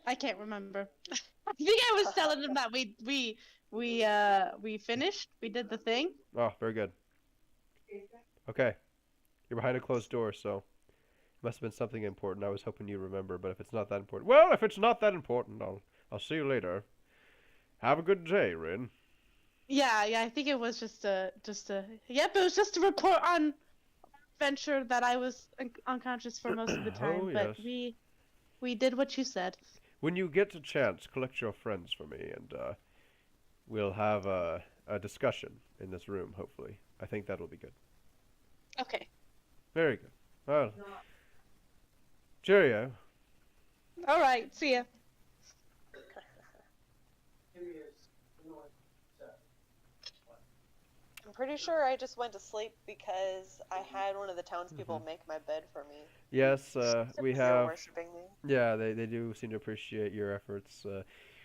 I can't remember. I think I was telling him that we finished. We did the thing. Oh, very good. Okay, you're behind a closed door, so it must have been something important. I was hoping you remember, but if it's not that important, well, if it's not that important, I'll see you later. Have a good day, Rin. Yeah. I think it was just a. Yep, it was just a report on adventure that I was unconscious for most of the Oh time. But yes. we did what you said. When you get a chance, collect your friends for me, and we'll have a discussion in this room. Hopefully, I think that'll be good. Okay. Very good. Well, cheerio. All right. See ya. I'm pretty sure I just went to sleep because I had one of the townspeople Mhm. make my bed for me. Yes, we Because they were have. worshiping me. Yeah, they do seem to appreciate your efforts.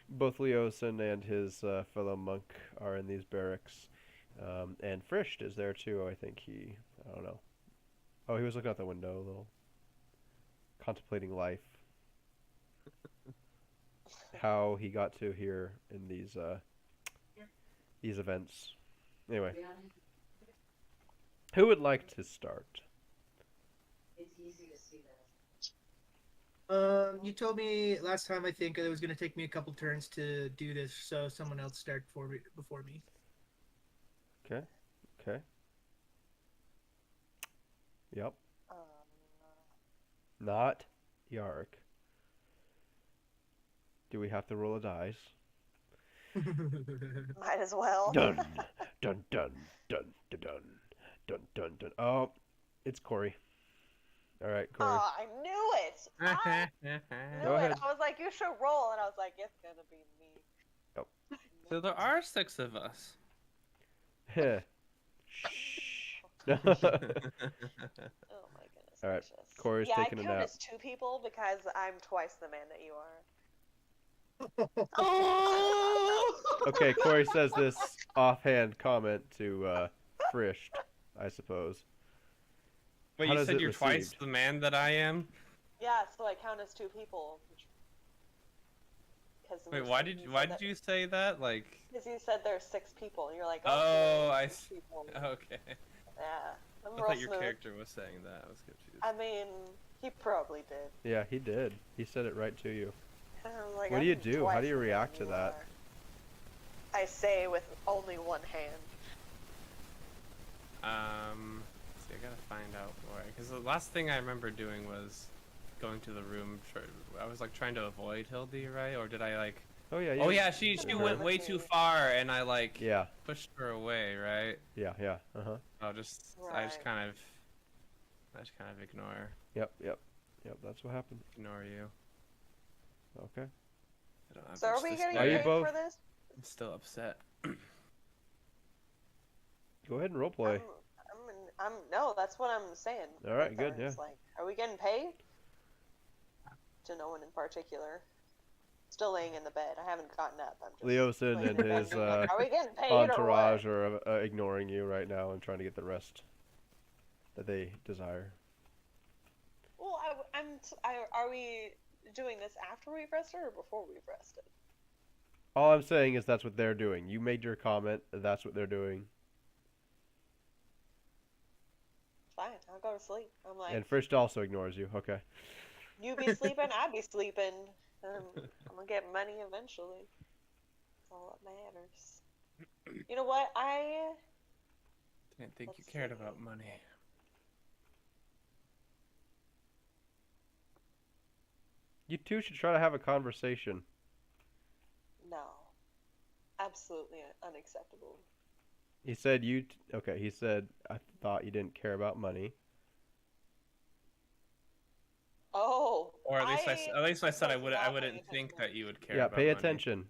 Both Leosin and his fellow monk are in these barracks, and Frisht is there too. I think I don't know. Oh, he was looking out the window, a little contemplating life. How he got to here in these events. Anyway, who would like to start? You told me last time I think it was gonna take me a couple turns to do this, so someone else start before me. Okay. Okay. Yep. Um, Not Yark. Do we have to roll a dice? might as well. Dun, dun, dun, dun, dun, dun, dun, dun, dun. Oh, it's Corey. All right, Corey. Oh, I knew it! I knew Go ahead. it! I was like, you should roll, and I was like, it's gonna be me. Yep. So there are 6 of us. Heh. Shh. Oh my goodness All right, gracious. Corey's yeah, taking I a count nap. as 2 people because I'm twice the man that you are. Oh. Okay, Corey says this offhand comment to Frisht, I suppose. Wait, How you does said it you're twice received? the man that I am? Yeah, so I count as 2 people. Wait, why did you say that? Like, Because you said there's 6 people, and you're like, oh, okay, I 6 people. okay. Yeah, I'm I real thought your smooth. character was saying that. I was confused. I mean, he probably did. Yeah, he did. He said it right to you. And I'm like, What do you I'm do? twice How do you the man react to you that? are. I say with only one hand. See, I gotta find out why. Because the last thing I remember doing was going to the room. I was like trying to avoid Hildy, right? Or did I like? Oh yeah. Oh yeah, she her. went way too far, and I like Yeah. pushed her away, right? Yeah. Yeah. Uh huh. I Right. just kind of ignore Yep. Yep. Yep. That's what happened. you. Okay. I don't have So are much we to getting Are you paid both- for this? I'm still upset. Go ahead and roleplay. No, that's what I'm saying. All right, good, It's yeah. like, are we getting paid? To no one in particular. Still laying in the bed. I haven't gotten up. I'm just Leosin laying and in bed his being like, are we getting paid entourage or what? are ignoring you right now and trying to get the rest that they desire. Well, are we doing this after we've rested or before we've rested? All I'm saying is that's what they're doing. You made your comment. That's what they're doing. Fine, I'll go to sleep. I'm like, And Frisht also ignores you. Okay. you be sleeping, I be sleeping. I'm gonna get money eventually. That's all that matters. You know what? I Didn't think you Let's cared see. about money. You two should try to have a conversation. no, absolutely unacceptable. He said okay, he said I thought you didn't care about money. Oh, Or at least I was said I not wouldn't paying think attention. that you would care Yeah, about pay money. attention.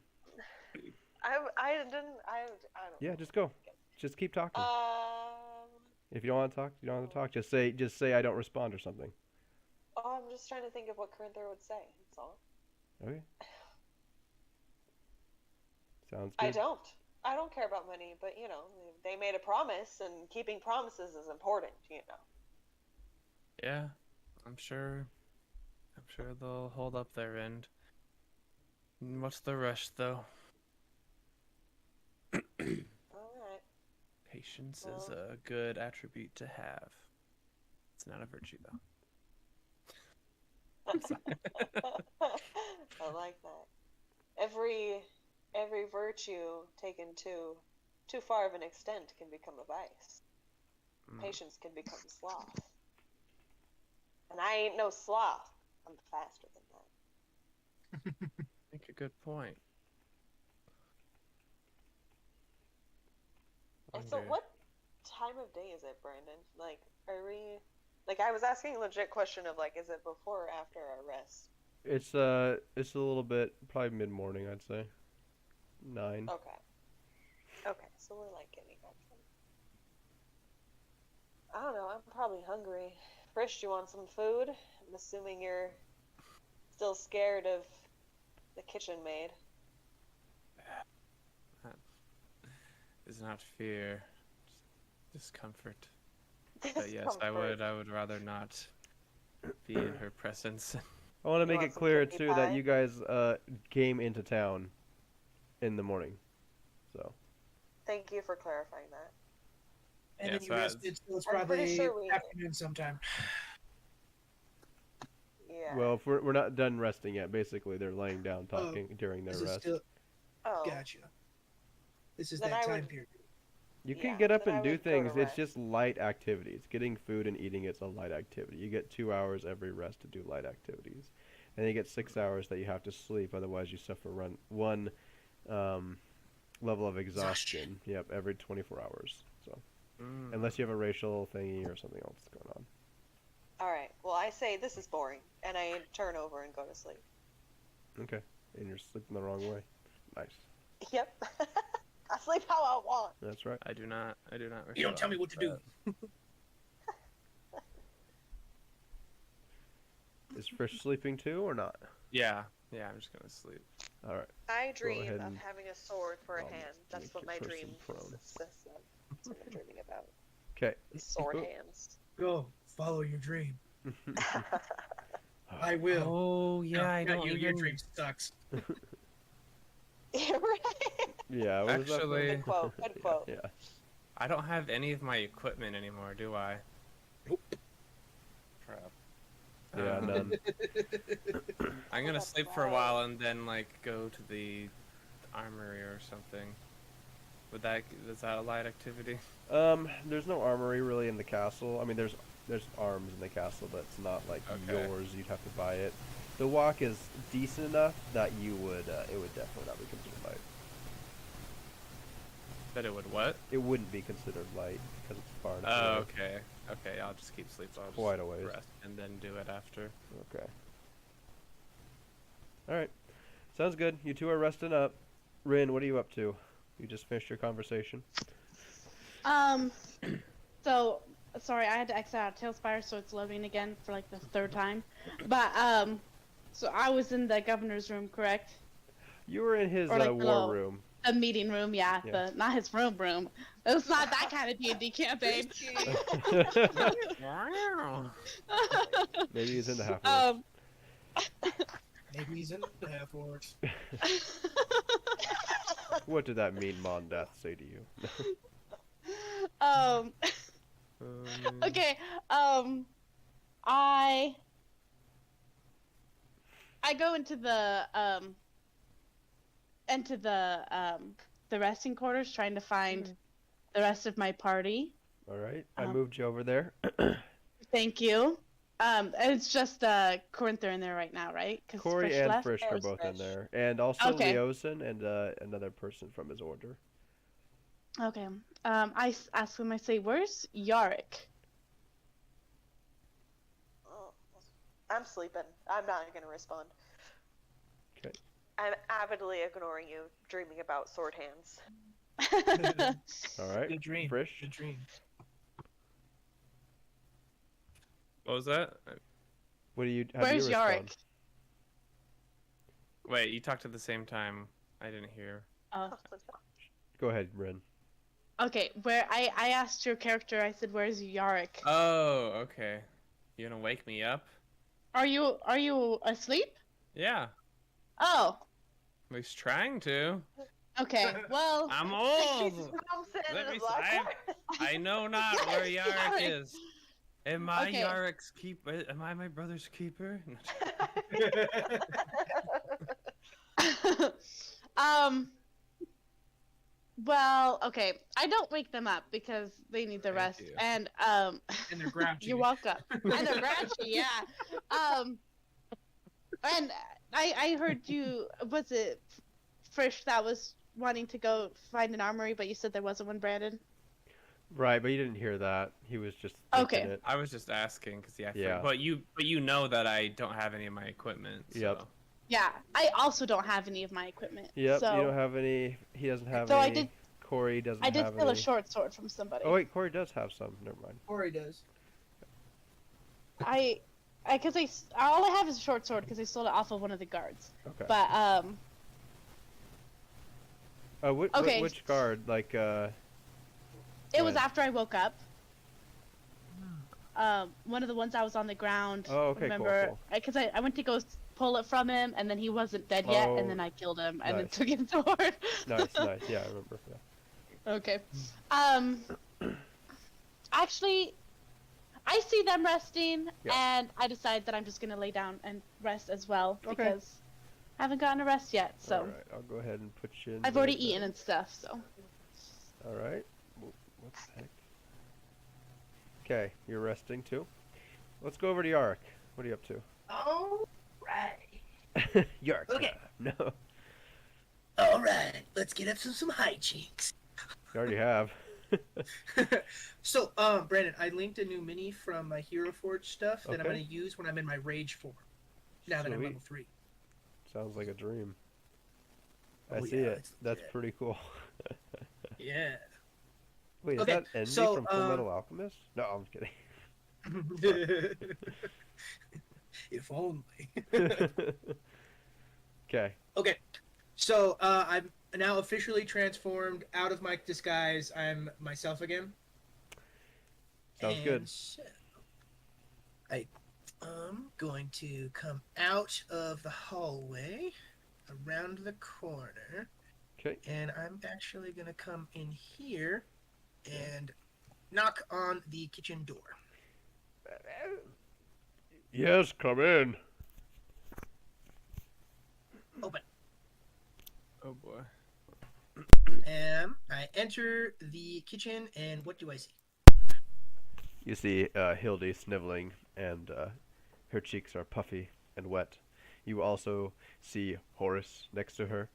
I didn't. I don't. Yeah, know. just go. Just keep talking. Um. If you don't want to talk, you don't have to talk. Just say I don't respond or something. Oh, I'm just trying to think of what Corinther would say. That's all. Okay. Sounds good. I don't care about money, but you know, they made a promise, and keeping promises is important. You know. Yeah, I'm sure they'll hold up their end. What's the rush, though? Alright. Patience is Well. a good attribute to have. It's not a virtue, though. I like that. Every virtue taken too far of an extent can become a vice. Mm. Patience can become sloth. And I ain't no sloth. I'm faster than that. Make a good point. And so Wonder- what time of day is it, Brandon? Like, are we... Like, I was asking a legit question of, like, is it before or after our rest? It's a little bit, probably mid-morning, I'd say. 9. Okay. Okay, so we're, like, getting up. I don't know, I'm probably hungry. Frisch, you want some food? I'm assuming you're still scared of the kitchen maid. Is not fear, just discomfort. But yes, I would rather not be in her presence. I want to You make want it some clear, cookie too, pie? that you guys came into town in the morning. So, Thank you for clarifying that. And Yeah, then you so rested, so it's I'm pretty probably sure we- afternoon sometime. Yeah. well, if we're not done resting yet, basically they're laying down Oh, talking during their This is rest. still Oh. gotcha. This is Then that I time would- period. You can Yeah, get up then and I do would go to things. It's rest. just light activities. Getting food and eating it's a light activity. You get 2 hours every rest to do light activities, and you get 6 hours that you have to sleep. Otherwise, you suffer one level of exhaustion. Yep, every 24 hours. So Mm. unless you have a racial thingy or something else going on. Alright, well, I say this is boring, and I turn over and go to sleep. Okay, and you're sleeping the wrong way. Nice. Yep. I sleep how I want. That's right. I do not. You don't tell me what to do. Is Frisch sleeping too or not? Yeah, I'm just gonna sleep. All right. I dream ahead of and- having a sword for a I'll hand. make That's what your my person dream prone. consists of. That's what I'm dreaming about. Okay. Sword hands. Go follow your dream. I will. Oh yeah, No, I not don't you. even. Your dream sucks. Yeah, right. Yeah. What was that for? Actually- Good quote. Good quote. Yeah. I don't have any of my equipment anymore, do I? Nope. Crap. Yeah. None. I'm gonna That's sleep for a wild. while and then like go to the armory or something. Is that a light activity? There's no armory really in the castle. I mean, there's arms in the castle, but it's not like Okay. yours. You'd have to buy it. The walk is decent enough that you would it would definitely not be considered light. That it would what? It wouldn't be considered light because it's far enough Oh, away. okay. Okay, I'll just keep sleep. I'll just Quite a ways. rest and then do it after. Okay. All right. Sounds good. You two are resting up. Rin, what are you up to? You just finished your conversation. So sorry, I had to exit out of Talespire, so it's loading again for like the 3rd time. But so I was in the governor's room, correct? You were in his Or, like, war below. room. A meeting room, yeah, Yeah. not his room. It's not that kind of D&D campaign. Wow. Maybe he's in the half. Maybe he's in the half orcs. What did that mean, Mondath say to you? Okay, I go into the resting quarters trying to find the rest of my party. All right. I moved you over there. Thank you. It's just Corinther in there right now, right? 'Cause Corey Frisch and left? Frisch are There's both in Frisch. there, and also Okay. Leosin and another person from his order. Okay. Ask him. I say, "Where's Yarick?" Oh, I'm sleeping. I'm not gonna respond. Okay. I'm avidly ignoring you, dreaming about sword hands. All right. Good dream. Frisch. Good dream. What was that? What do you? How Where's do you respond? Yarick? Wait, you talked at the same time. I didn't hear. Oh. Go ahead, Rin. Okay. Where I asked your character. I said, "Where's Yarick?" Oh, okay. You gonna wake me up? Are you asleep? Yeah. Oh. He's trying to. Okay, well, I'm She's old. mom said Let in me a black I- horse. I know not where Sorry. Yarick is. Am I Okay. Yarick's keeper? Am I my brother's keeper? um. Well, okay. I don't wake them up because they need the Thank rest, you. and And they're grouchy. you're welcome. And they're grouchy, yeah. And I heard you. Was it Frisch that was wanting to go find an armory, but you said there wasn't one, Brandon? Right, but you didn't hear that. He was just Okay. thinking it. I was just asking because Yeah. But you know that I don't have any of my equipment. So. Yep. Yeah, I also don't have any of my equipment. Yep, So you don't have any. He doesn't have So I any. did- Corey doesn't I did have steal any. a short sword from somebody. Oh wait, Corey does have some. Never mind. Corey does. Because all I have is a short sword because I stole it off of one of the guards. Okay. But Okay. Which guard? Like it was Right. after I woke up. One of the ones that was on the ground. Oh, okay, remember? cool. Because I went to go pull it from him, and then he wasn't dead yet, Oh, and then I killed him, and then nice. took his sword. Nice, nice. Yeah, I remember. Yeah. Okay. Actually, I see them resting, Yeah. and I decide that I'm just gonna lay down and rest as well Okay. because I haven't gotten a rest yet. So All right, I'll go ahead and put you in. I've there already then. eaten and stuff. So All right. What the heck? Okay, you're resting too. Let's go over to Yark. What are you up to? All right. Yark. Okay. No, All right. Let's get up to some hijinks. you already have. So, Brandon, I linked a new mini from my Hero Forge stuff that I'm Okay. going to use when I'm in my rage form. Now that I'm Sweet. level 3. Sounds like a dream. I Oh, see yeah, it. it's That's legit. pretty cool. Yeah. Wait, is Okay, that Envy so, from Full Metal Alchemist? No, I'm kidding. If only. Okay. Okay. So, I'm now officially transformed out of my disguise. I'm myself again. Sounds good. So, I am going to come out of the hallway, around the corner, Okay. and I'm actually going to come in here and knock on the kitchen door. Yes, come in. Open. Oh boy. I enter the kitchen, and what do I see? You see Hildy sniveling, and her cheeks are puffy and wet. You also see Horace next to her.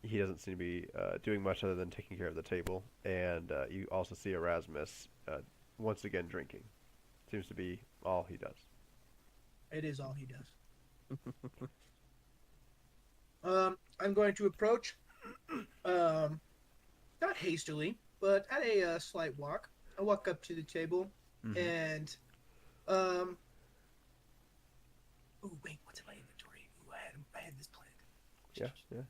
He doesn't seem to be doing much other than taking care of the table. And you also see Erasmus once again drinking. Seems to be all he does. It is all he does. I'm going to approach, not hastily, but at a slight walk. I walk up to the table, Mhm. and oh wait, what's in my inventory? Ooh, I had this planned. Yeah, yeah.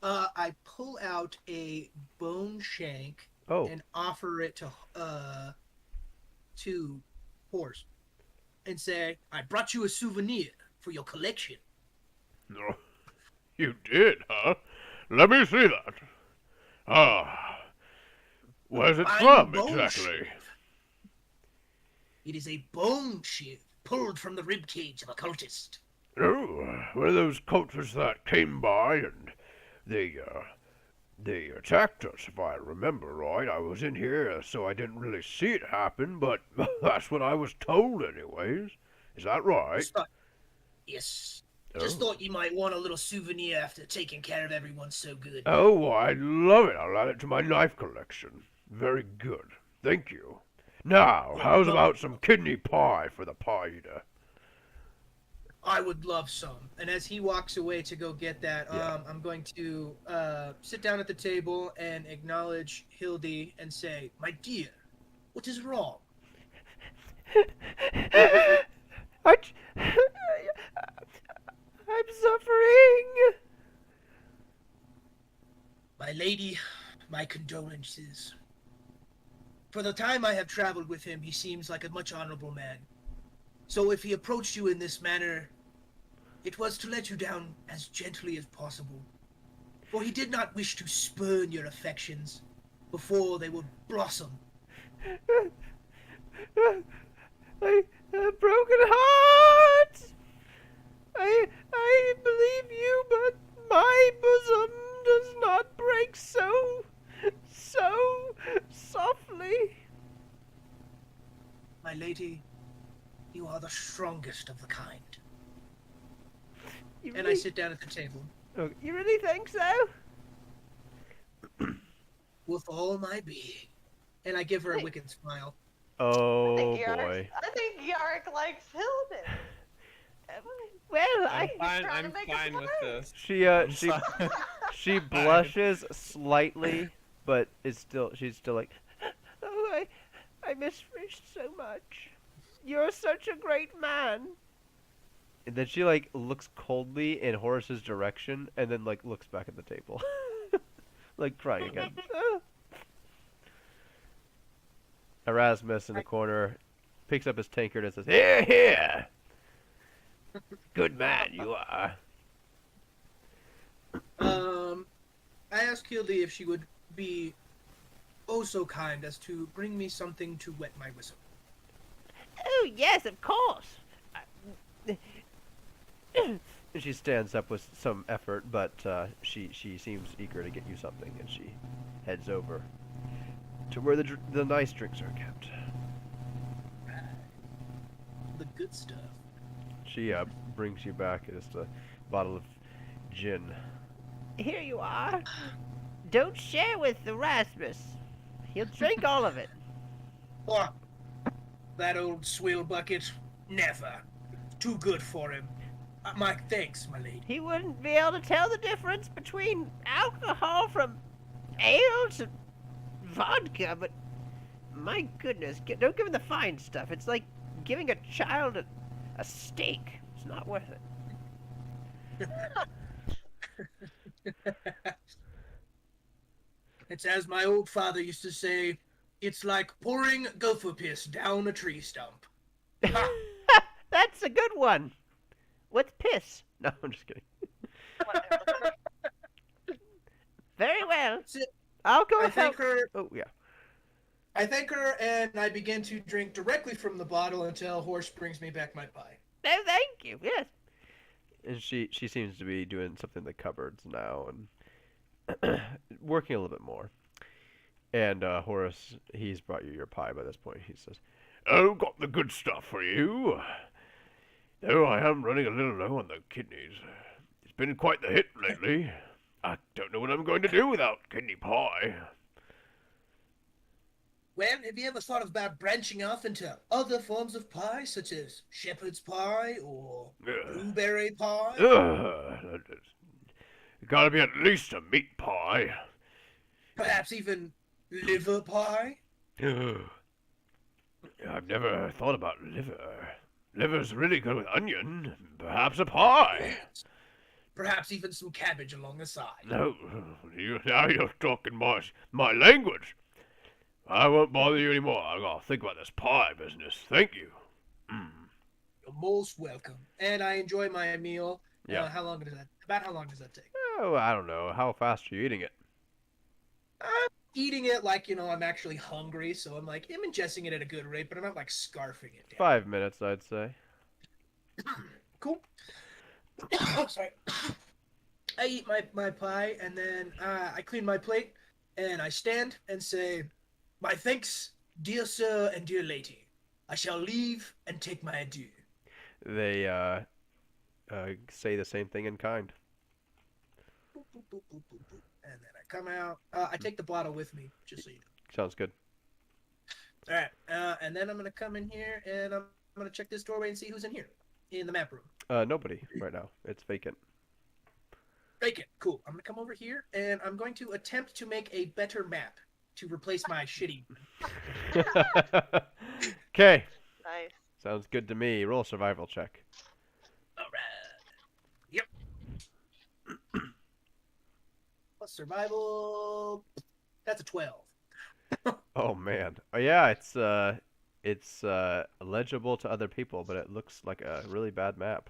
I pull out a bone shank Oh, and offer it to Horse, and say, "I brought you a souvenir for your collection." No, you did, huh? Let me see that. Ah, where's it Fine from bone exactly? shiv. It is a bone shiv pulled from the ribcage of a cultist. Oh, were those cultists that came by and they attacked us, if I remember right. I was in here, so I didn't really see it happen, but that's what I was told anyways. Is that right? Yes. Oh. Just thought you might want a little souvenir after taking care of everyone so good. Oh, I love it. I'll add it to my knife collection. Very good. Thank you. Now, how's about some kidney pie for the pie eater? I would love some. And as he walks away to go get that, Yeah. I'm going to sit down at the table and acknowledge Hildy and say, "My dear, what is wrong?" I'm suffering. "My lady, my condolences. For the time I have traveled with him, he seems like a much honorable man. So if he approached you in this manner, it was to let you down as gently as possible. For he did not wish to spurn your affections before they would blossom. I a broken heart. I believe you, but my bosom does not break so softly. My lady, you are the strongest of the kind. You And really, I sit down at the table. oh, you really think so? With all my being. And I give her a wicked smile. Oh boy. I think Yarrick likes Hilden. Well, I'm fine. trying to I'm make us fine with friends. this. She blushes slightly, but she's still like, oh, I miss Fish so much. You're such a great man. And then she like looks coldly in Horace's direction, and then like looks back at the table, like crying again. Erasmus in the corner picks up his tankard and says, "Here, here. Good man you are." I asked Hildy if she would be oh so kind as to bring me something to wet my whistle. Oh, yes, of course. She stands up with some effort, but she seems eager to get you something, and she heads over to where the nice drinks are kept. The good stuff. She brings you back just a bottle of gin. Here you are. Don't share with Erasmus. He'll drink all of it. Oh, that old swill bucket. Never. Too good for him. My thanks, my lady. He wouldn't be able to tell the difference between alcohol from ale to vodka, but my goodness, don't give him the fine stuff. It's like giving a child a steak. It's not worth it. It's as my old father used to say, it's like pouring gopher piss down a tree stump. Ha! That's a good one. What's piss? No, I'm just kidding. Very well. I'll go I help. thank her. Oh, yeah. I thank her, and I begin to drink directly from the bottle until Horse brings me back my pie. No, thank you. Yes. And she seems to be doing something in the cupboards now and working a little bit more. And Horace, he's brought you your pie by this point. He says, Oh, got the good stuff for you. Though I am running a little low on the kidneys. It's been quite the hit lately. I don't know what I'm going to do without kidney pie. Well, have you ever thought about branching off into other forms of pie, such as shepherd's pie or blueberry pie? Gotta be at least a meat pie. Perhaps even liver pie? I've never thought about liver. Liver's really good with onion. Perhaps a pie. Perhaps even some cabbage along the side. No, now you're talking my language. I won't bother you anymore. I gotta think about this pie business. Thank you. You're most welcome. And I enjoy my meal. Yeah. About how long does that take? oh, I don't know. How fast are you eating it? I'm eating it like, I'm actually hungry, so I'm ingesting it at a good rate, but I'm not scarfing it down. 5 minutes, I'd say. Cool. Oh, sorry. I eat my pie, and then I clean my plate, and I stand and say, my thanks, dear sir and dear lady. I shall leave and take my adieu. They say the same thing in kind. Boop, boop, boop, boop, boop, boop. And then I come out. I take the bottle with me, just so you know. Sounds good. All right. And then I'm going to come in here, and I'm going to check this doorway and see who's in here, in the map room. Nobody right now. It's vacant. Vacant. Cool. I'm going to come over here, and I'm going to attempt to make a better map to replace my shitty one. Okay. Nice. Sounds good to me. Roll a survival check. All right. Yep. Plus survival. That's a 12. Oh man. Oh yeah, it's legible to other people, but it looks like a really bad map.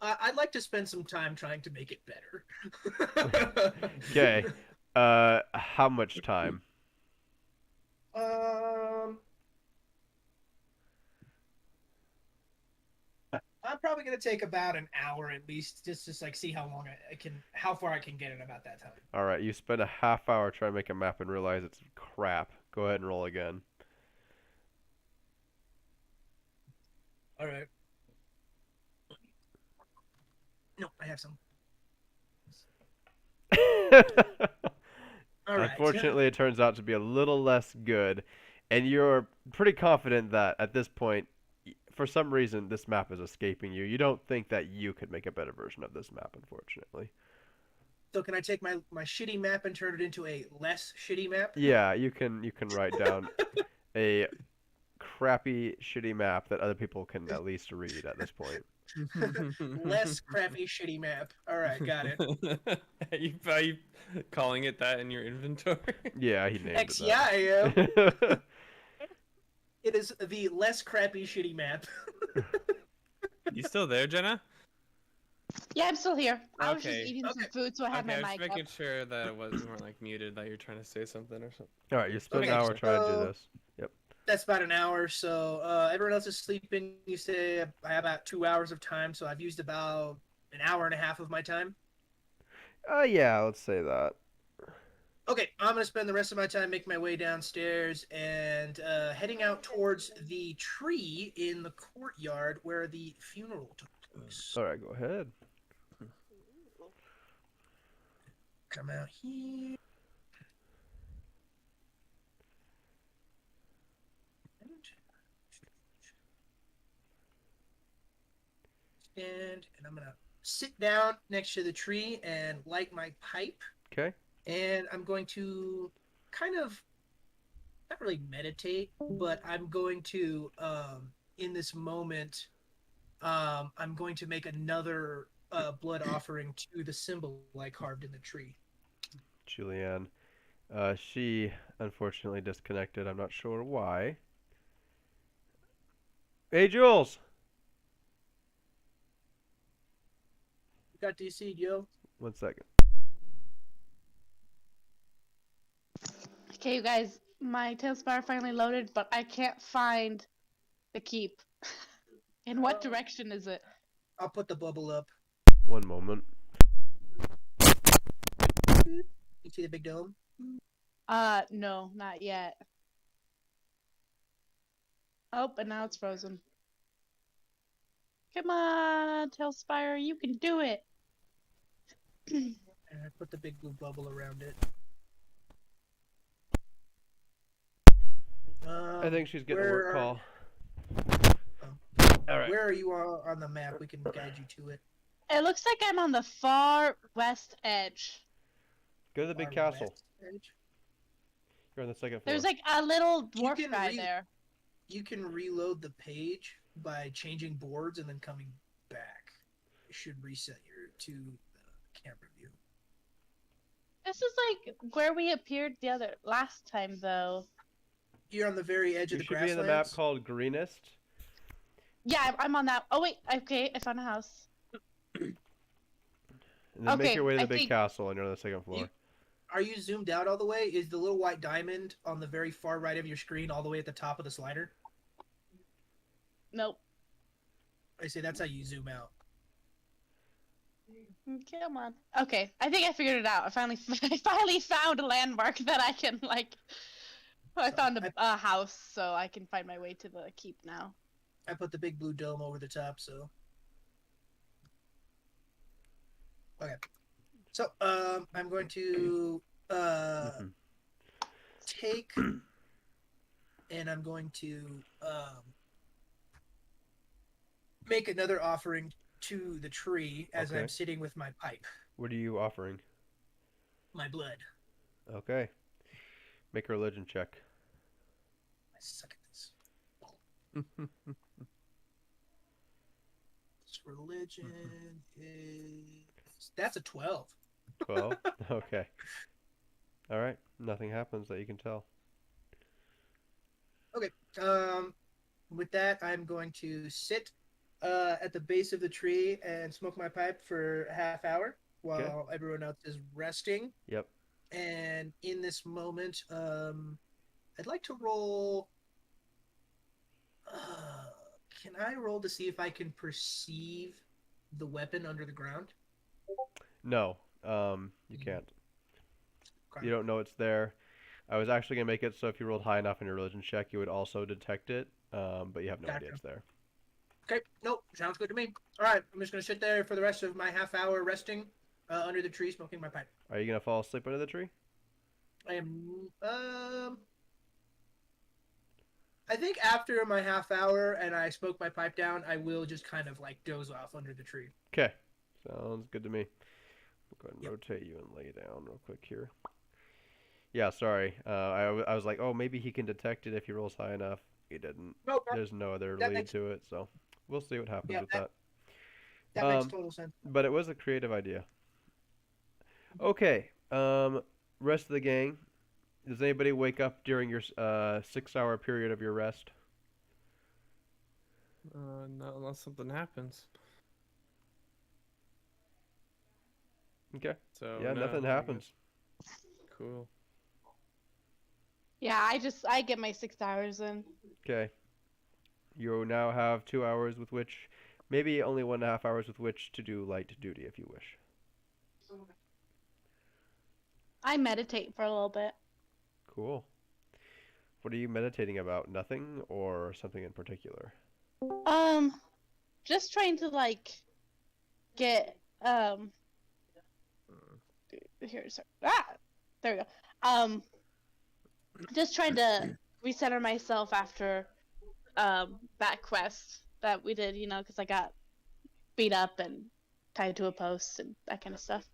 I'd like to spend some time trying to make it better. Okay. How much time? um, I'm probably gonna take about an hour at least, just like see how long I can, how far I can get in about that time. All right, you spend a half hour trying to make a map and realize it's crap. Go ahead and roll again. All right. No, I have some. All right. Unfortunately, it turns out to be a little less good, and you're pretty confident that at this point, for some reason, this map is escaping you. You don't think that you could make a better version of this map, unfortunately. So can I take my shitty map and turn it into a less shitty map? Yeah, you can write down a crappy, shitty map that other people can at least read at this point. Less crappy shitty map. All right, got it. Are you calling it that in your inventory? Yeah, he named X, it yeah, I am. that. It is the less crappy shitty map. You still there, Jenna? Yeah, I'm still here. I was just Okay. eating some Okay. food, so I had Okay, I my was mic making up. sure that you weren't like muted, that you're trying to say something or something. All right, you spent Okay, an hour trying to do so- this. Yep. That's about an hour. So everyone else is sleeping. You say I have about 2 hours of time, so I've used about an hour and a half of my time. Yeah, let's say that. Okay, I'm gonna spend the rest of my time making my way downstairs and heading out towards the tree in the courtyard where the funeral took place. All right, go ahead. Come out here. And I'm gonna sit down next to the tree and light my pipe. Okay. And I'm going to kind of not really meditate, but I'm going to in this moment I'm going to make another blood offering to the symbol I carved in the tree. Julianne. She unfortunately disconnected. I'm not sure why. Hey, Jules! You got DC'd, yo. 1 second. Okay, you guys, my Talespire finally loaded, but I can't find the keep. In what direction is it? I'll put the bubble up. 1 moment. You see the big dome? No, not yet. Oh, and now it's frozen. Come on, Talespire, you can do it. And I put the big blue bubble around it. I think she's getting a where work are- call. All right. Where are you on the map? We can guide you to it. It looks like I'm on the far west edge. Go to the big Far castle. west edge. You're on the second floor. There's like a little You dwarf can guy there. You can reload the page by changing boards and then coming back. It should reset your to the camera view. This is like where we appeared the last time, though. You're on the very edge You of the should be in the map grasslands. called Greenest. Yeah, I'm on that. Oh wait, okay, I found a house. And then make Okay, your way to the I big think- castle and you're on the second floor. Are you zoomed out all the way? Is the little white diamond on the very far right of your screen all the way at the top of the slider? Nope. I say that's how you zoom out. Come on. Okay, I think I figured it out. I finally found a landmark that I can like. I found a house, so I can find my way to the keep now. I put the big blue dome over the top, so. Okay. So, I'm going to Mhm. take and I'm going to make another offering to the tree as Okay. I'm sitting with my pipe, What are you offering? my blood. Okay. Make a religion check. I suck at this. This religion is that's a 12. 12? Okay. All right. Nothing happens that you can tell. Okay. With that, I'm going to sit at the base of the tree and smoke my pipe for a half hour Okay. while everyone else is resting. Yep. And in this moment, I'd like to roll. Uh, can I roll to see if I can perceive the weapon under the ground? No. You can't. Okay. You don't know it's there. I was actually gonna make it so if you rolled high enough in your religion check, you would also detect it. But you have no idea Gotcha. it's there. Okay, nope, sounds good to me. All right, I'm just gonna sit there for the rest of my half hour resting under the tree, smoking my pipe. Are you gonna fall asleep under the tree? I am. I think after my half hour and I smoke my pipe down, I will just kind of like doze off under the tree. Okay. Sounds good to me. We'll go ahead and Yep. rotate you and lay down real quick here. Yeah, sorry. I was like, oh, maybe he can detect it if he rolls high enough. He didn't. Nope, There's no other that lead makes to it, so we'll see what happens yeah, with that. that makes total sense. But it was a creative idea. Okay. Rest of the gang. Does anybody wake up during your 6-hour period of your rest? Not unless something happens. Okay. So Yeah, no, nothing I happens. guess- Cool. Yeah, I get my 6 hours in. Okay. You now have 2 hours with which, maybe only 1.5 hours with which to do light duty if you wish. I meditate for a little bit. Cool. What are you meditating about? Nothing or something in particular? Just trying to like get here. Sorry. There we go. Just trying to recenter myself after that quest that we did. Because I got beat up and tied to a post and that kind of stuff.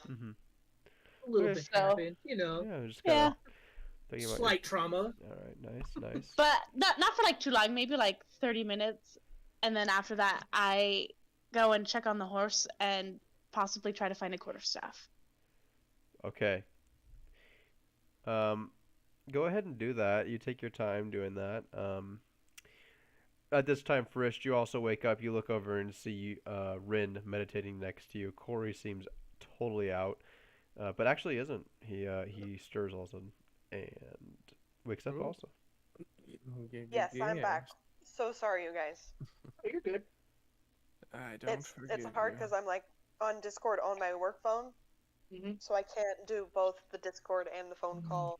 Mm-hmm. A little Okay. bit So- happened, you know. Yeah, just kind Yeah. of thinking about Slight trauma. All right, nice. But not for like too long, maybe like 30 minutes. And then after that, I go and check on the horse and possibly try to find a quarterstaff. Okay. Go ahead and do that. You take your time doing that. At this time, Frisch, you also wake up. You look over and see Rin meditating next to you. Corey seems totally out, but actually isn't. He stirs all of a sudden and wakes up Ooh. also. Yes, I'm back. So sorry, you guys. You're good. I don't It's forgive hard you. because I'm like on Discord on my work phone, Mm-hmm. so I can't do both the Discord and the phone call.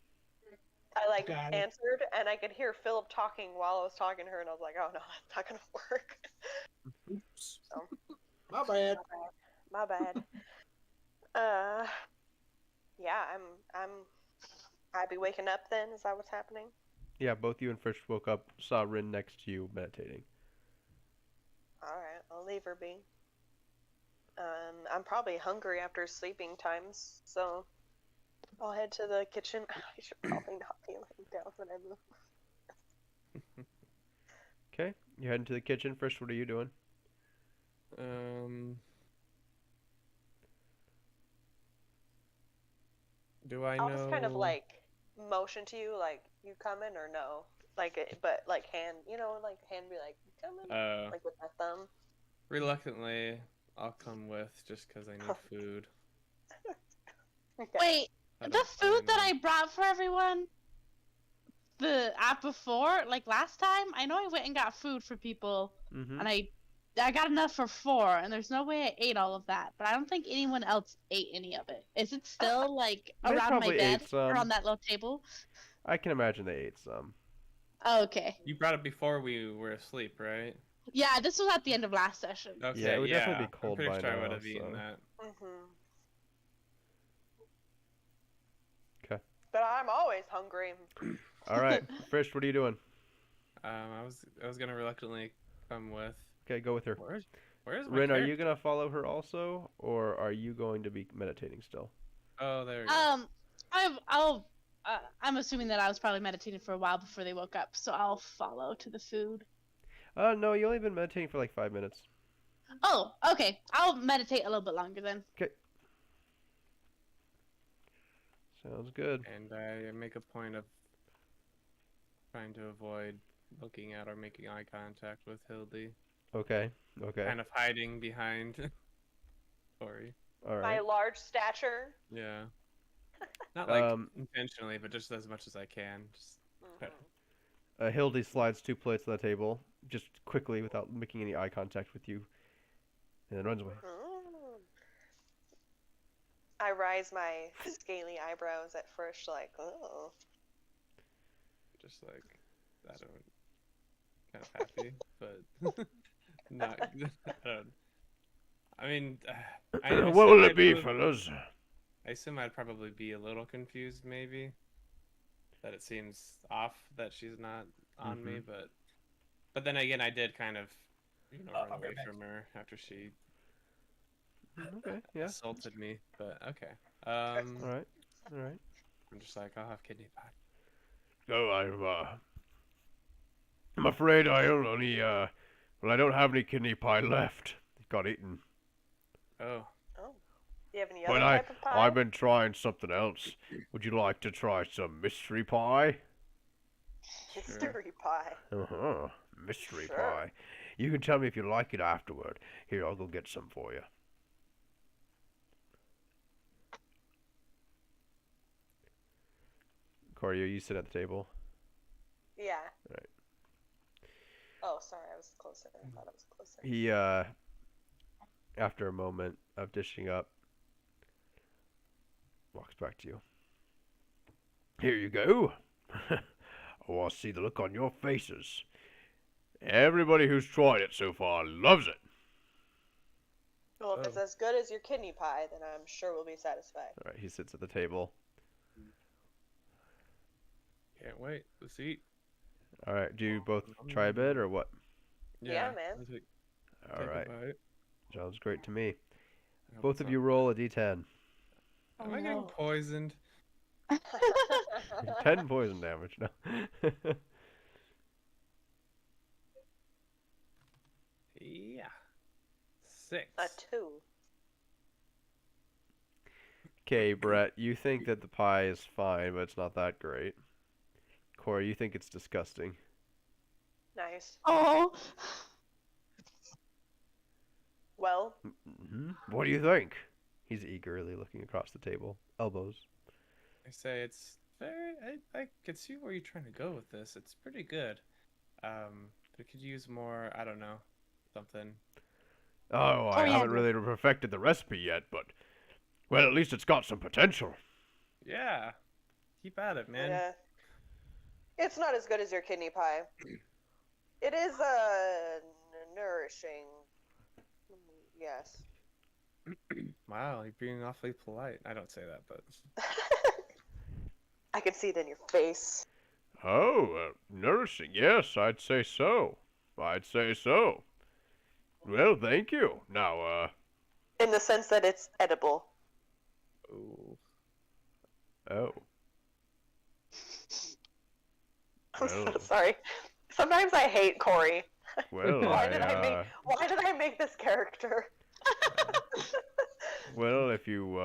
I like Got it. answered, and I could hear Philip talking while I was talking to her, and I was like, "Oh no, that's not gonna work." Oops. So, My bad. my bad. Yeah, I'd be waking up then. Is that what's happening? Yeah, both you and Frisch woke up, saw Rin next to you meditating. All right, I'll leave her be. I'm probably hungry after sleeping times, so I'll head to the kitchen. I should probably not be laying down when I move. Okay, you're heading to the kitchen. Frisch, what are you doing? Do I I'll know? just kind of like motion to you, like you coming or no, but like hand, like hand be like you coming, like with my thumb. Reluctantly, I'll come with just because I need food. Okay. Wait, I the don't really food that know. I brought for everyone the app before, like last time, I know I went and got food for people, Mm-hmm. and I got enough for 4, and there's no way I ate all of that. But I don't think anyone else ate any of it. Is it still like They around my probably bed ate some. or on that little table? I can imagine they ate some. Oh, okay. You brought it before we were asleep, right? Yeah, this was at the end of last session. Okay, Yeah, it would definitely be cold I'm pretty by sure I now, would have eaten so- that. Mhm. Okay. But I'm always hungry. All right, Frisch, what are you doing? I was gonna reluctantly come with. Okay, go with her. Where's my Rin, are you character? gonna follow her also, or are you going to be meditating still? Oh, there we go. I'm assuming that I was probably meditating for a while before they woke up, so I'll follow to the food. No, you only been meditating for like 5 minutes. Oh, okay. I'll meditate a little bit longer then. Sounds good. And I make a point of trying to avoid looking at or making eye contact with Hildy. Okay. Okay. Kind of hiding behind Tori. All My right. large stature. Yeah. Not like Um, intentionally, but just as much as I can. Just Mhm. Hildy slides 2 plates on the table, just quickly without making any eye contact with you, and then runs away. Mm. I rise my scaly eyebrows at first, like, oh. just like I don't kind of happy, but not. I don't. I mean, I What assume will it I'd be, probably- fellas? I assume I'd probably be a little confused, maybe. That it seems off that she's not on me, but then again, I did kind of, I'll run be away right back. from her after she Okay. Yeah. assaulted me. But okay, All right. All right. I'm just like, I'll have kidney pie. Oh, I'm afraid I only, well, I don't have any kidney pie left. It got eaten. Oh, Oh. Do you have any other But type of pie? I've been trying something else. Would you like to try some mystery pie? Mystery pie. Uh-huh. Mystery Sure. pie. You can tell me if you like it afterward. Here, I'll go get some for you. Corey, you sit at the table. Yeah. Right. Oh, sorry, I was closer. I thought I was closer. He, after a moment of dishing up, walks back to you. Here you go. Oh, I see the look on your faces. Everybody who's tried it so far loves it. Well, if it's as good as your kidney pie, then I'm sure we'll be satisfied. All right. He sits at the table. can't wait. Let's eat. All right. Do you both try a bit or what? Yeah, man. let's take All a right. bite. Sounds great to me. I hope Both it's of not- you roll a d10. Am I getting poisoned? 10 poison damage. No. Yeah. 6. A 2. Okay, Brett, you think that the pie is fine, but it's not that great. Corey, you think it's disgusting. Nice. Oh. Well, What do you think? He's eagerly looking across the table. Elbows. I say it's very. I could see where you're trying to go with this. It's pretty good. But it could use more. I don't know, something. Oh, I yeah, haven't no. really perfected the recipe yet, but well, at least it's got some potential. Yeah. Keep at it, man. yeah. It's not as good as your kidney pie. It is, nourishing. Yes. Wow, you're being awfully polite. I don't say that, but I can see it in your face. Oh, nourishing. Yes, I'd say so. I'd say so. Well, thank you. Now, In the sense that it's edible. ooh. Oh. I'm so Well. sorry. Sometimes I hate Corey. well, Why did I make this character? Well, if you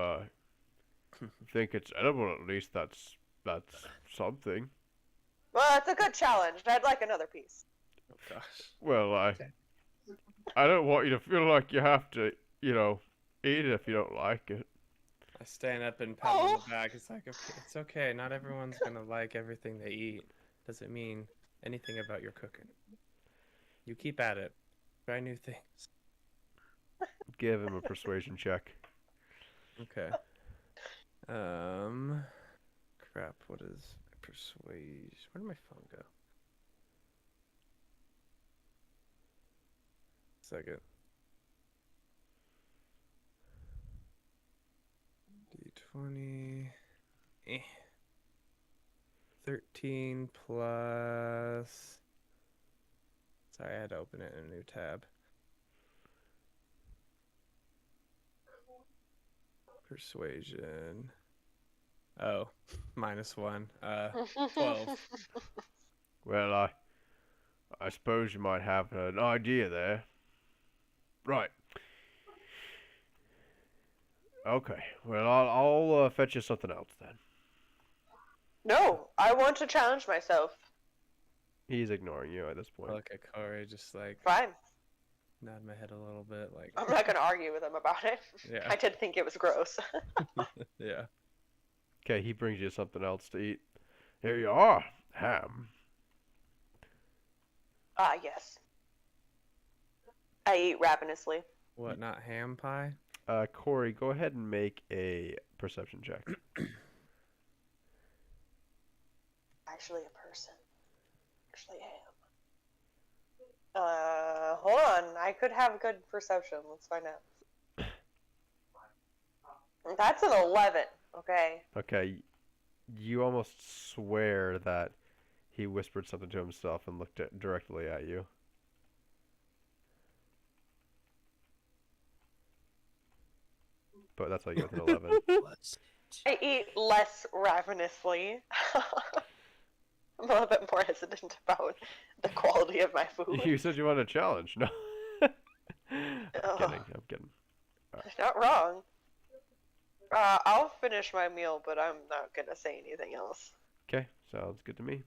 think it's edible, at least that's something. Well, it's a good challenge. I'd like another piece. Oh gosh. Well, I don't want you to feel like you have to, eat it if you don't like it. I stand up and pat him on the back. It's like, okay, it's okay. Not everyone's gonna like everything they eat. Doesn't mean anything about your cooking. You keep at it. Try new things. Give him a persuasion check. Okay. Crap. What is persuasion? Where did my phone go? Second. D20. 13 plus. Sorry, I had to open it in a new tab. Persuasion. Oh, -1. 12. Well, I suppose you might have an idea there. right. Okay. Well, I'll fetch you something else then. No, I want to challenge myself. He's ignoring you at this I point. look at Corey, just like Fine. nod my head a little bit, like I'm not gonna argue with him about it. Yeah. I did think it was gross. yeah. Okay, he brings you something else to eat. Here you are, ham. Ah, yes. I eat ravenously. What? Not ham pie? Corey, go ahead and make a perception check. Actually, a person. Actually, I am. Hold on. I could have good perception. Let's find out. That's an 11. Okay. Okay, you almost swear that he whispered something to himself and looked directly at you. But that's how you get an 11. Let's I eat less ravenously. I'm a little bit more hesitant about the quality of my food. You said you wanted a challenge. No. I'm kidding. I'm kidding. Not wrong. I'll finish my meal, but I'm not gonna say anything else. Okay, sounds good to me.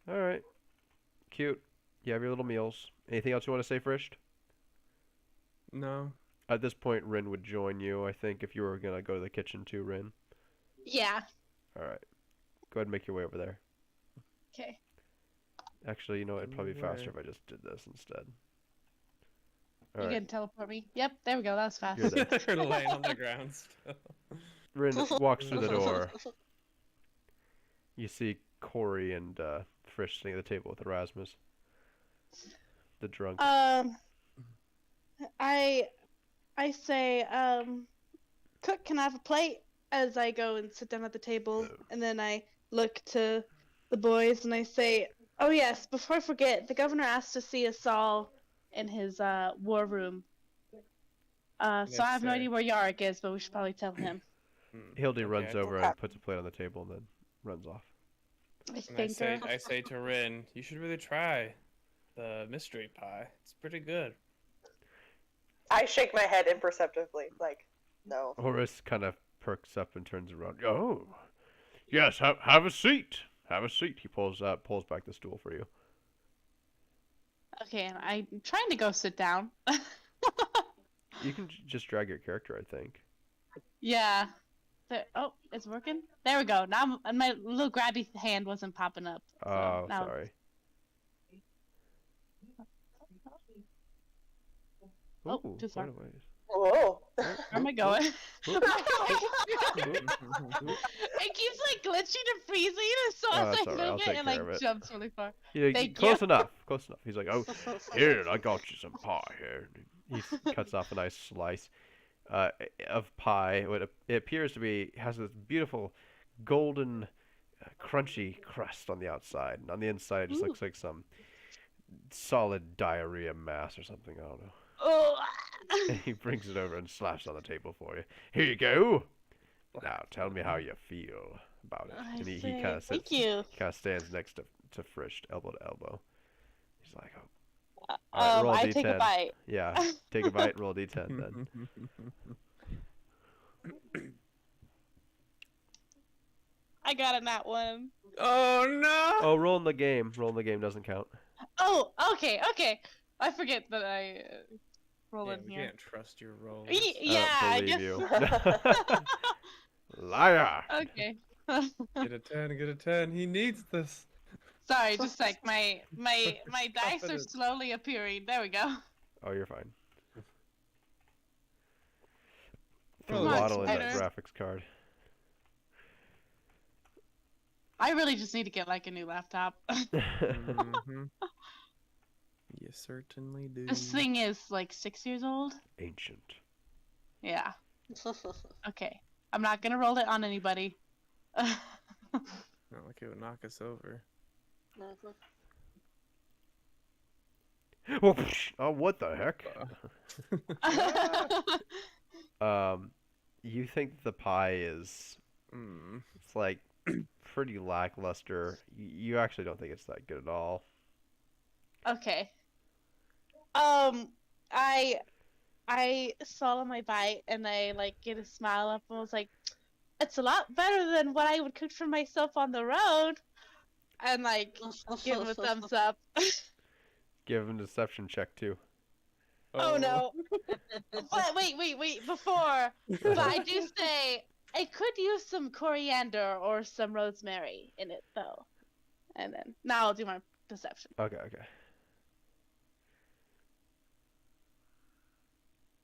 Alright. Cute. You have your little meals. Anything else you want to say, Frisht? No. At this point, Rin would join you, I think, if you were going to go to the kitchen too, Rin. Yeah. Alright. Go ahead and make your way over there. Okay. Actually, you know what? It'd probably be Where? faster if I just did this instead. You Alright. can teleport me. Yep, there we go. That was fast. You're there. They're laying on the ground still. Rin walks through the door. You see Corey and Frisch sitting at the table with Erasmus. The drunk. I say, cook, can I have a plate? As I go and sit down at the table, and then I look to the boys and I say, oh yes, before I forget, the governor asked to see us all in his war room. So I have no say- idea where Yarick is, but we should probably tell him. Hildy runs Okay. over and puts a plate on the table and then runs off. I And think I say to Rin, you should really try the mystery pie. It's pretty good. I shake my head imperceptibly, like, no. Horace kind of perks up and turns around. Oh, yes, have a seat. Have a seat. He pulls back the stool for you. Okay, I'm trying to go sit down. You can just drag your character, I think. Yeah. Oh, it's working? There we go. Now my little grabby hand wasn't popping up. So Oh, now sorry. Oh, Ooh, too far. quite a ways. Whoa. Where am I going? Oop. It keeps like glitching and freezing, so Oh, as that's I alright, I'll move take it, it care like of it. jumps really far. Yeah, Thank close you. enough. Close enough. He's like, oh, Here, I got you some pie here. he cuts off a nice slice of pie. What it appears to be has this beautiful golden, crunchy crust on the outside, and on the inside it just Ooh. looks like some solid diarrhea mass or something. I don't know. Oh. And he brings it over and slaps it on the table for you. Here you go. Now tell me how you feel about it. I And he say, kind of thank sits, you. kind of stands next to Frisch, elbow to elbow. He's like, oh, Alright, roll a I take a D10. bite. yeah, take a bite, roll a d10 then. I got it, that one. Oh no! Oh, roll in the game. Roll in the game doesn't count. Oh, okay. I forget that I roll Yeah, in we here. can't trust your rolls. Yeah, I believe guess. you. Liar. Okay. Get a 10, get a 10. He needs this. Sorry, just like my dice are Confidence. slowly appearing. There we go. Oh, you're fine. Come Throw on, waddle in that Spider. graphics card. I really just need to get like a new laptop. Mhm. You certainly do. This thing is like 6 years old. Ancient. Yeah. Okay. I'm not gonna roll it on anybody. Not like it would knock us over. Oh, psh, oh, what the heck? You think the pie is, Mm. it's like pretty lackluster. You actually don't think it's that good at all. Okay. I swallow my bite and I like get a smile up and was like, it's a lot better than what I would cook for myself on the road. And like, give him a thumbs up. Give him a deception check too. Oh no. But wait, before. But I do say I could use some coriander or some rosemary in it though. And then now I'll do my deception. Okay.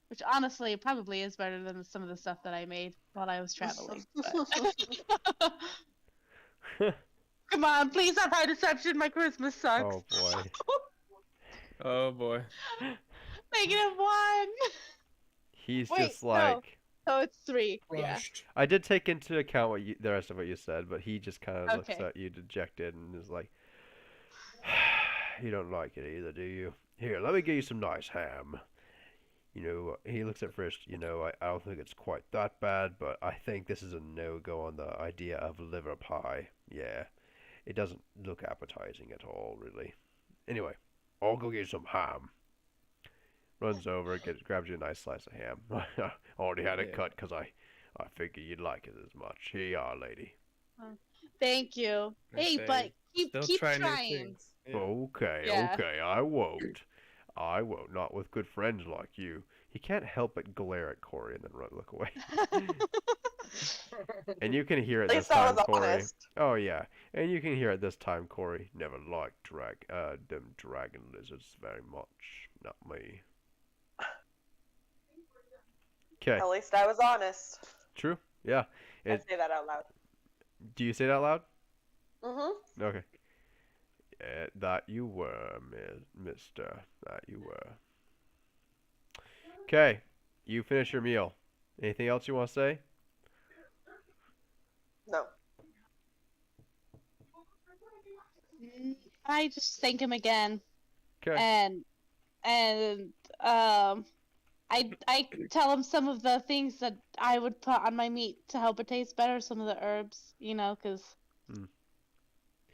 Which honestly probably is better than some of the stuff that I made while I was traveling. But... Come on, please have high deception. My Christmas sucks. Oh boy. Oh boy. -1. He's Wait, just like. So it's 3. Yeah. Crushed. I did take into account the rest of what you said, but he just kind of looks Okay. at you dejected and is like, "You don't like it either, do you? Here, let me give you some nice ham." You know, he looks at Frisch. You know, I don't think it's quite that bad, but I think this is a no-go on the idea of liver pie. Yeah, it doesn't look appetizing at all, really. Anyway, I'll go get some ham. Runs over, grabs you a nice slice of ham. Already had it Yeah. cut because I figured you'd like it as much. Here you are, lady. Thank you. I Hey, say, but Still keep try new trying. things. Yeah. Okay, Yeah. okay, I won't. I won't. Not with good friends like you. He can't help but glare at Corey and then look away. And you can hear it At this least I time, was Corey. honest. Oh yeah, and you can hear it this time, Corey. Never liked them dragon lizards very much. Not me. Okay, At least I was honest. true. Yeah. I say that out loud. Do you say that loud? Mm-hmm. Okay. Yeah, that you were, mister. That you were. Okay, you finish your meal. Anything else you want to say? No. I just thank him again, Okay. and I tell him some of the things that I would put on my meat to help it taste better. Some of the herbs, you know, because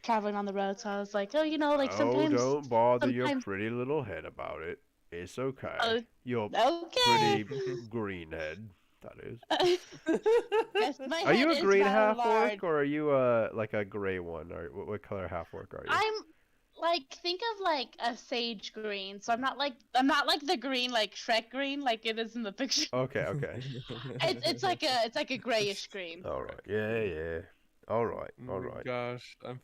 traveling on the road. So I was like, oh, you know, like sometimes. Oh, don't bother your sometimes- pretty little head about it. It's okay. Oh, Your Okay. pretty green head, that is. Yes, my Are you head a is green rather half orc large. or are you like a gray one? Or what color half orc are you? I'm like think of like a sage green. So I'm not like the green like Shrek green like it is in the picture. Okay, okay. It's like a grayish green. All right. Yeah. All right. Oh All my right. Gosh, I'm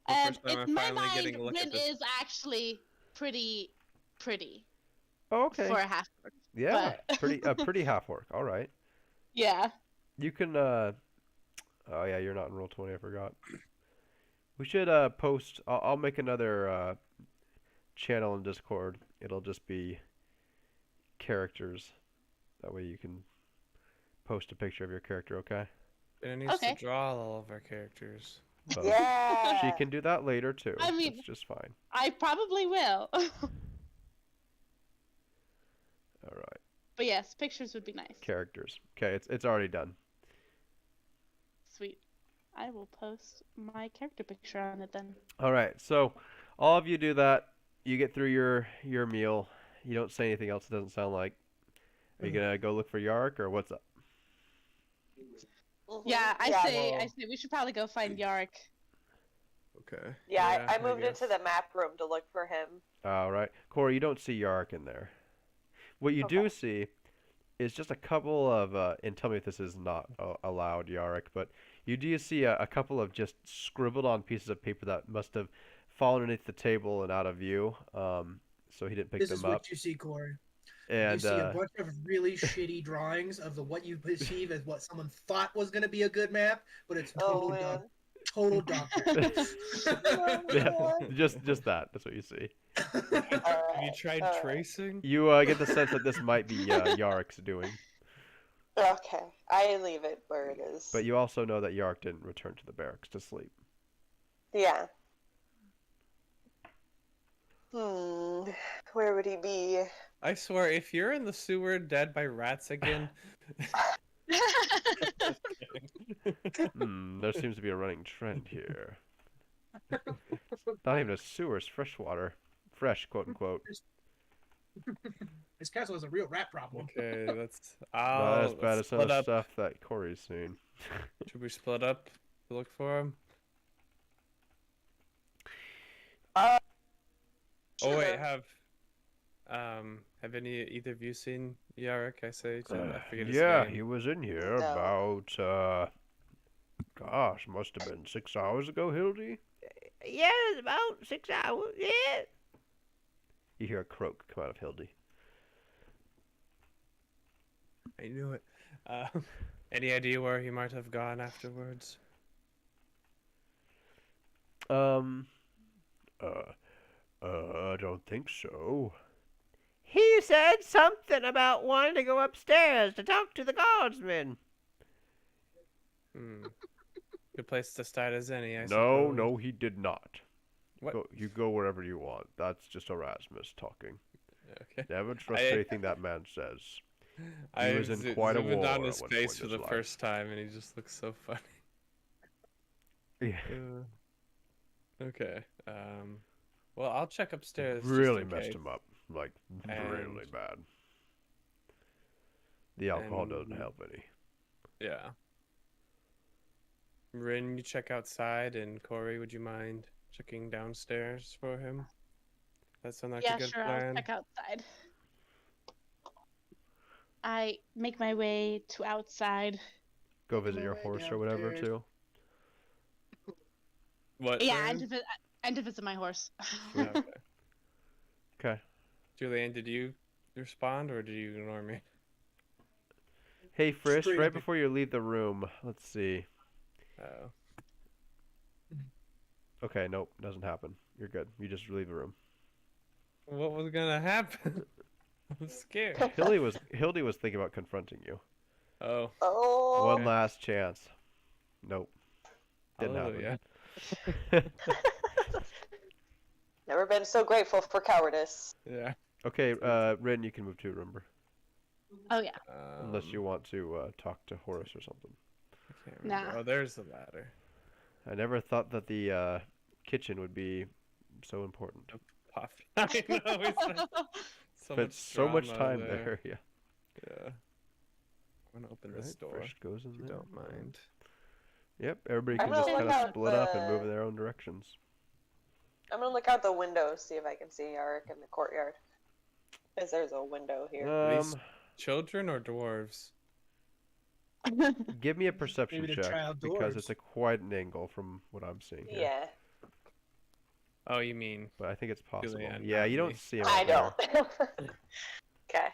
the And first time in I'm my finally mind, getting a look Rin at this. is actually pretty Oh, okay. for a half. Yeah. but- Pretty half orc. All right. Yeah. You can oh yeah, you're not in roll 20, I forgot. We should post I'll make another channel in Discord. It'll just be characters. That way you can post a picture of your character, okay? And it needs Okay. to draw all of our characters. But Yeah. she can do that later too. I mean- It's just fine. I probably will. All right. But yes, pictures would be nice. Characters. Okay, it's already done. Sweet. I will post my character picture on it then. All right. So all of you do that. You get through your meal. You don't say anything else. It doesn't sound like. Are you gonna go look for Yark or what's up? Mhm. Yeah, I Yeah, say well- we should probably go find Yark. Okay. Yeah, I moved guess. into the map room to look for him. All right, Corey, you don't see Yark in there. What you do Okay. see is just a couple of, and tell me if this is not allowed, Yark, but you do see a couple of just scribbled on pieces of paper that must have fallen underneath the table and out of view. So he didn't pick This them is up. what you see, Corey. You And see a bunch of really shitty drawings of what you perceive as what someone thought was going to be a good map, but it's Oh total man. total dog crap. yeah, just that. That's what you see. Have you tried alright. tracing? You get the sense that this might be Yark's doing, Okay, I leave it where it is. but you also know that Yark didn't return to the barracks to sleep. Yeah. Where would he be? I swear, if you're in the sewer dead by rats again, There seems to be a running trend here. Not even a sewer, it's fresh water. Fresh, quote unquote. This castle has a real rat problem. Okay, let's. Not as bad as some of split the up. stuff that Corey's seen. Should we split up to look for him? Uh, Oh wait, sure. have either of you seen Yarrick? I forget his Yeah, name. he was in here No. about, gosh, must have been 6 hours ago, Hildy? Yeah, about 6 hours. Yeah. You hear a croak come out of Hildy. I knew it. Any idea where he might have gone afterwards? I don't think so. He said something about wanting to go upstairs to talk to the guardsmen. Hmm. Good place to start as any, I No, suppose. no, he did not. What? You go wherever you want. That's just Erasmus talking. Okay. Never trust I- anything that man says. I was in quite a zoomed war on his at one face point for in the his life. first time, and he just looks so funny. Yeah. Okay. Well, I'll check upstairs. just Really in messed case. him up. Like, really And- bad. The alcohol doesn't and- help any. Yeah. Rin, you check outside, and Corey, would you mind checking downstairs for him? That sound like Yeah, a good sure. plan. I'll check outside. I make my way to outside. Go visit my your way horse or whatever, downstairs. too. What? Yeah, Rin? and to visit my horse. Yeah, okay. Okay. Julianne, did you respond, or did you ignore me? Hey, Frisch, Straight right up. before you leave the room, let's see. Oh. Okay, nope, doesn't happen. You're good. You just leave the room. What was gonna happen? I'm scared. Hildy was thinking about confronting you. Oh. Oh. One last chance. Nope. Didn't Hallelujah. happen. Never been so grateful for cowardice. Yeah. Okay, Rin, you can move too, remember? Oh yeah. Unless you want to talk to Horace or something. I can't remember. Nah. Oh, there's the ladder. I never thought that the kitchen would be so important. Puff. I know. We spent Spent so much drama time there. Yeah. Yeah. I'm gonna open this Right, door. Frisch goes in If you there. don't mind. Yep, everybody I'm can just gonna kind look of out split up and move the- in their own directions. I'm gonna look out the window, see if I can see Yarrick in the courtyard. Because there's a window here. These- Children or dwarves? Give me a perception Maybe they're check child because dwarves. it's a quite an angle from what I'm seeing here. Yeah, Oh, you mean? But I think it's possible. Julianne, Yeah, not you me. don't see him. I out there. don't. Okay.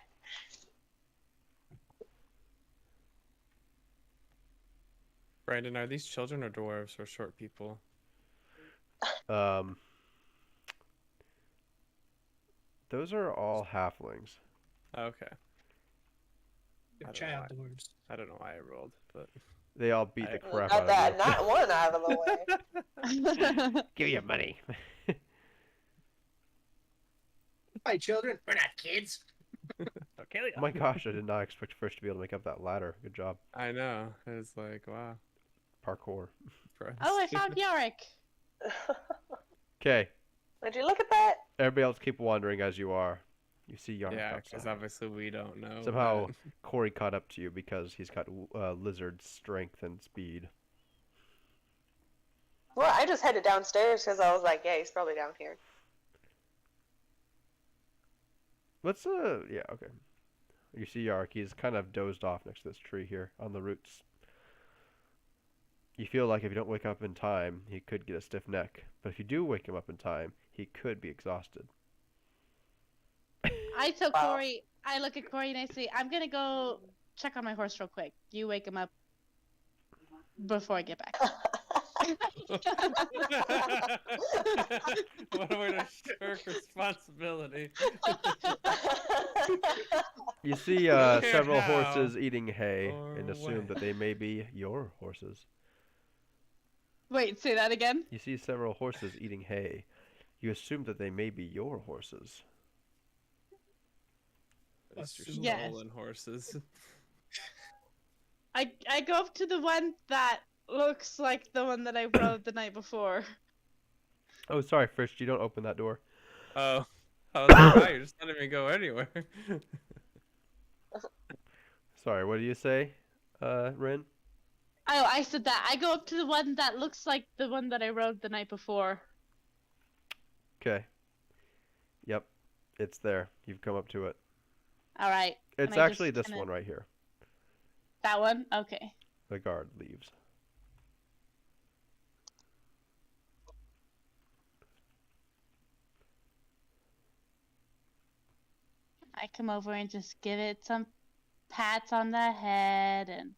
Brandon, are these children or dwarves or short people? Those are all halflings. Okay. They're I don't child know dwarves. I don't know why I rolled, but They all beat the I- crap Got out that, of you. not one out of the way. Give me your money. Hi, children. We're not kids. okay. Oh my gosh, I did not expect Frisch to be able to make up that ladder. Good job. I know. It's like wow. Parkour. Friends. Oh, I found Yarrick. Okay, Would you look at that? everybody else keep wandering as you are. You see Yark Yeah, because outside. obviously we don't know. Somehow but- Corey caught up to you because he's got lizard strength and speed. Well, I just headed downstairs because I was like, yeah, he's probably down here. Let's yeah, okay. You see Yark, he's kind of dozed off next to this tree here on the roots. You feel like if you don't wake up in time, he could get a stiff neck. But if you do wake him up in time, he could be exhausted. I tell Wow. Corey, I look at Corey and I say, I'm gonna go check on my horse real quick. You wake him up before I get back. What a way to shirk responsibility. You see Here several now, horses eating hay or and assume when. that they may be your horses. Wait, say that again? You see several horses eating hay. You assume that they may be your horses. It's your Yes. stolen horses. I go up to the one that looks like the one that I rode the night before. Oh, sorry, Frisch, you don't open that door. Oh, I was like, wow, you're just letting me go anywhere. Sorry, what do you say, Rin? Oh, I said that. I go up to the one that looks like the one that I rode the night before. Okay. Yep, it's there. You've come up to it. All right. It's And I actually just this kinda- one right here. That one? Okay. The guard leaves. I come over and just give it some pats on the head and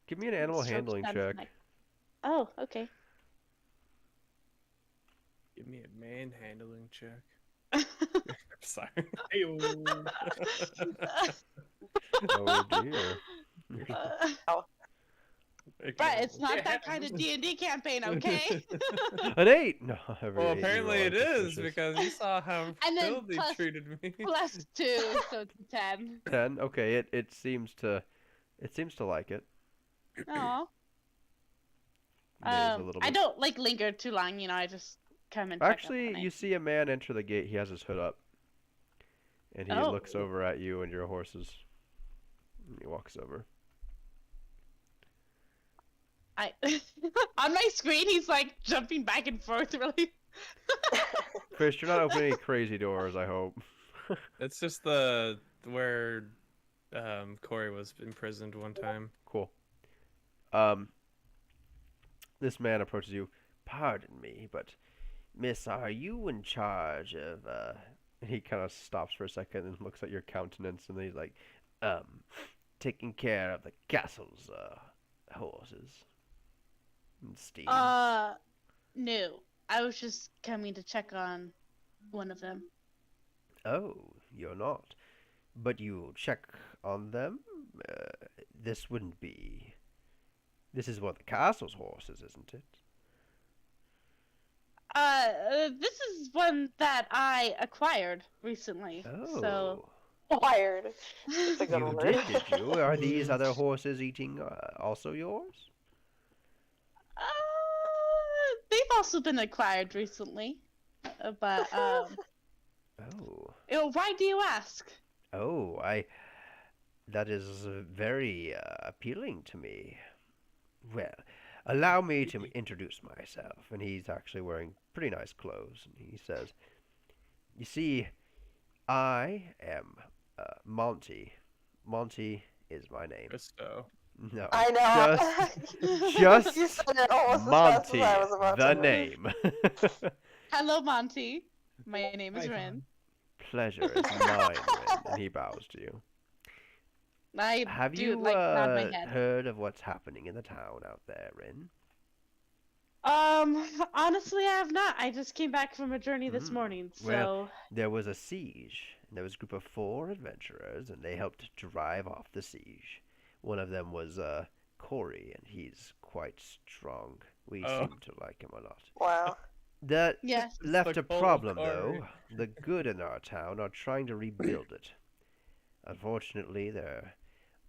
Give me an animal strokes handling down its check. neck. Oh, okay. Give me a manhandling check. Uh, Sorry. Oh dear. Right, it's not that kind of D&D campaign, okay? An 8! No, every Well, 8 apparently it roll is suspicious. because you saw how And then filthy plus- treated me. Plus 2, so it's a 10. 10. Okay, it seems to like it. Aw. Neighs a little I bit. don't like linger too long, I just come and check up Actually, on it. you see a man enter the gate. He has his hood up. And he Oh. looks over at you and your horses. And he walks over. On my screen, he's like jumping back and forth really. Chris, you're not opening any crazy doors, I hope. It's just where Corey was imprisoned one time. Cool. This man approaches you. Pardon me, but miss, are you in charge of, he kind of stops for a second and looks at your countenance, and then he's like, taking care of the castle's, horses and steeds. No. I was just coming to check on one of them. Oh, you're not. But you check on them? This wouldn't be... This is one of the castle's horses, isn't it? This is one that I acquired recently. Oh. So, Wired. That's a good You one. did you? Are these other horses eating also yours? they've also been acquired recently. But, Oh. why do you ask? Oh, that is very appealing to me. Well, allow me to introduce myself. And he's actually wearing pretty nice clothes. And he says, you see, I am Monty. Monty is my name. Christo. No, I know. just You said it almost as fast Monty, as I was about the to. name. Hello, Monty. My name is Hi, Rin. Pleasure is mine, Rin. And he bows to you. I Have do you like nod my head. heard of what's happening in the town out there, Rin? Honestly, I have not. I just came back from a journey this Mm, morning, so well- There was a siege. And there was a group of 4 adventurers, and they helped drive off the siege. One of them was Corey, and he's quite strong. We Oh. seem to like him a lot. Wow. That yes. left the a Cold problem, Corey. though. The good in our town are trying to rebuild it. Unfortunately, there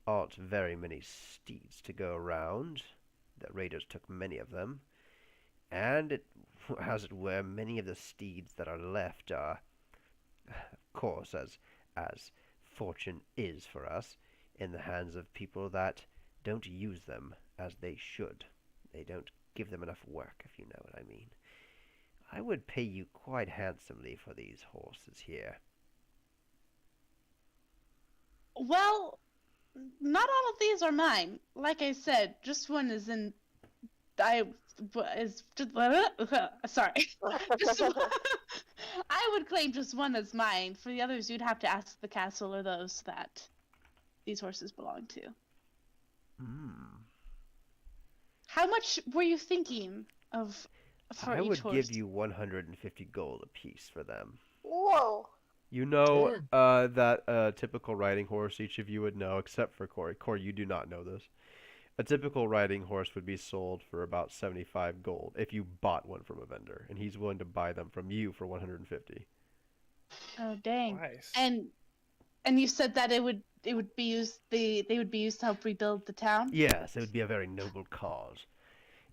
aren't very many steeds to go around. The raiders took many of them. And it, as it were, many of the steeds that are left are, of course, as fortune is for us, in the hands of people that don't use them as they should. They don't give them enough work, if you know what I mean. I would pay you quite handsomely for these horses here. Well, not all of these are mine. Like I said, just one is in. Sorry. Just one, I would claim just one as mine. For the others, you'd have to ask the castle or those that these horses belong to. How much were you thinking of for I each would horse? give you 150 gold apiece for them. Whoa. You know that typical riding horse each of you would know, except for Corey. Corey, you do not know this. A typical riding horse would be sold for about 75 gold if you bought one from a vendor, and he's willing to buy them from you for 150. Oh dang! Nice. And you said that it would be used they would be used to help rebuild the town. Yes, it would be a very noble cause.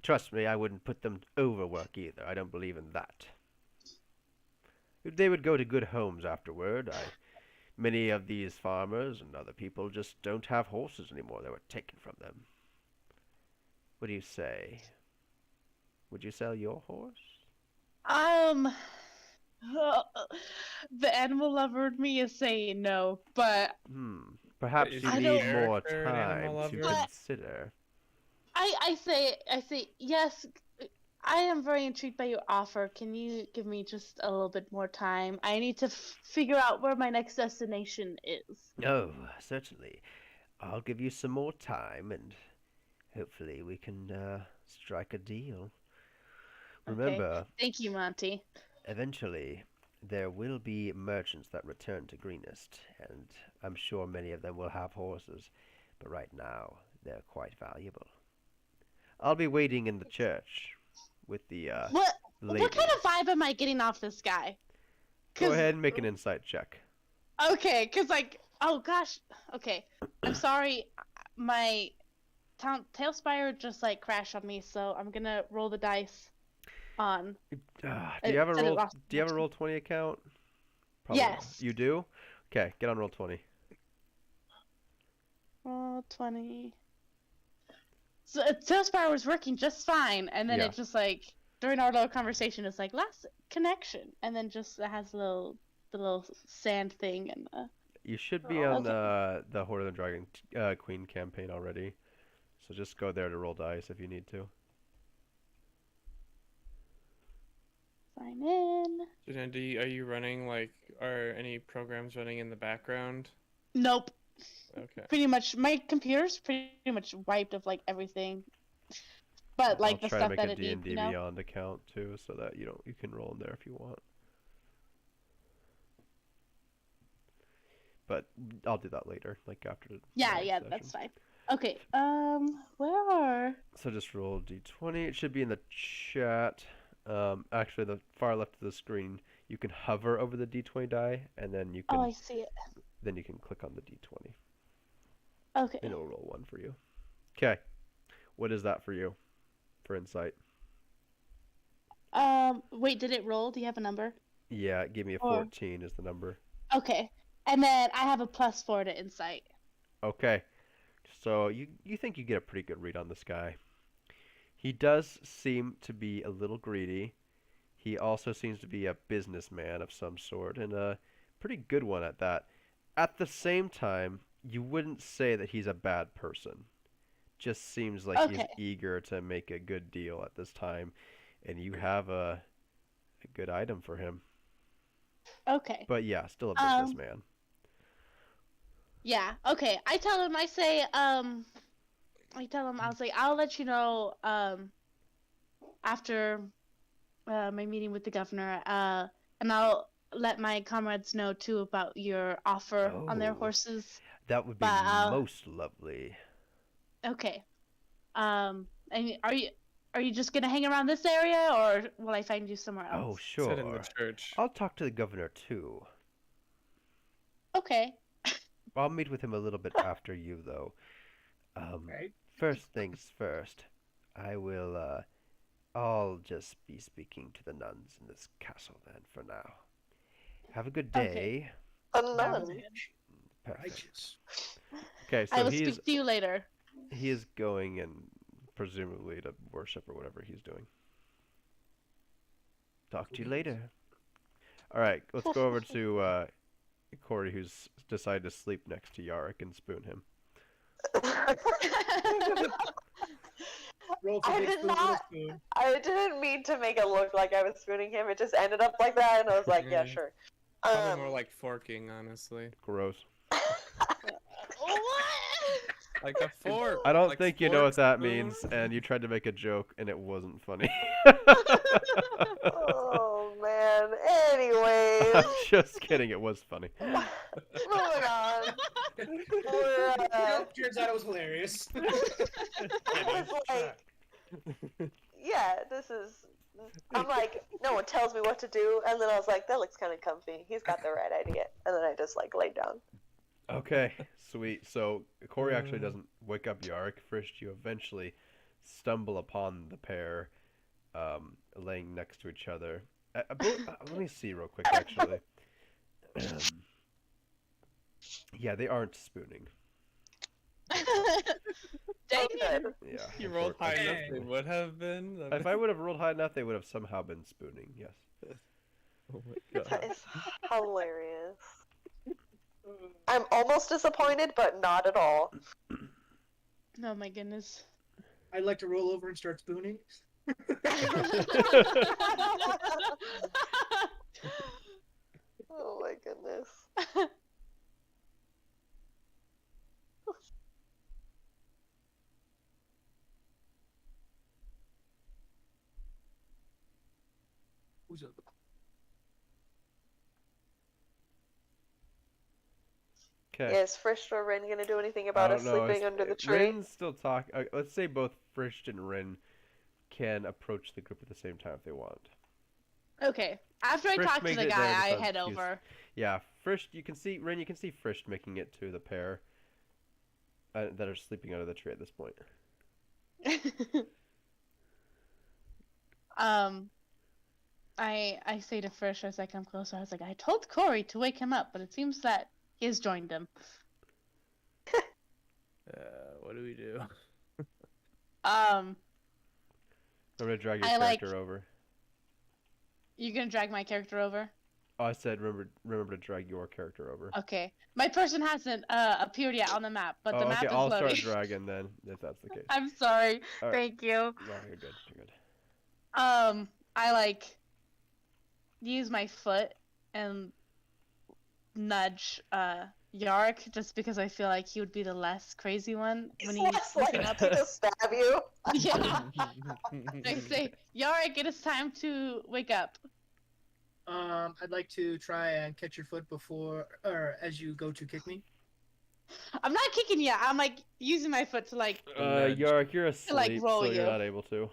Trust me, I wouldn't put them to overwork either. I don't believe in that. they would go to good homes afterward. Many of these farmers and other people just don't have horses anymore. They were taken from them. What do you say? Would you sell your horse? Um, the animal lover in me is saying no, but Perhaps Is you I need don't- more character an animal time to lover? consider. I say yes. I am very intrigued by your offer. Can you give me just a little bit more time? I need to figure out where my next destination is. Oh, certainly. I'll give you some more time, and hopefully we can strike a deal. Remember, Okay. Thank you, Monty. eventually there will be merchants that return to Greenest, and I'm sure many of them will have horses, but right now they're quite valuable. I'll be waiting in the church with the What lady. what kind of vibe am I getting off this guy? Go ahead and make an insight check. Okay, cause like, oh gosh, okay. I'm sorry, my Talespire just like crashed on me, so I'm gonna roll the dice on. Do you have a said it roll? lost Do you have a connection. Roll20 account? Probably not. Yes. You do? Okay, get on Roll20. Roll 20. So Talespire was working just fine, and then Yeah. it just like during our little conversation, it's like last connection, and then just it has the little sand thing and. You should be on the Hoard of the Dragon Queen campaign already, so just go there to roll dice if you need to. Sign in. Janelle, are you running are any programs running in the background? Nope. Okay. Pretty much, my computer's pretty much wiped of like everything, but like I'll the try stuff to that make a it needs, D&D you know. Beyond account too, so that you can roll in there if you want. But I'll do that later, like after the Yeah, next yeah, session. that's fine. Okay, where are? So just roll D20. It should be in the chat. Actually, the far left of the screen, you can hover over the D20 die, and then you Oh, can I see it. then you can click on the D20, Okay. and it'll roll one for you. Okay, what is that for you, for insight? Wait, did it roll? Do you have a number? Yeah, give me a Or- 14 is the number. Okay, and then I have a +4 to insight. Okay, so you think you get a pretty good read on this guy. He does seem to be a little greedy. He also seems to be a businessman of some sort, and a pretty good one at that. At the same time, you wouldn't say that he's a bad person. Just seems like he's Okay. eager to make a good deal at this time, and you have a good item for him. Okay. But yeah, still a Um, businessman. Yeah. Okay. I tell him. I say. I was like, I'll let you know. After my meeting with the governor. And I'll let my comrades know too about your offer on their Oh. horses. That would be but, most lovely. Okay. And are you just gonna hang around this area, or will I find you somewhere Oh, else? Sit in the sure. church. I'll talk to the governor too. Okay. I'll meet with him a little bit after you, though. Right? First things first. I'll just be speaking to the nuns in this castle then for now. Have a good Okay. day. A nun. Perfect. Righteous. Okay, I so will speak to you later. he is going and presumably to worship or whatever he's doing. Talk to you later. All right, let's go over to Corey, who's decided to sleep next to Yarrick and spoon him. Roll for I big did spoon, little not- spoon. I didn't mean to make it look like I was spooning him. It just ended up like that, and I was like, yeah, Yeah. sure. Probably more like forking, honestly. Gross. What? Like a fork. I don't like think you know what fork, that spoon. means, and you tried to make a joke, and it wasn't funny. Oh man. Anyways, I'm just kidding. It was funny. moving on. We're, Turns out it was hilarious. I was like, yeah, this is. I'm like, no one tells me what to do, and then I was like, that looks kind of comfy. He's got the right idea, and then I just like laid down. Okay, sweet. So Corey actually doesn't wake up Yarrick. First, you eventually stumble upon the pair laying next to each other, let me see real quick, actually. Yeah, they aren't spooning. Dang Oh, it. good. Yeah. You rolled high enough, Okay. they would have been. If I would have rolled high enough, they would have somehow been spooning. Yes. Oh my That god. is hilarious. I'm almost disappointed, but not at all. Oh my goodness. I'd like to roll over and start spooning. Oh my goodness. Who's up? Okay. Is Frisch or Rin gonna do anything about us sleeping under the tree? Rin's still talk. Let's say both Frisch and Rin can approach the group at the same time if they want. Okay. After I Frisch talk to made the it guy, there I because head he's- over. Yeah, Frisch. You can see Rin. You can see Frisch making it to the pair that are sleeping under the tree at this point. I say to Frisch as I come closer, I was like, I told Corey to wake him up, but it seems that he has joined him. What do we do? I'm gonna drag your I like- character over. You gonna drag my character over? Oh, I said remember to drag your character over. Okay. My person hasn't appeared yet on the map, but the map okay. is I'll loading. start dragging then, if that's the case. I'm sorry. All right. Thank you. No, you're good. You're good. I like use my foot and nudge Yark just because I feel like he would be the less crazy one when he's Less looking likely up. to stab you. Yeah. I say, Yark, it is time to wake up. I'd like to try and catch your foot before, or as you go to kick me. I'm not kicking you. I'm like using my foot to like. Nudge. Yark, you're asleep, like, roll so you're you. not able to.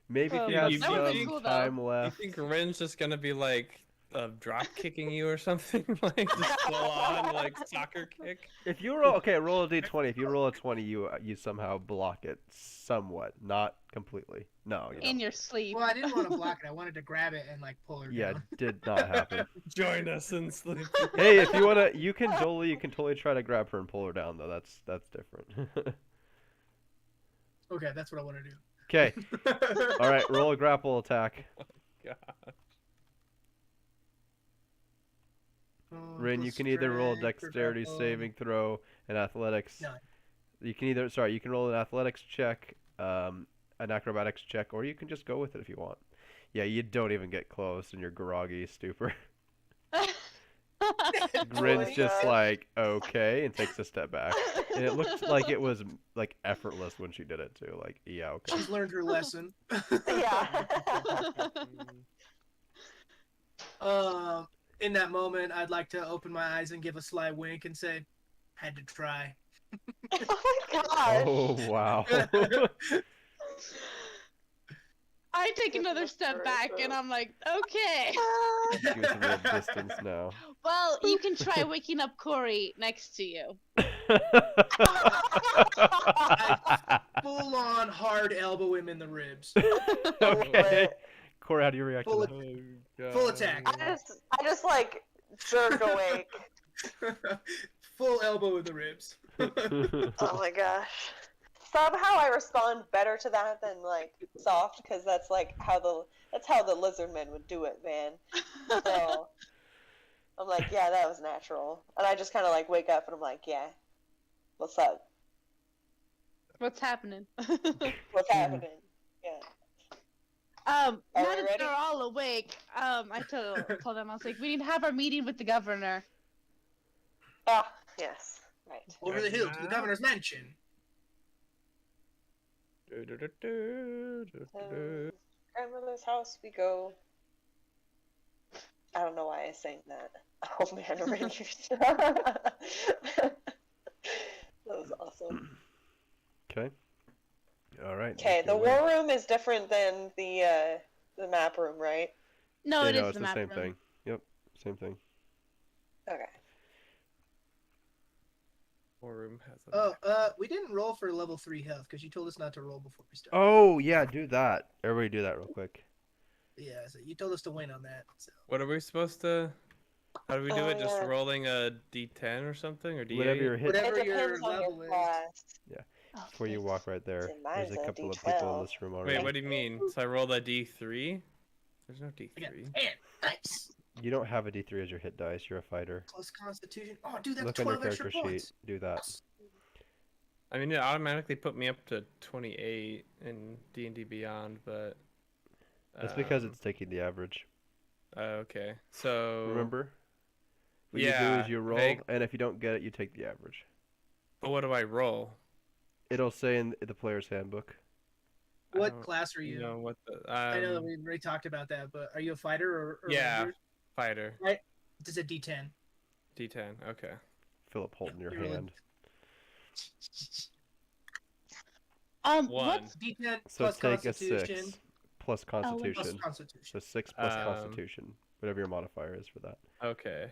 Maybe if Oh, you that have would've some been cool, though. time You left. think Rin's just gonna be like drop kicking you or something? Like just full on like soccer kick? If you roll, okay, roll a d20. If you roll a 20, you somehow block it somewhat, not completely. No, you In don't. your sleep. Well, I didn't want to block it. I wanted to grab it and like pull her Yeah, down. did not happen. Join us in sleep. Hey, if you wanna, you can totally try to grab her and pull her down though. That's different. Okay, that's what I want to do. Okay, all right, roll a grapple attack. God. Rin, you can either roll a dexterity saving throw, an athletics. No. You can roll an athletics check, an acrobatics check, or you can just go with it if you want. Yeah, you don't even get close in your groggy stupor. Grin's my just God. like, okay, and takes a step back. And it looked like it was like effortless when she did it too. Like, yeah, okay. She's learned her lesson. Yeah. In that moment, I'd like to open my eyes and give a sly wink and say, "Had to try." Oh my gosh. Oh wow. I take another step back and I'm like, okay. Give us a little distance now. Well, you can try waking up Corey next to you. Full on hard elbow him in the ribs. Okay. Corey, how do you react Full to Oh, that? God. Full attack. I just like jerk awake. Full elbow in the ribs. Oh my gosh. Somehow I respond better to that than like soft, because that's like how the lizard men would do it, man. So I'm like, yeah, that was natural, and I just kind of like wake up and I'm like, yeah, what's up? What's happening? What's happening? Yeah. Now Are we that ready? they're all awake, I told them, I was like, we need to have our meeting with the governor. Ah, yes, right. Over the hill to the governor's mansion. Grandmother's house we go. I don't know why I sang that. Oh man, Rangers. That was awesome. Okay. All right. Okay, make the your way. war room is different than the map room, right? No, Yeah, it is no, it's the the map same room. thing. Yep, same thing. Okay. War room has a We didn't roll for level 3 health because you told us not to roll before we started. Oh yeah, do that. Everybody, do that real quick. Yeah, so you told us to win on that. So. What are we supposed to? How do we do Oh, it? Just yeah. rolling a D10 or something, or D8? Whatever your hit. Whatever It your depends on level your is. class. Before you walk right there, See, there's mine's a a couple of people in D12. this room already. Wait, what do you mean? So I rolled a D3? There's no Again, D3. and nice. You don't have a D3 as your hit dice. You're a fighter. Plus Constitution. Oh, dude, that's Look on your 12 extra character sheet. points. Do that. Yes. I mean, it automatically put me up to 28 in D&D Beyond, but... That's because it's taking the average. Okay, so... Remember? What you do Yeah, is you roll, and if you don't get it, you take the average. But what do I roll? It'll say in the player's handbook. I What don't class are you? know what the... I know that we already talked about that, but are you a fighter or Yeah, ranger? fighter. It's a D10. D10, okay. Philip holding your You're really- hand. One. What's D10 So plus take a Constitution 6 plus plus Constitution. Constitution. So 6 plus Um, Constitution. Whatever your modifier is for that. Okay,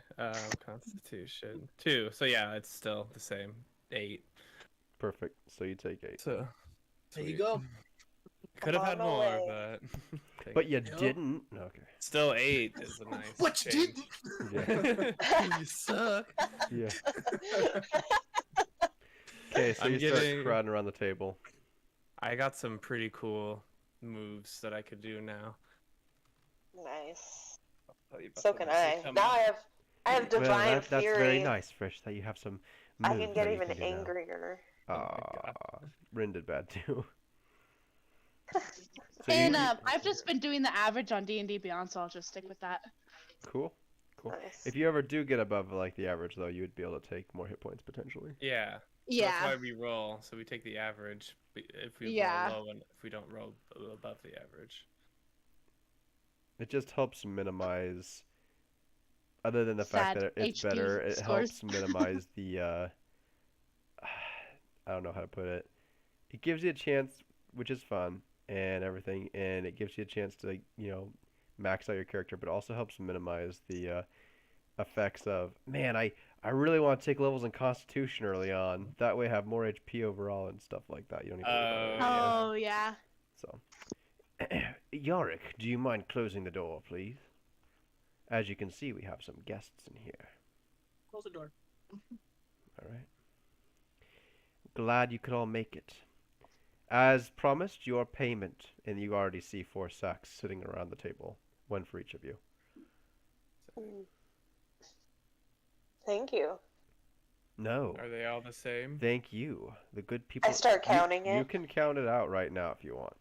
Constitution. 2, so yeah, it's still the same. 8. Perfect. So you take 8. So... There you sweet. go. Could have I'm had on my more, way. but... But you Nope. didn't? Okay. Still 8 is a nice But you change. didn't. Yeah. You suck. Yeah. Okay, so I'm you start getting- crowding around the table. I got some pretty cool moves that I could do now. Nice. I'll tell you about So them can as they I. come Now up. I have divine Well, that's fury. very nice, Frisch, that you have some moves I can get that you even can do now. angrier. Oh my Aw, Rin did bad too. So And you- I've just been doing the average on D&D Beyond, so I'll just stick with that. Cool. Cool. Nice. If you ever do get above like the average, though, you would be able to take more hit points potentially. Yeah. So Yeah. That's why we roll. So we take the average if we Yeah. roll low and if we don't roll above the average. It just helps minimize. Other than the fact Sad that it's HP better, it scores. helps minimize the. I don't know how to put it. It gives you a chance, which is fun and everything, and it gives you a chance to max out your character, but also helps minimize the effects of man. I really want to take levels in Constitution early on. That way, I have more HP overall and stuff like that. You don't need to worry about it. Oh, yeah. So, Yorick, do you mind closing the door, please? As you can see, we have some guests in here. Close the door. All right. Glad you could all make it. As promised, your payment, and you already see 4 sacks sitting around the table, 1 for each of you. Thank you. No, Are they all the same? thank you. The good people. I start counting You it. can count it out right now if you want.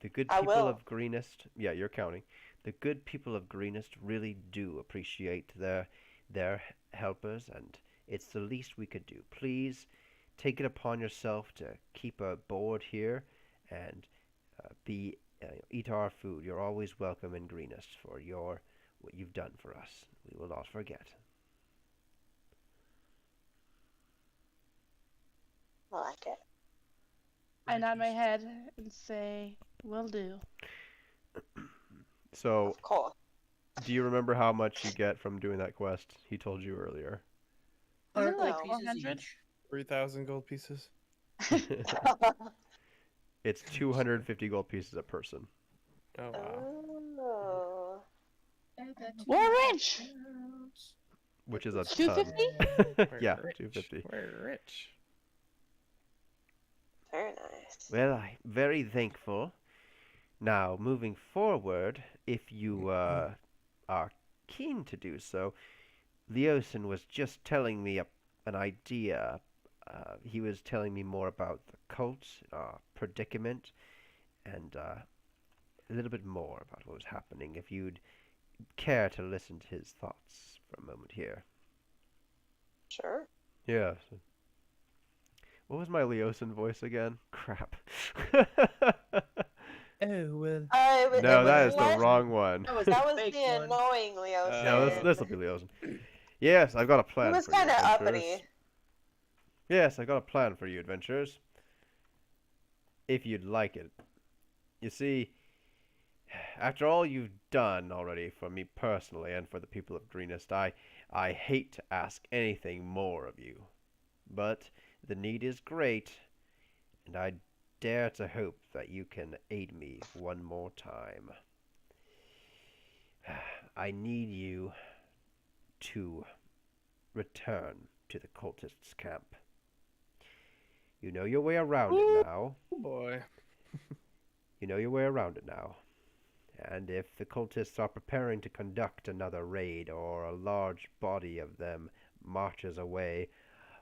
The good I people will. of Greenest. Yeah, you're counting. The good people of Greenest really do appreciate their helpers, and it's the least we could do. Please take it upon yourself to keep a board here and eat our food. You're always welcome in Greenest for what you've done for us. We will not forget. I like it. I nod my head and say, will do. So, Of course. do you remember how much you get from doing that quest? He told you earlier. Isn't it like No. 400? 3,000 gold pieces. It's 250 gold pieces a person. Oh wow. Oh. We're rich! Which is a 250? ton. We're Yeah, rich. 250. We're rich. Very nice. Well, I'm very thankful. Now, moving forward, if you are keen to do so, Leosin was just telling me an idea. He was telling me more about the cult, predicament, and a little bit more about what was happening. If you'd care to listen to his thoughts for a moment here. Sure. Yeah. What was my Leosin voice again? Crap. Oh well. No, that is the what? wrong one. That was, That the was fake the one. annoying Leo. No, this will be Leosin. Yes, I've got a He plan was for you, kind of adventurers. uppity. Yes, I've got a plan for you, adventurers. If you'd like it. You see, after all you've done already for me personally and for the people of Greenest, I hate to ask anything more of you. But the need is great, and I dare to hope that you can aid me one more time. I need you to return to the cultists' camp. You know your way around it now. Oh boy. You know your way around it now. And if the cultists are preparing to conduct another raid, or a large body of them marches away,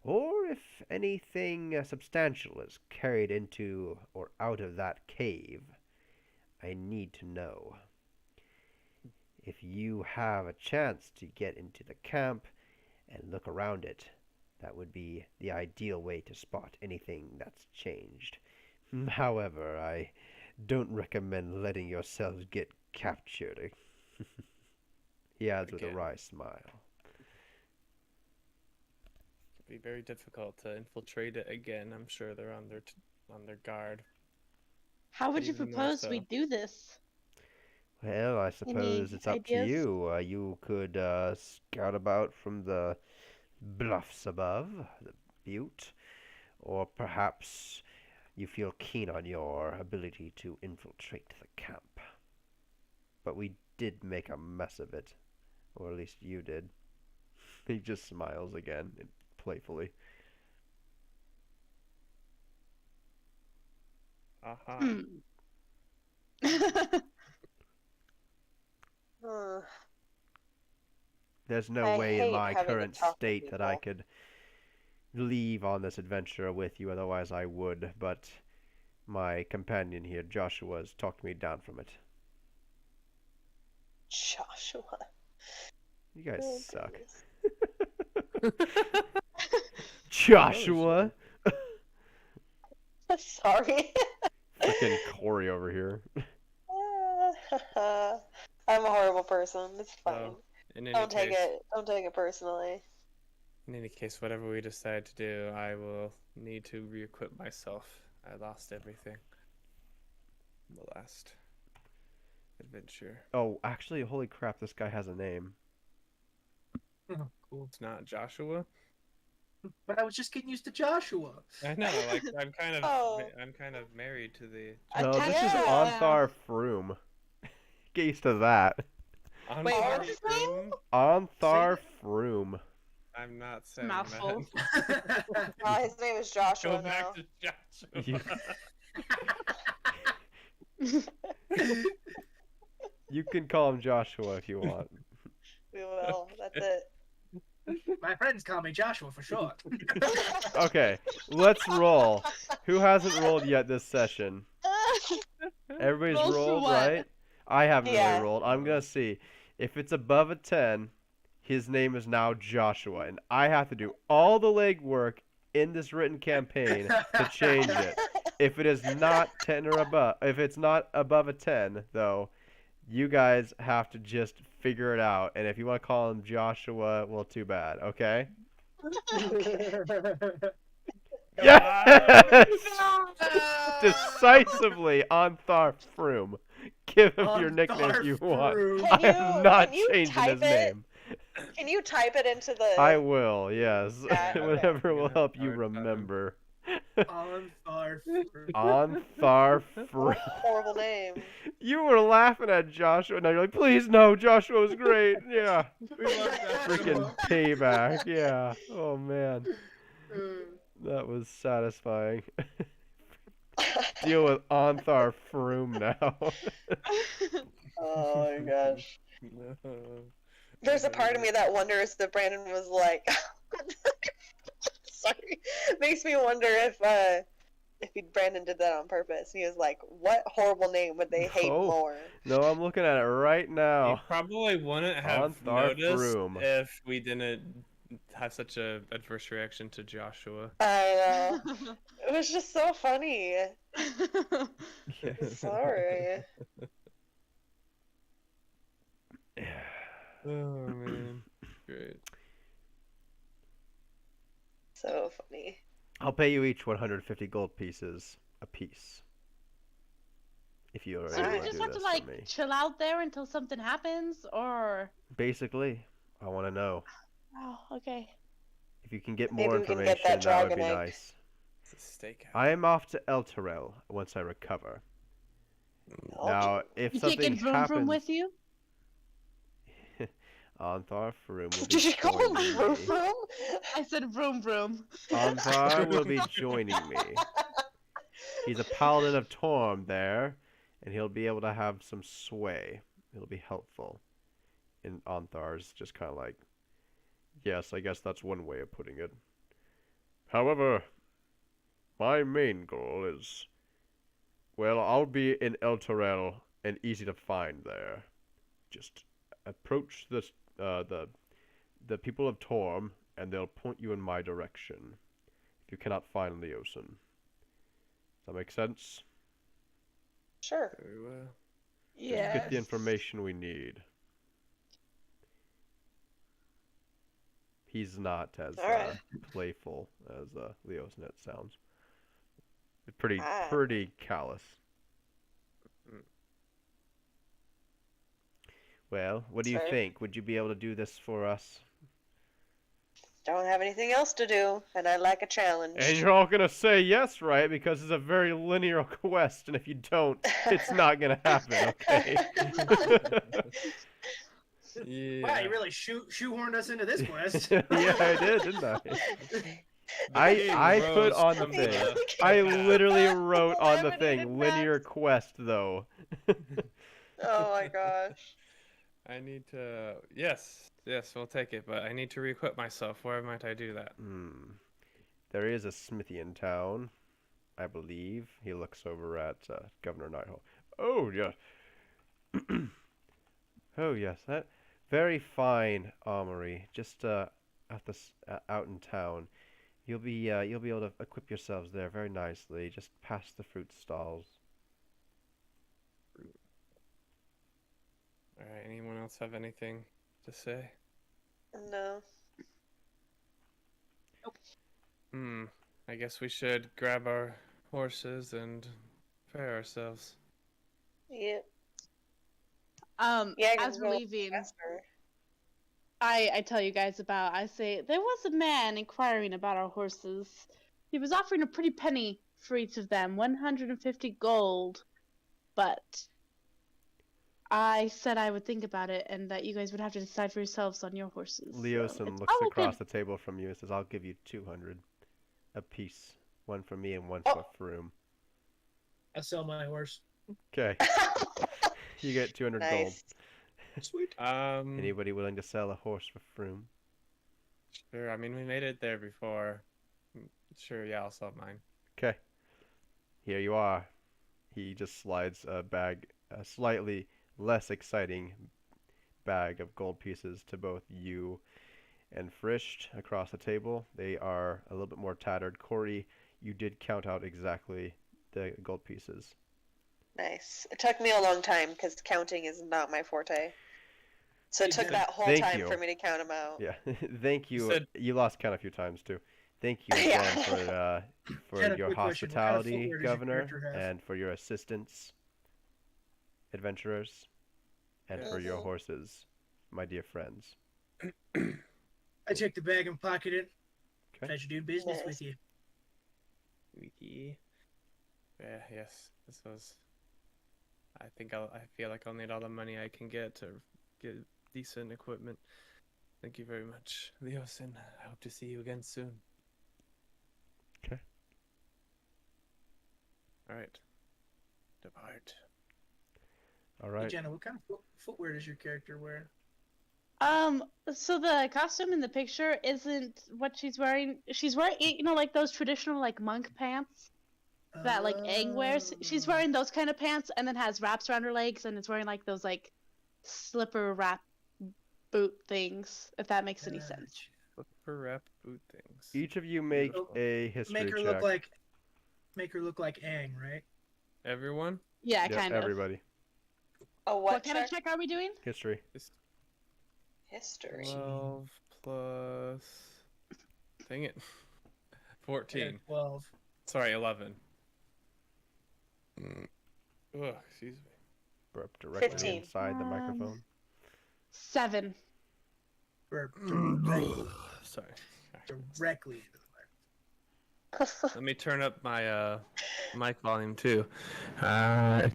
or if anything substantial is carried into or out of that cave, I need to know. If you have a chance to get into the camp and look around it, that would be the ideal way to spot anything that's changed. However, I don't recommend letting yourselves get captured. He adds with a Again. wry smile. It'd be very difficult to infiltrate it again. I'm sure they're on their guard. How would you Even more propose we so. do this? Well, I suppose it's up to ideas? you. You could scout about from the bluffs above, the butte, or perhaps you feel keen on your ability to infiltrate the camp. But we did make a mess of it, or at least you did. He just smiles again, playfully. Aha. Hmm. There's no I way in hate my having to current talk to state that I people. could leave on this adventure with you, otherwise I would, but my companion here, Joshua, has talked me down from it. Joshua. You guys Oh, suck. goodness. Joshua! Sorry. Freaking Corey over here. I'm a horrible person. It's fine. So, in any Don't take case, Don't take it personally. in any case, whatever we decide to do, I will need to re-equip myself. I lost everything. In the last adventure. Oh, actually, holy crap, this guy has a name. Oh, cool. It's not Joshua. But I was just getting used to Joshua. I know. Like I'm kind of, Oh. I'm kind of married to the. No, this is Yeah. Onthar Froom. Get used to that. On Wait, par what's his room? Onthar Froom. I'm not saying Mouthful. that. His name is Joshua Go back now. to Joshua. You can call him Joshua if you want. We will. That's it. My friends call me Joshua for short. Okay, let's roll. Who hasn't rolled yet this session? Everybody's Roll for rolled, what? right? I haven't Yeah. really rolled. I'm gonna see. If it's above a 10, his name is now Joshua, and I have to do all the legwork in this written campaign to change it. If it is not 10 or above, if it's not above a 10, though, you guys have to just figure it out. And if you want to call him Joshua, well, too bad. Okay? Yes! Decisively on Tharp Froom. Give him your nickname if you want. I am not can you changing type his it? name. Can you type it into the? I will, yes. Yeah, okay. Whatever will Yeah, help you hard button. remember. On our On Tharp What Froom. a horrible name. You were laughing at Joshua. Now you're like, please no, Joshua was great. Yeah. We love Joshua. Freaking payback. Yeah. Oh, man. That was satisfying. Deal with Onthar Froom now. Oh my gosh. No. There's a part of me that wonders if Brandon was like, sorry, makes me wonder if Brandon did that on purpose. He was like, what horrible name would they hate No. more? No, I'm looking at it right You now. probably wouldn't have Ontharr noticed Froom. if we didn't have such a adverse reaction to Joshua. I know. It was just so funny. Sorry. Oh man, great. So funny. I'll pay you each 150 gold pieces apiece. If you are So do able we to just do have to this like for me. chill out there until something happens, or? Basically, I want to know. Oh, okay. If you can get Maybe more we can information, get that that would be dragon egg. nice. It's a stakeout. I am off to El Terrell once I recover. Now, if You something taking Vroom Vroom happens, with you? Anthar, Faroum will be Did you call him joining Vroom me. Vroom? I said vroom vroom. Anthar will be joining me. He's a paladin of Torm there, and he'll be able to have some sway. It'll be helpful. And Anthar's just kind of like, yes, I guess that's one way of putting it. However, my main goal is, well, I'll be in El Terrell and easy to find there. Just approach the people of Torm, and they'll point you in my direction. If you cannot find Leosin. Does that make sense? Sure. Very well. Just Yeah. get the information we need. He's not as Alright. playful as Leosin sounds. Pretty Ah. pretty callous. Well, what do you Sorry. think? Would you be able to do this for us? Don't have anything else to do, and I like a challenge. And you're all gonna say yes, right? Because it's a very linear quest, and if you don't, it's not gonna happen, okay? Yeah. Wow, you really shoehorned us into this quest. Yeah, I did, didn't I? I put Rose on the from thing. the- I literally wrote on the Laminated thing, maps. linear quest, though. Oh my gosh. I need to. Yes, we'll take it. But I need to re-equip myself. Where might I do that? There is a smithy in town, I believe. He looks over at Governor Nighthawk. Oh, yeah. Oh, yes. That very fine armory, just out in town. You'll be able to equip yourselves there very nicely, just past the fruit stalls. All right. Anyone else have anything to say? No. I guess we should grab our horses and prepare ourselves. Yep. As we're leaving, Faster. I tell you guys about. I say there was a man inquiring about our horses. He was offering a pretty penny for each of them, 150 gold. But I said I would think about it, and that you guys would have to decide for yourselves on your horses. so Leosin it's looks all across good. the table from you and says, I'll give you 200 a piece. One for me and one Oh. for Faroum. I'll sell my horse. Okay. You get 200 gold. Nice. Sweet. Anybody willing to sell a horse for Faroum? Sure. I mean, we made it there before. Sure. Yeah, I'll sell mine. Okay. Here you are. He just slides a bag, a slightly less exciting bag of gold pieces to both you and Frisht across the table. They are a little bit more tattered. Corey, you did count out exactly the gold pieces. Nice. It took me a long time because counting is not my forte. So it took that whole Thank time you. for me to count them out. Yeah. Thank you. said- You lost count a few times too. Thank you Yeah. again for Ken, a your quick question. What kind of hospitality, footwear does your Governor, character have? and for your assistance, adventurers, and for your Mhm. horses, my dear friends. I take the bag and pocket it. Okay. Pleasure doing business Nice. with you. Wiki. Yeah. Yes. This was. I feel like I'll need all the money I can get to get decent equipment. Thank you very much, Leosin. I hope to see you again soon. Okay. All right. Depart. All Hey, right. Jenna, what kind of footwear does your character wear? So the costume in the picture isn't what she's wearing. She's wearing, like those traditional like monk pants that like Aang wears. She's wearing those kind of pants, and then has wraps around her legs, and it's wearing like those like slipper wrap boot things. If that makes any sense. Slipper wrap boot things. Each of you make Oh, a history Make her check. look like Aang, right? Everyone? Yeah, Yep, kind of. everybody. A What what kind of check are we doing? History. History. 12 plus. Dang it. 14. 12. Sorry, 11. Ugh, excuse me. Burp directly 15. inside the microphone. 7. Or Sorry. directly. Let me turn up my mic volume too. Sorry.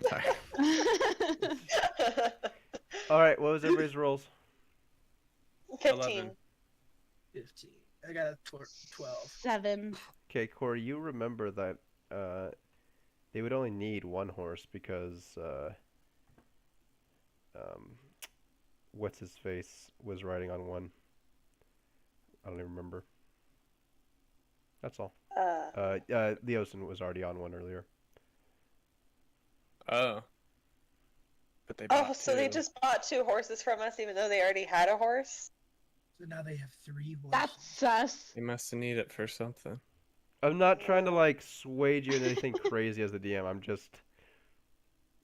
All right. What was everybody's rolls? 15. 11. 15. I got a 12. 7. Okay, Corey, you remember that they would only need one horse because what's his face was riding on one. I don't even remember. That's all. Leosin was already on one earlier. Oh. But they Oh, bought so they two. just bought 2 horses from us even though they already had a horse? So now they have 3 horses. That's sus. They must need it for something. I'm not trying to like sway you into anything crazy as the DM. I'm just,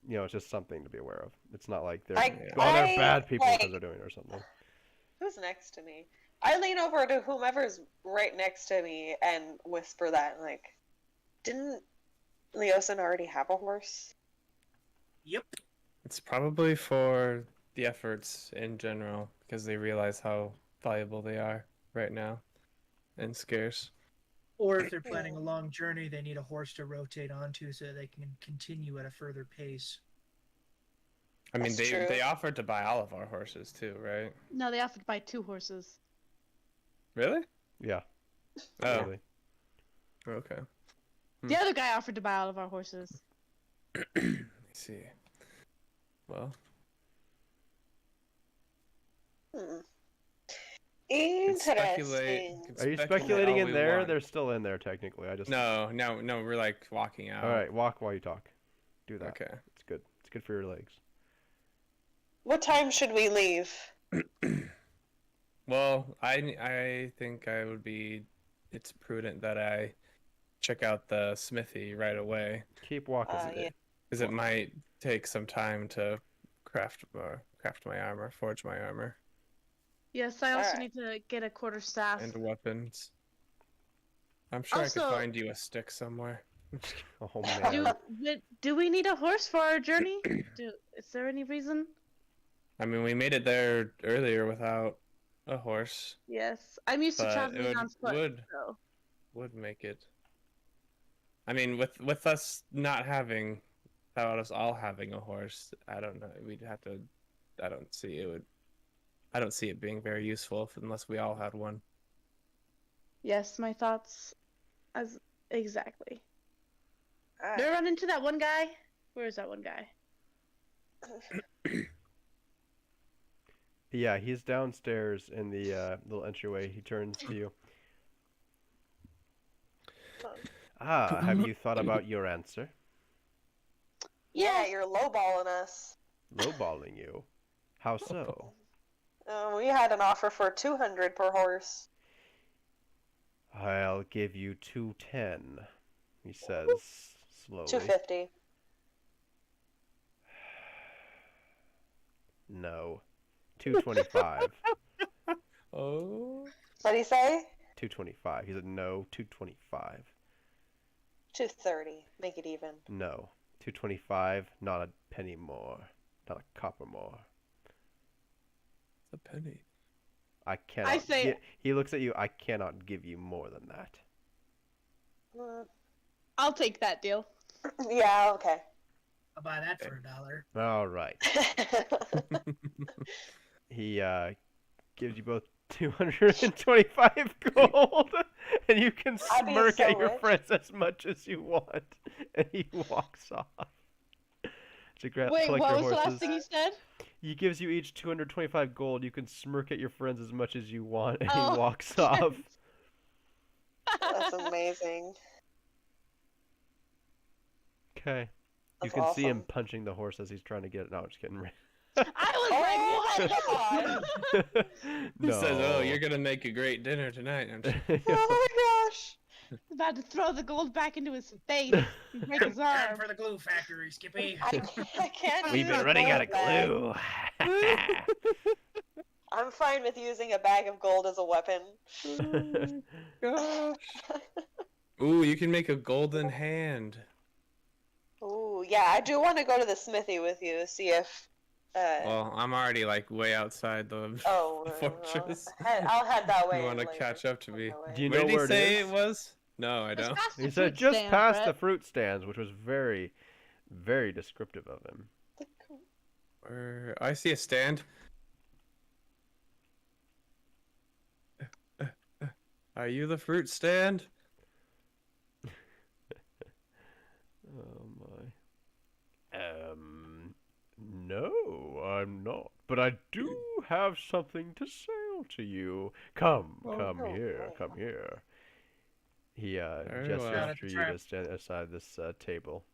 it's just something to be aware of. It's not like they're I- they're bad people like- because they're doing it or something. Who's next to me? I lean over to whomever's right next to me and whisper that, like, didn't Leosin already have a horse? Yep. It's probably for the efforts in general because they realize how valuable they are right now and scarce. Or if they're planning a long journey, they need a horse to rotate onto so they can continue at a further pace. I mean, That's true. they offered to buy all of our horses too, right? No, they offered to buy 2 horses. Really? Yeah. Oh, Really. okay. The other guy offered to buy all of our horses. Let's see. Well, Hmm. can speculate- Interesting. can Are you speculate speculating all in we there? want. They're still in there technically. I just. No, we're like walking out. All right, walk while you talk. Do that. Okay. It's good. It's good for your legs. What time should we leave? Well, I think it's prudent that I check out the smithy right away Keep walking. Yeah. because it might take some time to craft my armor, forge my armor Yes, I also Alright. need to get a quarterstaff. and weapons. I'm sure I Also- could find you a stick somewhere. Oh man. Do we need a horse for our journey? Is there any reason? I mean, we made it there earlier without a horse. Yes, I'm used to But traveling it on foot. would So. make it. I mean, with us not having, without us all having a horse, I don't know. We'd have to. I don't see it being very useful unless we all had one. Yes, my thoughts. As exactly. Alright. Did I run into that one guy? Where is that one guy? Yeah, he's downstairs in the little entryway. He turns to you. Have you thought about your answer? Yeah, you're lowballing us. Lowballing you. How so? We had an offer for 200 per horse. I'll give you 210, he says slowly. 250. No. 225. Oh. What'd he say? 225. He said no, 225. 230. Make it even. No. 225, not a penny more. Not a copper more. It's a penny. I cannot. I say- He looks at you. I cannot give you more than that. I'll take that deal. Yeah, okay. I'll buy that for $1. All right. He gives you both 225 gold, and you can I'd be smirk so at your rich. friends as much as you want. And he walks off. To Wait, collect what your was the horses. last thing you said? He gives you each 225 gold. You can smirk at your friends as much as you want, and Oh, he walks off. That's amazing. Okay. You That's can see him awesome. punching the horse as he's trying to get it. No, I'm just kidding. I was like, Oh what? my He no. says, "Oh, you're gonna make a great dinner tonight." I'm just- Oh my gosh. About to throw the gold back into his face and break his Time arm. for the glue factory, Skippy. I can't We've use been a running out of gold bag. glue. I'm fine with using a bag of gold as a weapon. Gosh. Ooh, you can make a golden hand. Ooh, yeah, I do want to go to the smithy with you, see if. Well, I'm already like way outside the Oh, the fortress. I'll head that way. You want to later. catch up to me? On my way. Do you Where know did he where it say is? it was? No, I Just don't. past the He said fruit just stand, past the Brett. fruit stands, which was very, very descriptive of him. Where I see a stand. Are you the fruit stand? Oh my. No, I'm not. But I do have something to sell to you. Come Oh, here, boy. come here. He Very gestures well. for you to stand aside this table.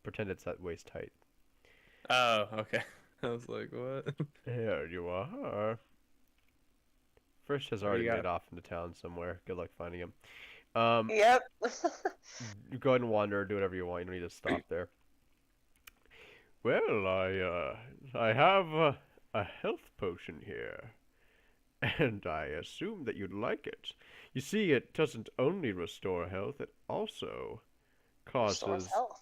Pretend it's at waist height. Oh, okay. I was like, what? Here you are. Frisch has What do already you made got? off into town somewhere. Good luck finding him. Yep. You go ahead and wander, do whatever you want. You don't need to stop there. Well, I have a health potion here, and I assume that you'd like it. You see, it doesn't only restore health; it also Restores causes health.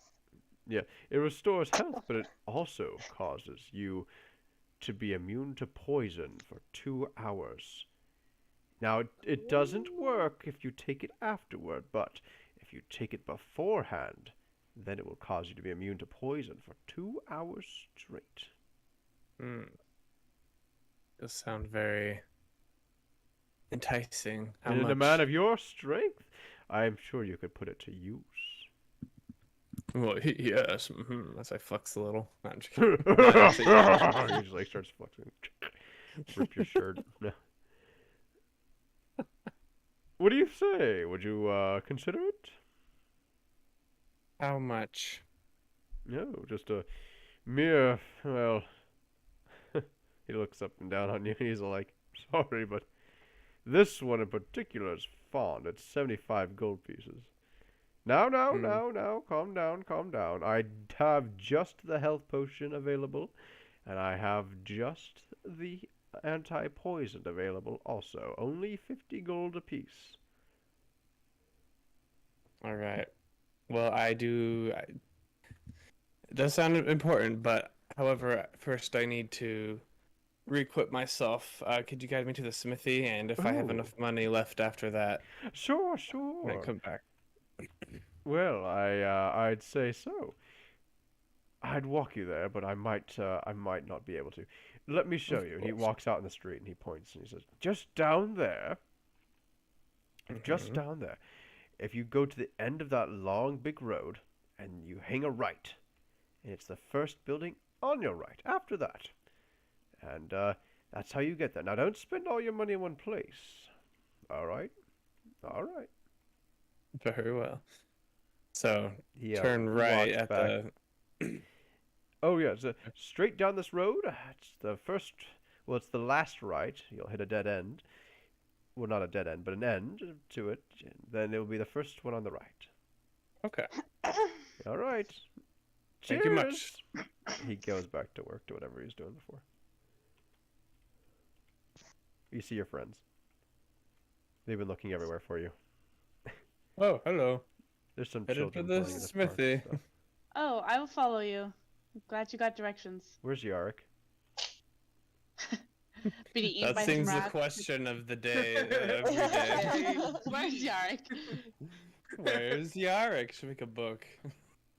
it restores health, but it also causes you to be immune to poison for 2 hours. Now, it doesn't work if you take it afterward, but if you take it beforehand, then it will cause you to be immune to poison for 2 hours straight. Hmm. Does sound very enticing. How And in much? a man of your strength, I am sure you could put it to use. Well, yes. As I flex a little. No, I'm just kidding. No, actually, yeah. He just like starts flexing. Rip your shirt. No. What do you say? Would you consider it? How much? No, just a mere, well, he looks up and down on you. He's like, sorry, but this one in particular is fond. It's 75 gold pieces. Now, calm down, calm down. I have just the health potion available, and I have just the anti-poison available also. Only 50 gold apiece. All right. Well, it does sound important, but however, first I need to re-equip myself. Could you guide me to the smithy? And if I have Ooh. enough money left after that, Sure, I sure. come back. Well, I'd say so. I'd walk you there, but I might not be able to. Let me show Of you. And he course. walks out in the street and he points and he says, just down there, just Mhm. down there. If you go to the end of that long big road and you hang a right, and it's the first building on your right after that. And that's how you get there. Now don't spend all your money in one place. All right? All right. Very well. So He turn right walks at back. the. Oh yeah, so straight down this road. It's the first. Well, it's the last right. You'll hit a dead end. Well, not a dead end, but an end to it. Then it will be the first one on the right. Okay. All right. Thank you much. Cheers. He goes back to work to whatever he was doing before. You see your friends. They've been looking everywhere for you. Oh, hello. There's some Headed for children the playing in this park and smithy. stuff. Oh, I will follow you. I'm glad you got directions. Where's Yarrick? Being eaten That by some seems the rats. question of the day. Every day. Where's Yarrick? Where's Yarrick? Should make a book.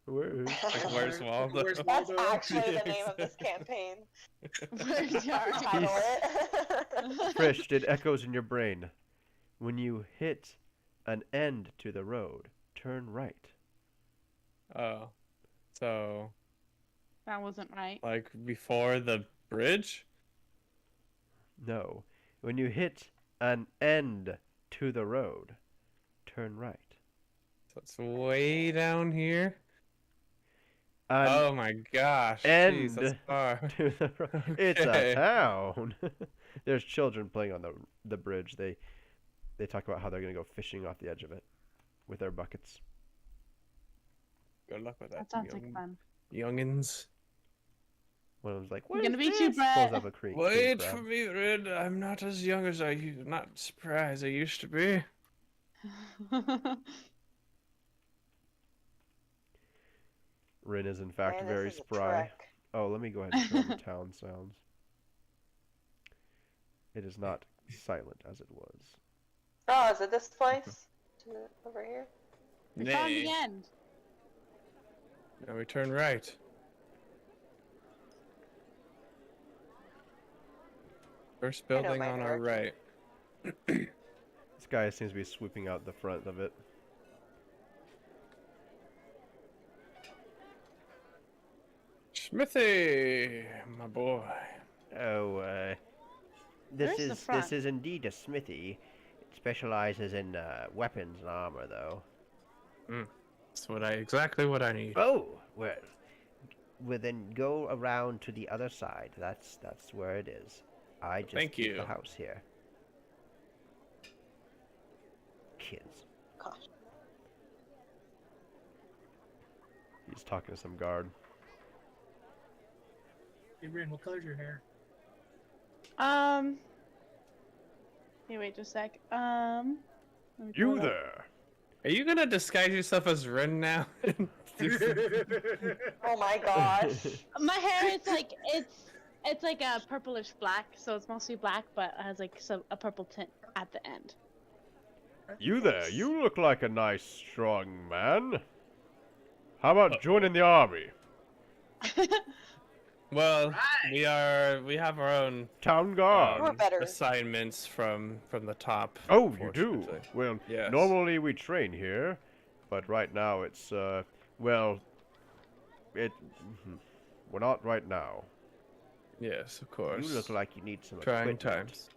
Where's? Like, where's Waldo? Where's That's Waldo? actually the name of this campaign. Where's Yarrick? Title it. Frisch, it echoes in your brain. When you hit an end to the road, turn right. Oh. So, That wasn't right. like before the bridge? No. When you hit an end to the road, turn right. So it's way down here? An Oh my gosh. Jeez, that's end far. to the road. It's a Okay. town. There's children playing on the bridge. They talk about how they're going to go fishing off the edge of it with their buckets. Good luck with that. That sounds like fun. Youngins. One of them's like, I'm "What gonna is beat you, this?" Brett. Pulls up a creek. Wait for me, Red. I'm not as young as not surprised I used to be. Rin is in fact Man, very this is a spry. trek. Oh, let me go ahead and turn on the town sounds. It is not silent as it was. Oh, is it this place? Over here? We found the end. Now we turn right. First I know building my on our right. direction. It's guy seems to be swooping out the front of it. Smithy, my boy. Oh, Where's the this front? is indeed a smithy. It specializes in weapons and armor, though. That's exactly what I need. Oh, well, then go around to the other side. That's where it is. I just Thank keep you. the house here. Kids. Gosh. He's talking to some guard. Hey, Rin, what color's your hair? Hey, wait just a sec. Let me pull You it up. there. Are you gonna disguise yourself as Rin now? Oh my gosh. My hair is like it's like a purplish black, so it's mostly black, but it has like a purple tint at the end. You there. You look like a nice, strong man. How about joining the army? Well, we have our own Town guard. We're better. assignments from the top. Oh, you do? unfortunately. Well, Yes. normally we train here, but right now it's, well, we're not right now. Yes, of course. You look like you need some Trying equipment. times.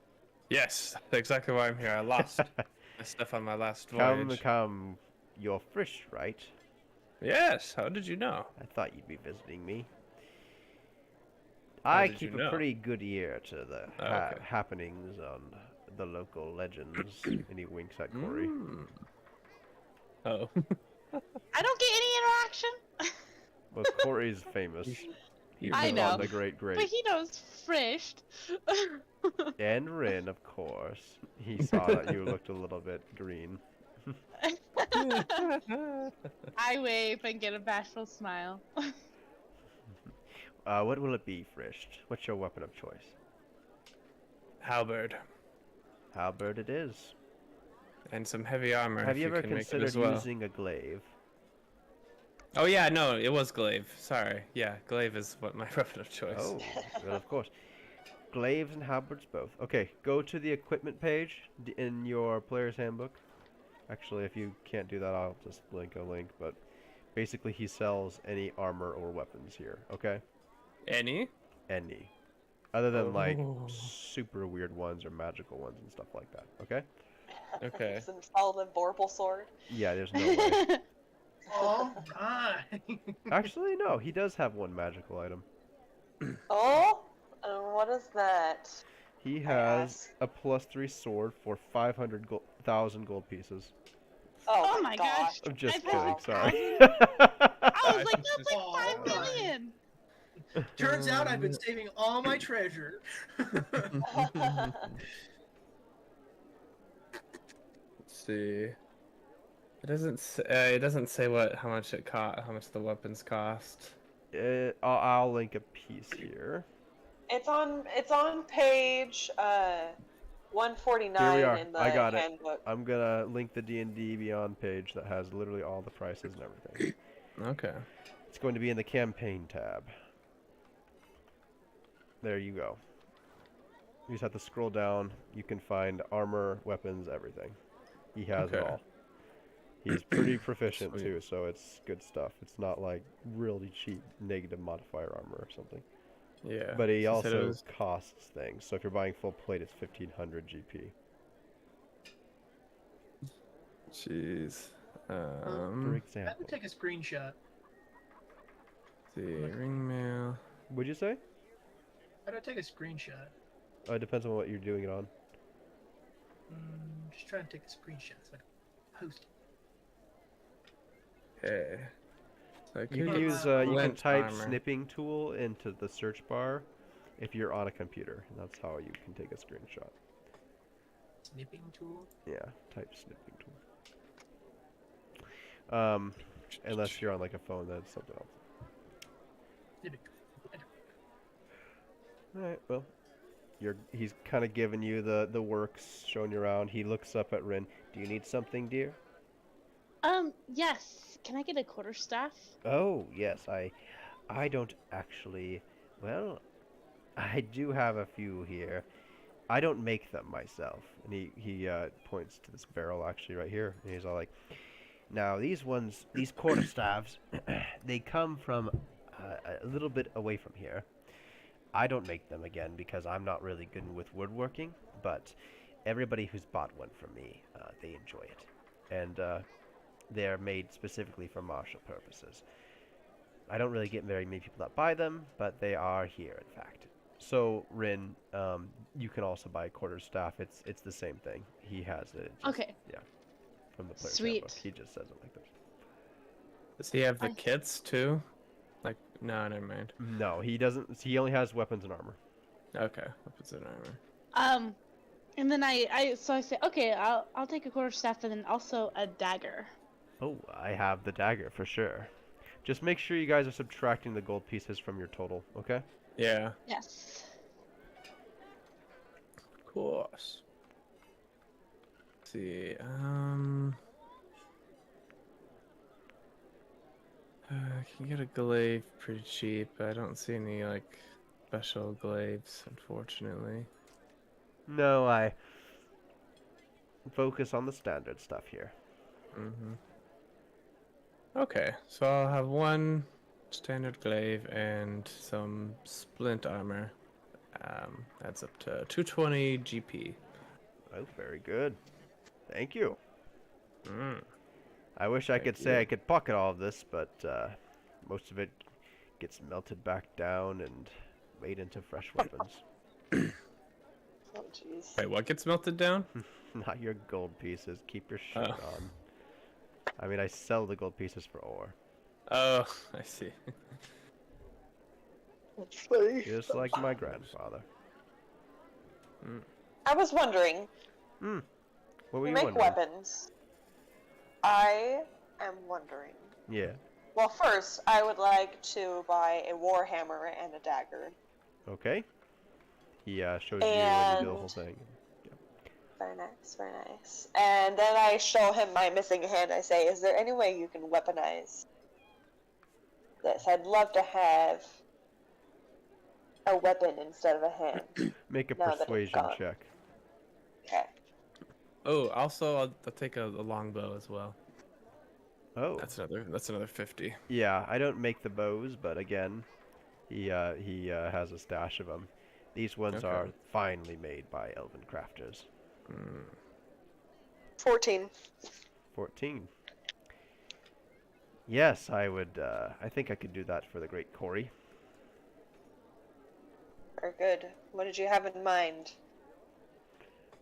Yes, that's exactly why I'm here. I lost my stuff on my last voyage. Come, you're Frisch, right? Yes. How did you know? I thought you'd be visiting me. How I did you keep a know? pretty good ear to the Oh, okay. happenings on the local legends. And he winks at Corey. Mm. Oh. I don't get any interaction, Well, Corey's famous. He I was know, on the Great but Great. he knows Frished. And Rin, of course. He saw that you looked a little bit green. I wave and get a bashful smile. What will it be, Frisch? What's your weapon of choice? Halberd. Halberd it is. And some heavy armor. Have if you ever can make it considered as well. using a glaive? Oh yeah, no, it was glaive. Sorry. Yeah, glaive is what my weapon of choice. Oh, well, of course. Glaives and halberds both. Okay, go to the equipment page in your player's handbook. Actually, if you can't do that, I'll just link a link. But basically, he sells any armor or weapons here. Okay, Any? any, other than like Oh. super weird ones or magical ones and stuff like that. Okay. Okay. Some solid vorpal sword. Yeah, there's no way. All right. Actually, no. He does have one magical item. Oh, what is that? He has a +3 sword for 500,000 gold pieces. Oh, Oh my gosh. I'm just I've kidding. had Sorry. I was like, that's like Oh, 5 million. Turns out I've been saving all my treasure. Let's see. It doesn't say how much how much the weapons cost. I'll link a piece here. It's on page 149 Here we are. in the I got it. handbook. I'm gonna link the D&D Beyond page that has literally all the prices and everything. Okay. It's going to be in the campaign tab. There you go. You just have to scroll down. You can find armor, weapons, everything. He has it Okay. all. He's pretty proficient Sweet. too, so it's good stuff. It's not like really cheap negative modifier armor or something. Yeah. But he she said it also was- costs things. So if you're buying full plate, it's 1500 GP. Jeez. For I example. would take a screenshot. See, ring mail. Would you say? How do I take a screenshot? It depends on what you're doing it on. Just trying to take a screenshot so I can post it. Hey. So I You could can get use you can lint type armor. snipping tool into the search bar if you're on a computer. And that's how you can take a screenshot. Snipping tool. Yeah, type snipping tool. Unless you're on like a phone, that's something else. Snipping tool. All right, well, he's kind of giving you the works, showing you around. He looks up at Rin. Do you need something, dear? Yes. Can I get a quarterstaff? Oh, yes, I don't actually, well, I do have a few here. I don't make them myself. And he points to this barrel actually right here. And he's all like, now these quarterstaffs, they come from a little bit away from here. I don't make them again because I'm not really good with woodworking, but everybody who's bought one from me, they enjoy it. And they're made specifically for martial purposes. I don't really get very many people that buy them, but they are here, in fact. So, Rin, you can also buy a quarterstaff. It's the same thing. He has it. Okay. Yeah. From the player's Sweet. handbook. He just says it like this. Does he have the I- kits too? Like, no, never mind. No, he doesn't. He only has weapons and armor. Okay, weapons and armor. And then I say, okay, I'll take a quarterstaff and then also a dagger. Oh, I have the dagger for sure. Just make sure you guys are subtracting the gold pieces from your total, okay? Yeah, Yes. of course. Let's see, I can get a glaive pretty cheap. I don't see any, like, special glaives, unfortunately. No, I focus on the standard stuff here. Mm-hmm. Okay, so I'll have one standard glaive and some splint armor. That's up to 220 GP. Oh, very good. Thank you. Mm. I wish I Thank could say you. I could pocket all of this, but most of it gets melted back down and made into fresh weapons. Oh, jeez. Wait, what gets melted down? Not your gold pieces. Keep your shit Oh. on. I mean, I sell the gold pieces for ore. Oh, I see. That's funny. Just like my grandfather. I was wondering, What were you you make wondering? weapons. I am wondering. Yeah. Well, first, I would like to buy a warhammer and a dagger. Okay. He shows you and you do the whole And- thing. Very nice, very nice. And then I show him my missing hand. I say, is there any way you can weaponize this? I'd love to have a weapon instead of a hand. Make a Now that it's persuasion gone. check. Okay. Oh, also, I'll take a longbow as well. Oh. That's another 50. Yeah, I don't make the bows, but again, he has a stash of them. These ones Okay. are finely made by elven crafters. 14. 14. Yes, I would. I think I could do that for the great Corey. Very good. What did you have in mind?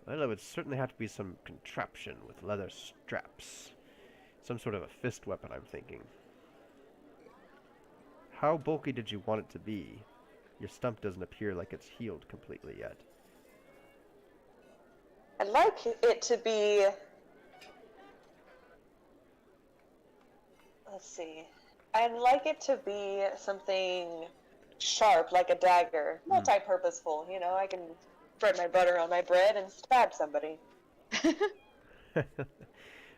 Well, it would certainly have to be some contraption with leather straps. Some sort of a fist weapon, I'm thinking. How bulky did you want it to be? Your stump doesn't appear like it's healed completely yet. I'd like it to be... Let's see. I'd like it to be something sharp, like a dagger. Multi-purposeful, you know, I can spread my butter on my bread and stab somebody.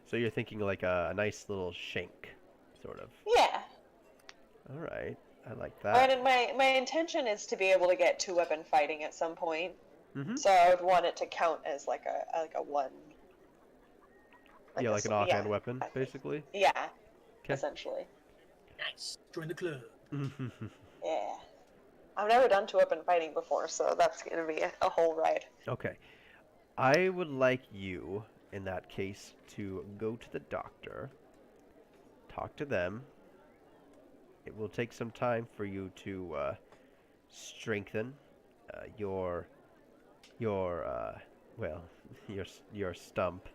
So you're thinking like a nice little shank, sort of. Yeah. Alright, I like Right, that. and my intention is to be able to get two-weapon fighting at some point. Mm-hmm. So I would want it to count as like a one. Yeah, a like an s- offhand yeah, weapon, I think. basically. Yeah, 'Kay. essentially. Nice. Join the club. Yeah. I've never done two-weapon fighting before, so that's gonna be a whole ride. Okay. I would like you, in that case, to go to the doctor, talk to them. It will take some time for you to strengthen your well, your stump,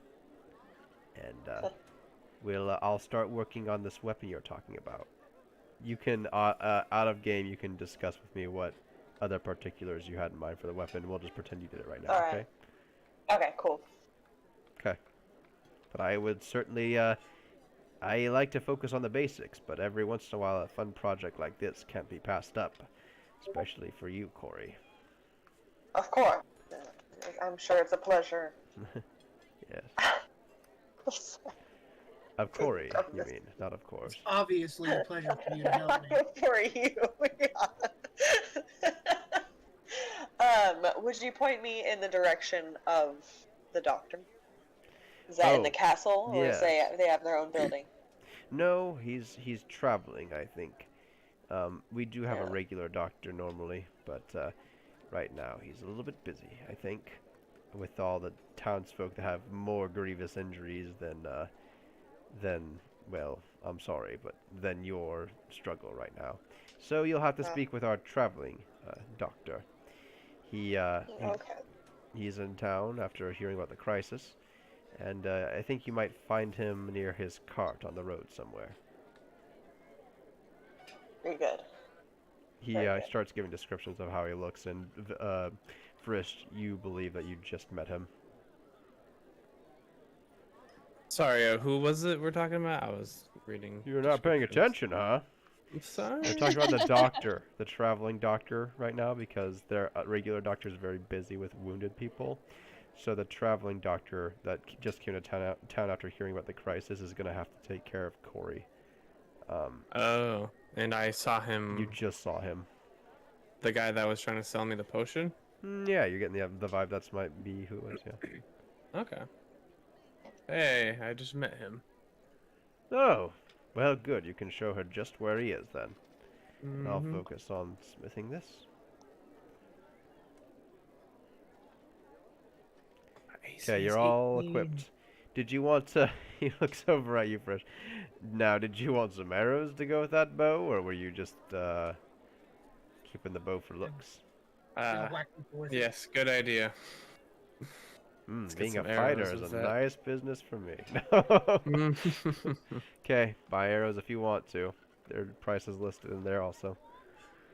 and I'll start working on this weapon you're talking about. You can out of game you can discuss with me what other particulars you had in mind for the weapon. We'll just pretend you did it right now, Alright. okay? Okay, cool. Okay. But I would certainly I like to focus on the basics, but every once in a while a fun project like this can't be passed up, especially for you, Corey. Of course. I'm sure it's a pleasure. Yes. Of Corey, you mean, not of course. Obviously, a pleasure for you to help me. For you, yeah. Would you point me in the direction of the doctor? Is that in the Oh, castle, or is yes. they have their own building? No, he's traveling, I think. We do have a Yeah. regular doctor normally, but right now he's a little bit busy, I think, with all the townsfolk that have more grievous injuries than well, I'm sorry, but than your struggle right now. So you'll have to speak with our traveling doctor. He Okay. he's in town after hearing about the crisis, and I think you might find him near his cart on the road somewhere. Very good. He Very good. starts giving descriptions of how he looks, and Frisch, you believe that you just met him. Sorry, who was it we're talking about? I was reading. You're not paying descriptions. attention, huh? I'm sorry. We're talking about the doctor, the traveling doctor right now, because their regular doctor is very busy with wounded people. So the traveling doctor that just came to town after hearing about the crisis is going to have to take care of Corey. Oh, and I saw him. You just saw him. The guy that was trying to sell me the potion. Yeah, you're getting the vibe that's might be who it was, yeah. Okay. Hey, I just met him. Oh, well, good. You can show her just where he is then. And I'll Mhm. focus on smithing this. Okay, you're all equipped. Did you want to... He looks over at you first. Now, did you want some arrows to go with that bow, or were you just keeping the bow for looks? Whack people with it. Yes, good idea. Let's get Being a some fighter arrows is with a that. nice business for me. Mm. Okay, buy arrows if you want to. Their price is listed in there also.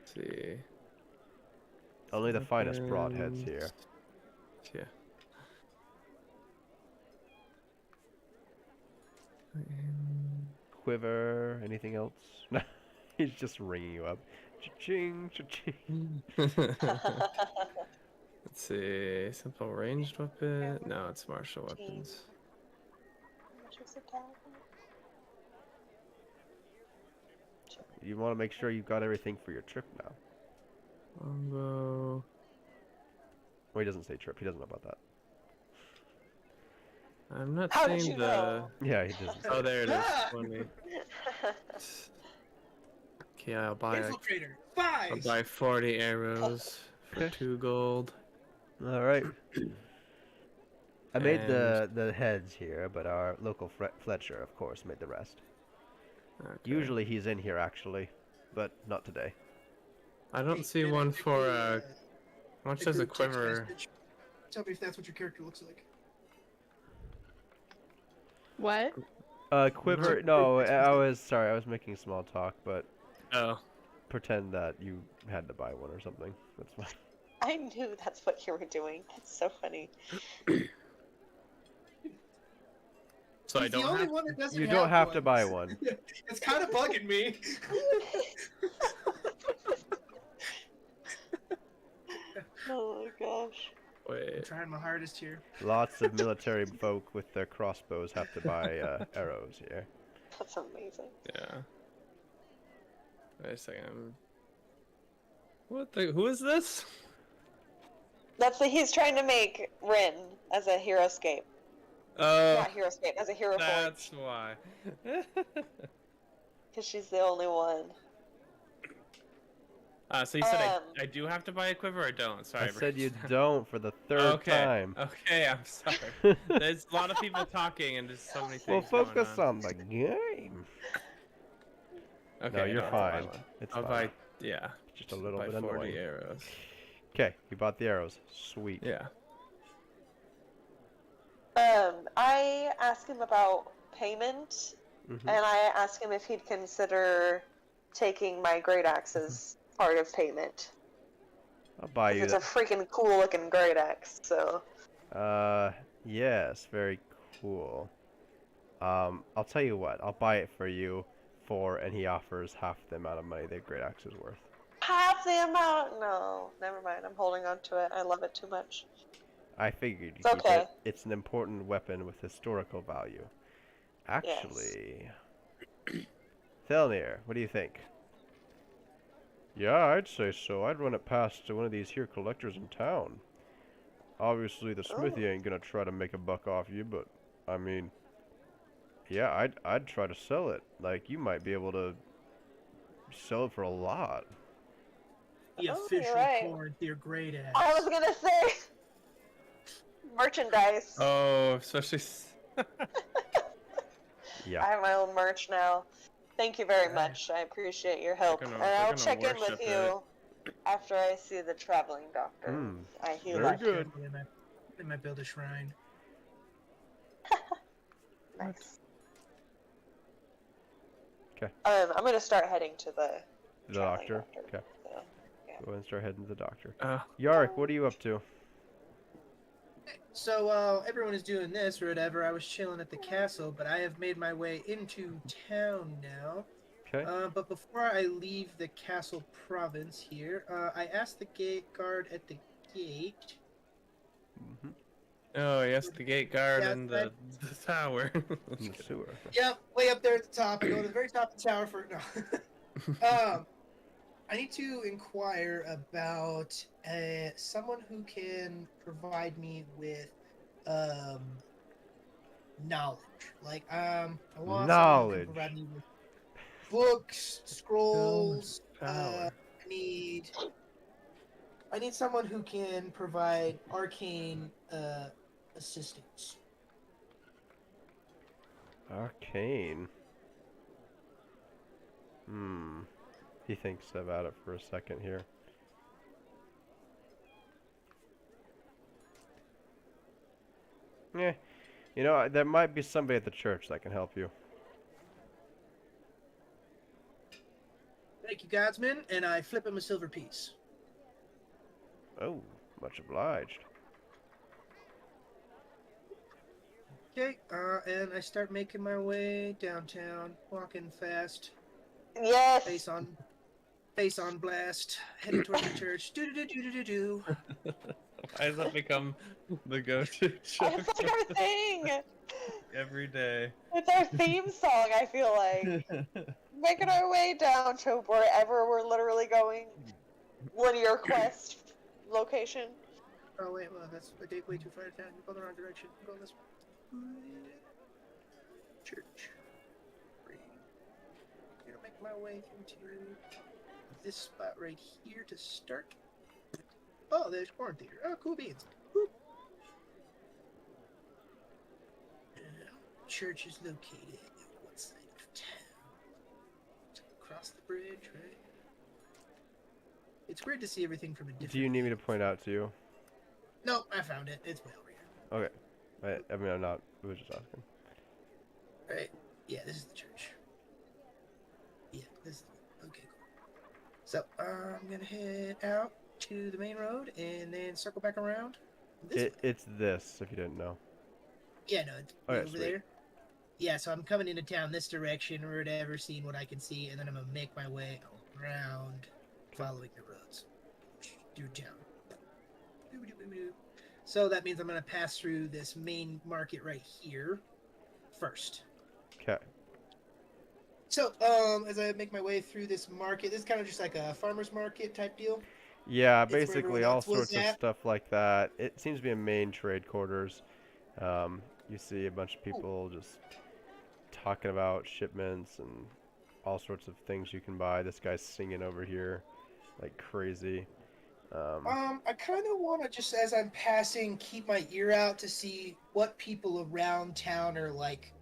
Let's see. Only the finest broadheads here. Yeah. Quiver, anything else? He's just ringing you up. Cha-ching, cha-ching. Let's see. Simple ranged weapon. No, it's martial weapons. You want to make sure you've got everything for your trip now. Longbow. Well, he doesn't say trip. He doesn't know about that. I'm not How did seeing you the. know? Yeah, he doesn't. Say Oh, it. there it is. 20. Okay, I'll buy. Infiltrator. I'll 5. buy 40 arrows for Okay. 2 gold. All right. I made the heads here, but our local Fletcher, of course, made the rest. Okay. Usually he's in here, actually, but not today. I don't see one for. How much does a quiver? Tell me if that's what your character looks like. What? Quiver. No, I was sorry. I was making small talk, but Oh. pretend that you had to buy one or something. That's fine. I knew that's what you were doing. It's so funny. So I He's the don't only have. one that doesn't You don't have to one. buy one. It's kind of bugging me. Oh my gosh. I'm Wait. trying my hardest here. Lots of military folk with their crossbows have to buy arrows here. That's amazing. Yeah. Wait a second. What the? Who is this? He's trying to make Rin as a hero scape. Oh, Not hero scape, as a hero forge. that's why. Because she's the only one. So you said Um, I do have to buy a quiver or don't? Sorry. I said you Bruce. don't for the third Okay. time. Okay, I'm sorry. There's a lot of people talking and just so many Well, things. going focus on the game. Okay, No, you're I'll buy fine. one. It's I'll fine. buy. Yeah. Just a little buy bit 40 annoying. arrows. Okay, you bought the arrows. Sweet. Yeah. I asked him about payment, Mhm. and I asked him if he'd consider taking my great axe as part of payment. I'll buy you It's a that. freaking cool looking great axe, so. Yes, very cool. I'll tell you what. I'll buy it for you and he offers half the amount of money the great axe is worth. Half the amount? No, never mind. I'm holding on to it. I love it too much. I figured you'd It's keep okay. it. It's an important weapon with historical value. Actually, Thelnir, what do you think? Yeah, I'd say so. I'd run it past one of these here collectors in town. Obviously, the smithy Oh. ain't gonna try to make a buck off you, but I mean, yeah, I'd try to sell it. Like, you might be able to sell it for a lot. The Oh, you're official right. Hoard, your great ass. I was gonna say merchandise. Oh, especially. Yeah. I have my own merch now. Thank you very Right. much. I appreciate your help. gonna- And they're I'll gonna check in with worship it. you after I see the traveling doctor. Hmm. I heal Very up. good. They might build a shrine. Nice. 'Kay. I'm gonna start heading to the The traveling doctor. doctor. Okay. So, Go ahead and start heading to the doctor. Uh, Yarick, what are you up to? So everyone is doing this or whatever. I was chilling at the castle, but I have made my way into town now. Okay. But before I leave the castle province here, I asked the gate guard at the gate. Mm-hmm. oh yes, the gate guard Yeah, and the tower. In the sewer. Yep, way up there at the top. I go to the very top of the tower for no. I need to inquire about someone who can provide me with knowledge. Like I want someone who Knowledge. can provide me with books, scrolls. Power. I need someone who can provide arcane assistance. Arcane. Hmm. He thinks about it for a second here. Yeah. You know, there might be somebody at the church that can help you. Thank you, Godsman, and I flip him a silver piece. Oh, much obliged. Okay, and I start making my way downtown, walking fast, yes. face on blast, heading towards the church. Do do do do do do. Why does that become the go-to It's joke like our thing. every day? It's our theme song, I feel like. Making our way down to wherever we're literally going. Linear quest location. Oh wait, well that's I did way too far down. You go the wrong direction. Go this way. Church. I'm gonna make my way into this spot right here to start. Oh, there's corn theater. Oh, cool beans. Whoop. Church is located on what side of town? Across the bridge, right? It's weird to see everything from a different. Do you need me to point out to you? No, I found it. It's way over here. Okay. I mean, I'm not. I was just asking. Right. Yeah, this is the church. Yeah, this is okay, cool. So I'm gonna head out to the main road and then circle back around. This way. It's this, if you didn't know. Yeah, no, it's Oh, yeah, over sweet. there. Yeah, so I'm coming into town this direction or whatever, seeing what I can see, and then I'm gonna make my way around, following the roads through town. So that means I'm gonna pass through this main market right here first. Okay. So, as I make my way through this market, this is kind of just like a farmer's market type deal. Yeah, It's where basically everyone all else was sorts of at. stuff like that. It seems to be a main trade quarters. You see a bunch of people just talking about shipments and all sorts of things you can buy. This guy's singing over here like crazy. I kind of want to just, as I'm passing, keep my ear out to see what people around town are like,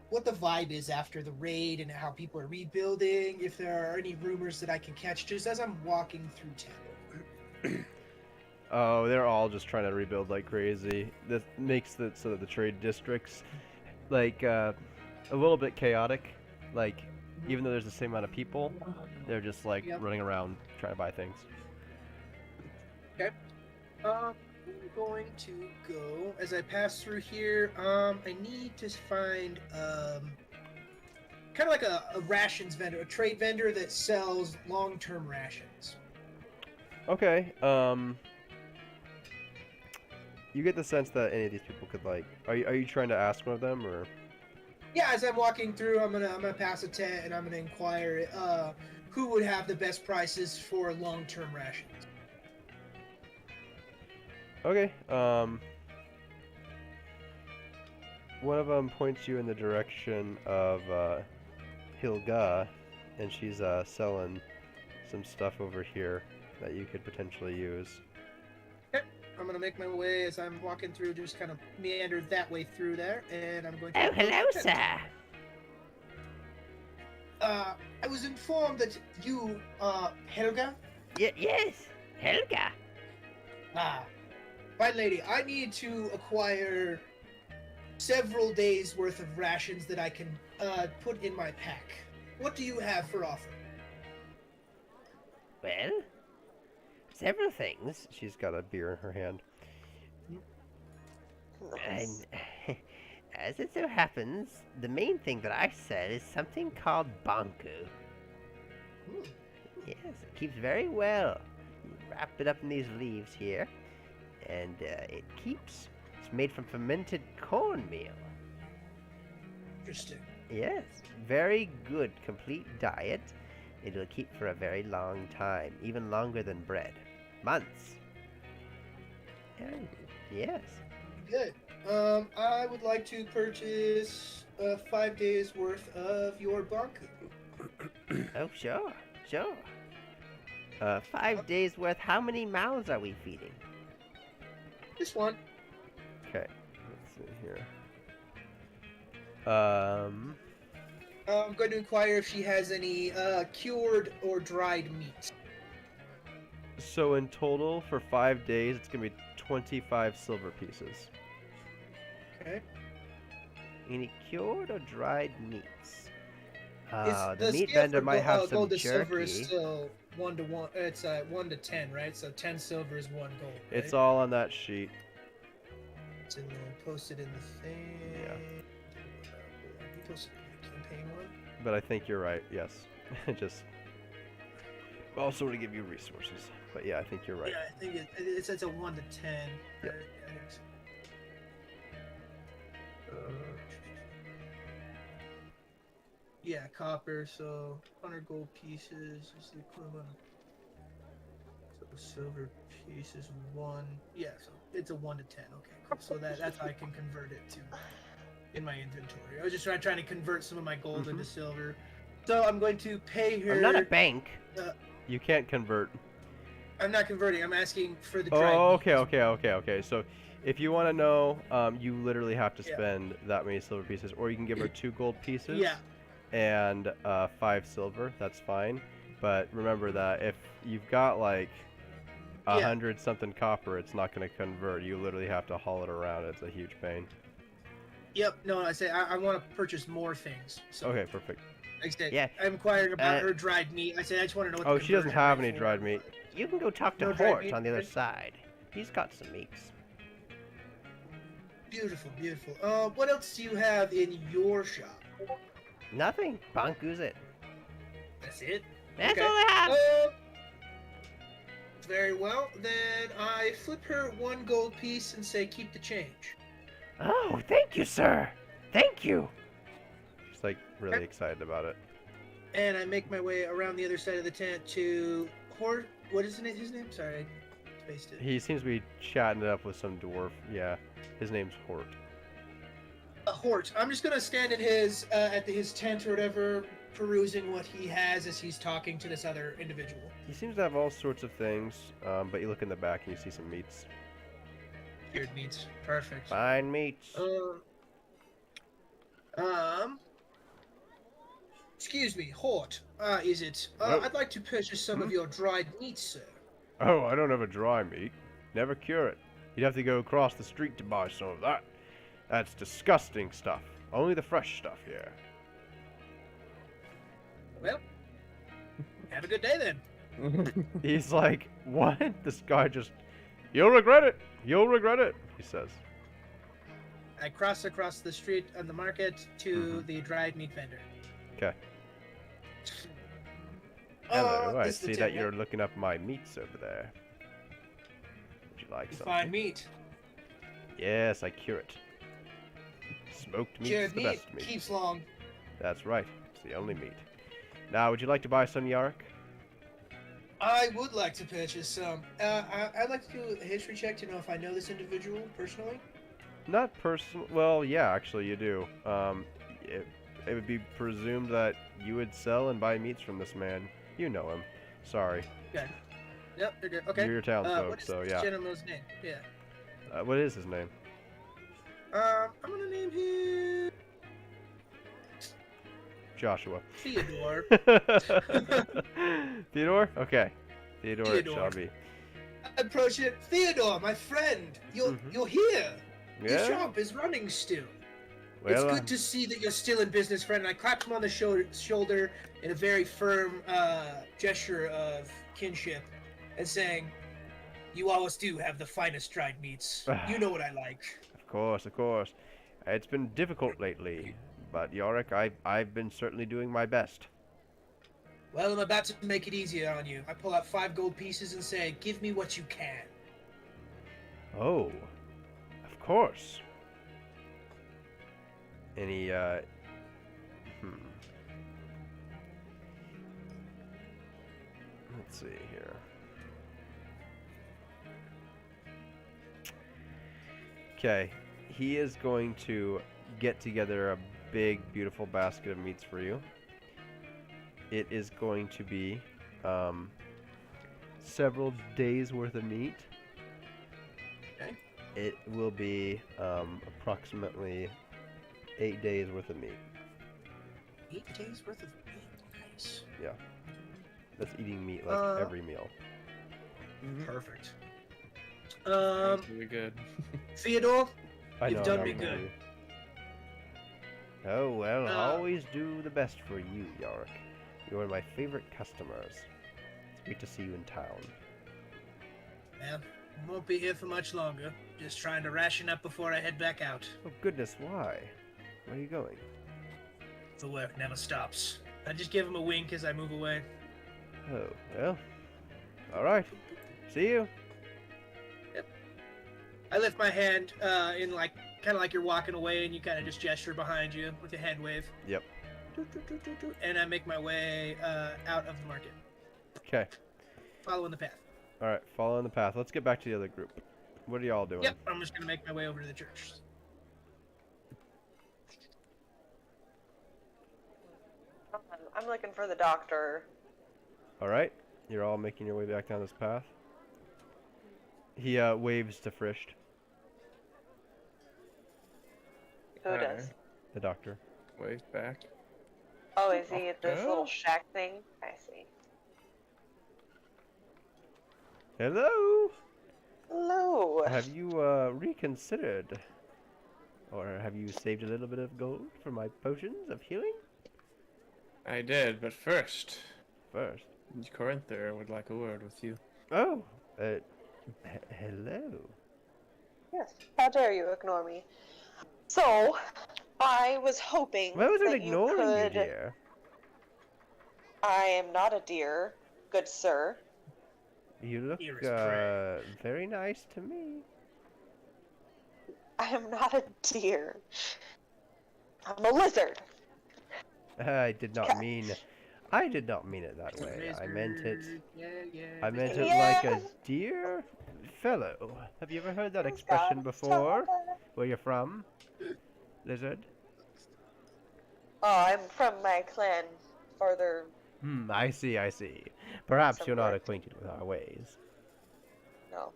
what the vibe is after the raid and how people are rebuilding, if there are any rumors that I can catch just as I'm walking through town. Oh, they're all just trying to rebuild like crazy. This makes it so that the trade districts like a little bit chaotic. Like even though there's the same amount of people, they're just like Yep. running around trying to buy things. I'm going to go, as I pass through here, I need to find, kind of like a rations vendor, a trade vendor that sells long-term rations. Okay. You get the sense that any of these people could like. Are you trying to ask one of them or? Yeah, as I'm walking through, I'm gonna pass a tent and I'm gonna inquire, who would have the best prices for long-term rations. Okay. One of them points you in the direction of Hilga, and she's selling some stuff over here that you could potentially use. I'm gonna make my way as I'm walking through, just kind of meander that way through there, and I'm going to. Oh, hello, sir. I was informed that you, Helga. Yes, Helga. Fine lady, I need to acquire several days worth of rations that I can put in my pack. What do you have for offer? Well, several things. She's got a beer in her hand. Nice. And as it so happens, the main thing that I sell is something called Banku. Yes, it keeps very well. You wrap it up in these leaves here, and it keeps. It's made from fermented cornmeal. Interesting. Yes, very good, complete diet. It'll keep for a very long time, even longer than bread. Months. And yes. Good. I would like to purchase 5 days worth of your Banku. Oh, sure, sure. 5 days worth. How many mouths are we feeding? This one. Okay. Let's see here. I'm going to inquire if she has any cured or dried meat. So in total, for 5 days, it's gonna be 25 silver pieces. Okay. Any cured or dried meats? It's- The meat scale vendor for might have some gold to silver is jerky. still 1 to 1. It's 1 to 10, right? So 10 silver is 1 gold. Right? It's all on that sheet. It's in the, posted in the thing. Yeah. You posted in the campaign one. But I think you're right, yes. Just also to give you resources. But yeah, I think you're right. Yeah, I think it's a 1 to 10. Yep. Right? I think so. Yeah, copper, so 100 gold pieces is the equivalent. So silver piece is 1. Yeah, so it's a 1 to 10. Okay, cool. So that's how I can convert it to in my inventory. I was just trying to convert some of my gold into silver. So I'm going to pay her. I'm not a bank. You can't convert. I'm not converting. I'm asking for the dried Oh, meat. okay. So if you want to know, you literally have to Yeah. spend that many silver pieces, or you can give her 2 gold pieces. Yeah. And 5 silver. That's fine. But remember that if you've got like 100 something copper, it's not going to convert. You literally have to haul it around. It's a huge pain. Yep. No, I say I want to purchase more things. So Okay, perfect. like I said, Yeah. I'm inquiring about Uh, her dried meat. I said I just want to know what. Oh, the she doesn't conversion have rate any for dried it meat. was. You can go talk to No dried Hoard meat, on the other right? side. He's got some meats. Beautiful, beautiful. What else do you have in your shop? Nothing. Banku's it. That's it. That's Okay. all I have. Very well. Then I flip her 1 gold piece and say, "Keep the change." Oh, thank you, sir. Thank you. She's like really excited about it. And I make my way around the other side of the tent to Hoard. What is his name? Sorry, I spaced it. He seems to be chatting it up with some dwarf. Yeah, his name's Hoard. Hoard. I'm just gonna stand at his tent or whatever, perusing what he has as he's talking to this other individual. He seems to have all sorts of things, but you look in the back and you see some meats. Cured meats. Perfect. Fine meats. Excuse me, Hoard. Is it? Oh. I'd like to purchase some of your dried meat, sir. Oh, I don't have a dry meat. Never cure it. You'd have to go across the street to buy some of that. That's disgusting stuff. Only the fresh stuff here. Well, have a good day then. He's like, what? This guy just... You'll regret it. You'll regret it, he says. I cross across the street on the market to the dried meat vendor. Okay. Hello, I this is the see that tip, you're looking up my meats over there. Would you like You something? find meat. Yes, I cure it. Smoked meat's Cured the meat best meat. keeps long. That's right. It's the only meat. Now, would you like to buy some yark? I would like to purchase some. I'd like to do a history check to know if I know this individual personally. Not personal. Well, yeah, actually, you do. It would be presumed that you would sell and buy meats from this man. You know him. Sorry. Okay. Yep, they're good. Okay. You're your townsfolk, what is so this yeah. gentleman's name? Yeah. What is his name? I'm gonna name him Joshua. Theodore. Theodore? Okay. Theodore it shall Theodore. be. Approach it. Theodore, my friend, you're here. Your Yeah? shop is running still. Well, It's good to see that you're still in business, friend. And I clapped him on the shoulder in a very firm gesture of kinship and saying, "You always do have the finest dried meats. You know what I like." Of course, of course. It's been difficult lately, but Yorick, I've been certainly doing my best. Well, I'm about to make it easier on you. I pull out 5 gold pieces and say, "Give me what you can." Oh, of course. Any, Let's see here. Okay, he is going to get together a big, beautiful basket of meats for you. It is going to be, several days worth of meat. Okay. It will be, approximately 8 days worth of meat. 8 days worth of meat. Nice. That's eating meat like every meal. Perfect. Sounds really good. Theodore, I You've know, done I'm me with good. you. Oh, well, Uh, always do the best for you, Yorick. You are my favorite customers. It's great to see you in town. yeah, won't be here for much longer. Just trying to ration up before I head back out. Oh, goodness, why? Where are you going? The work never stops. I just give him a wink as I move away. Oh, well. Alright. See you. I lift my hand in like kind of like you're walking away, and you kind of just gesture behind you with a hand wave. Yep. And I make my way out of the market, Okay. following the path. Alright, follow on the path. Let's get back to the other group. What are y'all doing? Yep, I'm just gonna make my way over to the church. I'm looking for the doctor. Alright. You're all making your way back down this path. He waves to Frisht, Who Hi. does? the doctor. Wave back. Oh, is he at this Doctor? little shack thing? I see. Hello! Hello. Have you reconsidered? Or have you saved a little bit of gold for my potions of healing? I did, but first, First. Corinther would like a word with you. Oh, hello. Yes. How dare you ignore me? So, I was hoping Why was I that ignoring you you, could. dear? I am not a deer, good sir. You look Here is prey. very nice to me. I am not a deer. I'm a lizard. I did not mean it that way. I meant it. I meant it like a dear fellow. Have you ever heard that expression before? Where you're from, lizard? Oh, I'm from my clan, farther. I see. Perhaps you're not Somewhere. acquainted with our ways. No.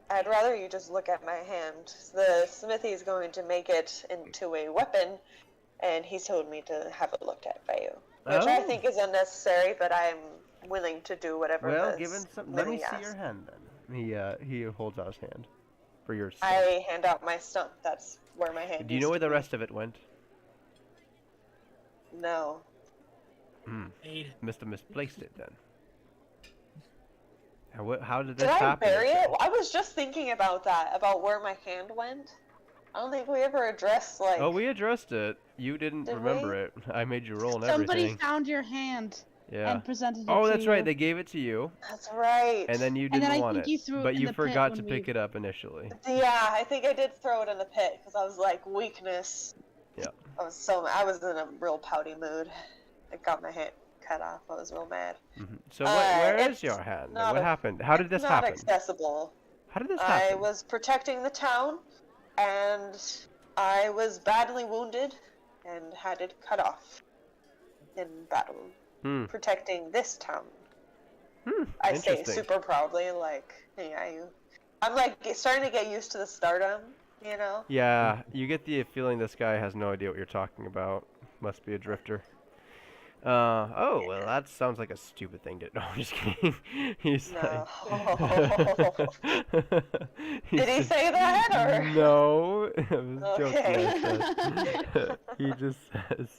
I'd rather you just look at my hand. The smithy is going to make it into a weapon, and he's told me to have it looked at by you. Which I Oh. think is unnecessary, but I'm willing to do whatever Well, the given some, let me smithy see your asks. hand then. He holds out his hand for your stump. I hand out my stump. That's where my hand Do you used know where to the be. rest of it went? No. Ate it. Must have misplaced it then. How did Did this I happen? bury it? I was just thinking about that, about where my hand went. I don't think we ever addressed, like... Oh, we addressed it. You didn't Did remember we? it. I made you roll and Somebody everything. found your hand Yeah. and presented it Oh, to that's right. you. They gave it to you, That's right. and then you And didn't then I want think it. you threw it But in you the pit forgot when to we- pick it up initially. Yeah, I think I did throw it in the pit, because I was like, weakness. Yeah. I was in a real pouty mood. It got my hand cut off. I was real mad. So where is It's your hand? not What a- happened? How did it's this not happen? accessible. How did this I happen? was protecting the town, and I was badly wounded and had it cut off in battle, protecting this town. I say Interesting. super proudly, like, yeah, I'm like starting to get used to the stardom, you know? Yeah, you get the feeling this guy has no idea what you're talking about. Must be a drifter. Oh, well, that sounds like a stupid thing to... No, I'm just kidding. He's No. Did Did he say that, or? No, I was joking. Okay. I said. He just says...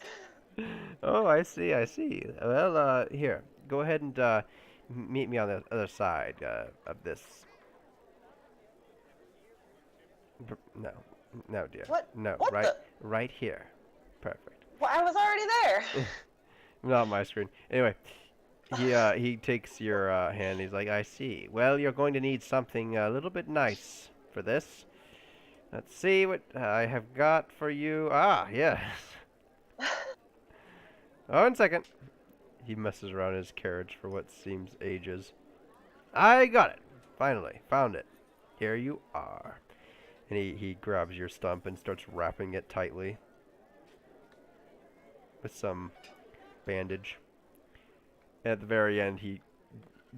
Oh, I see, I see. Well, here, go ahead and, meet me on the other side, of this. No, no, dear. What? No, What right here. Perfect. Well, I was already there. Not my screen. Anyway, he takes your hand. He's like, I see. Well, you're going to need something a little bit nice for this. Let's see what I have got for you. Ah, yes. Oh, 1 second. He messes around in his carriage for what seems ages. I got it. Finally, found it. Here you are. And he grabs your stump and starts wrapping it tightly with some bandage. And at the very end, he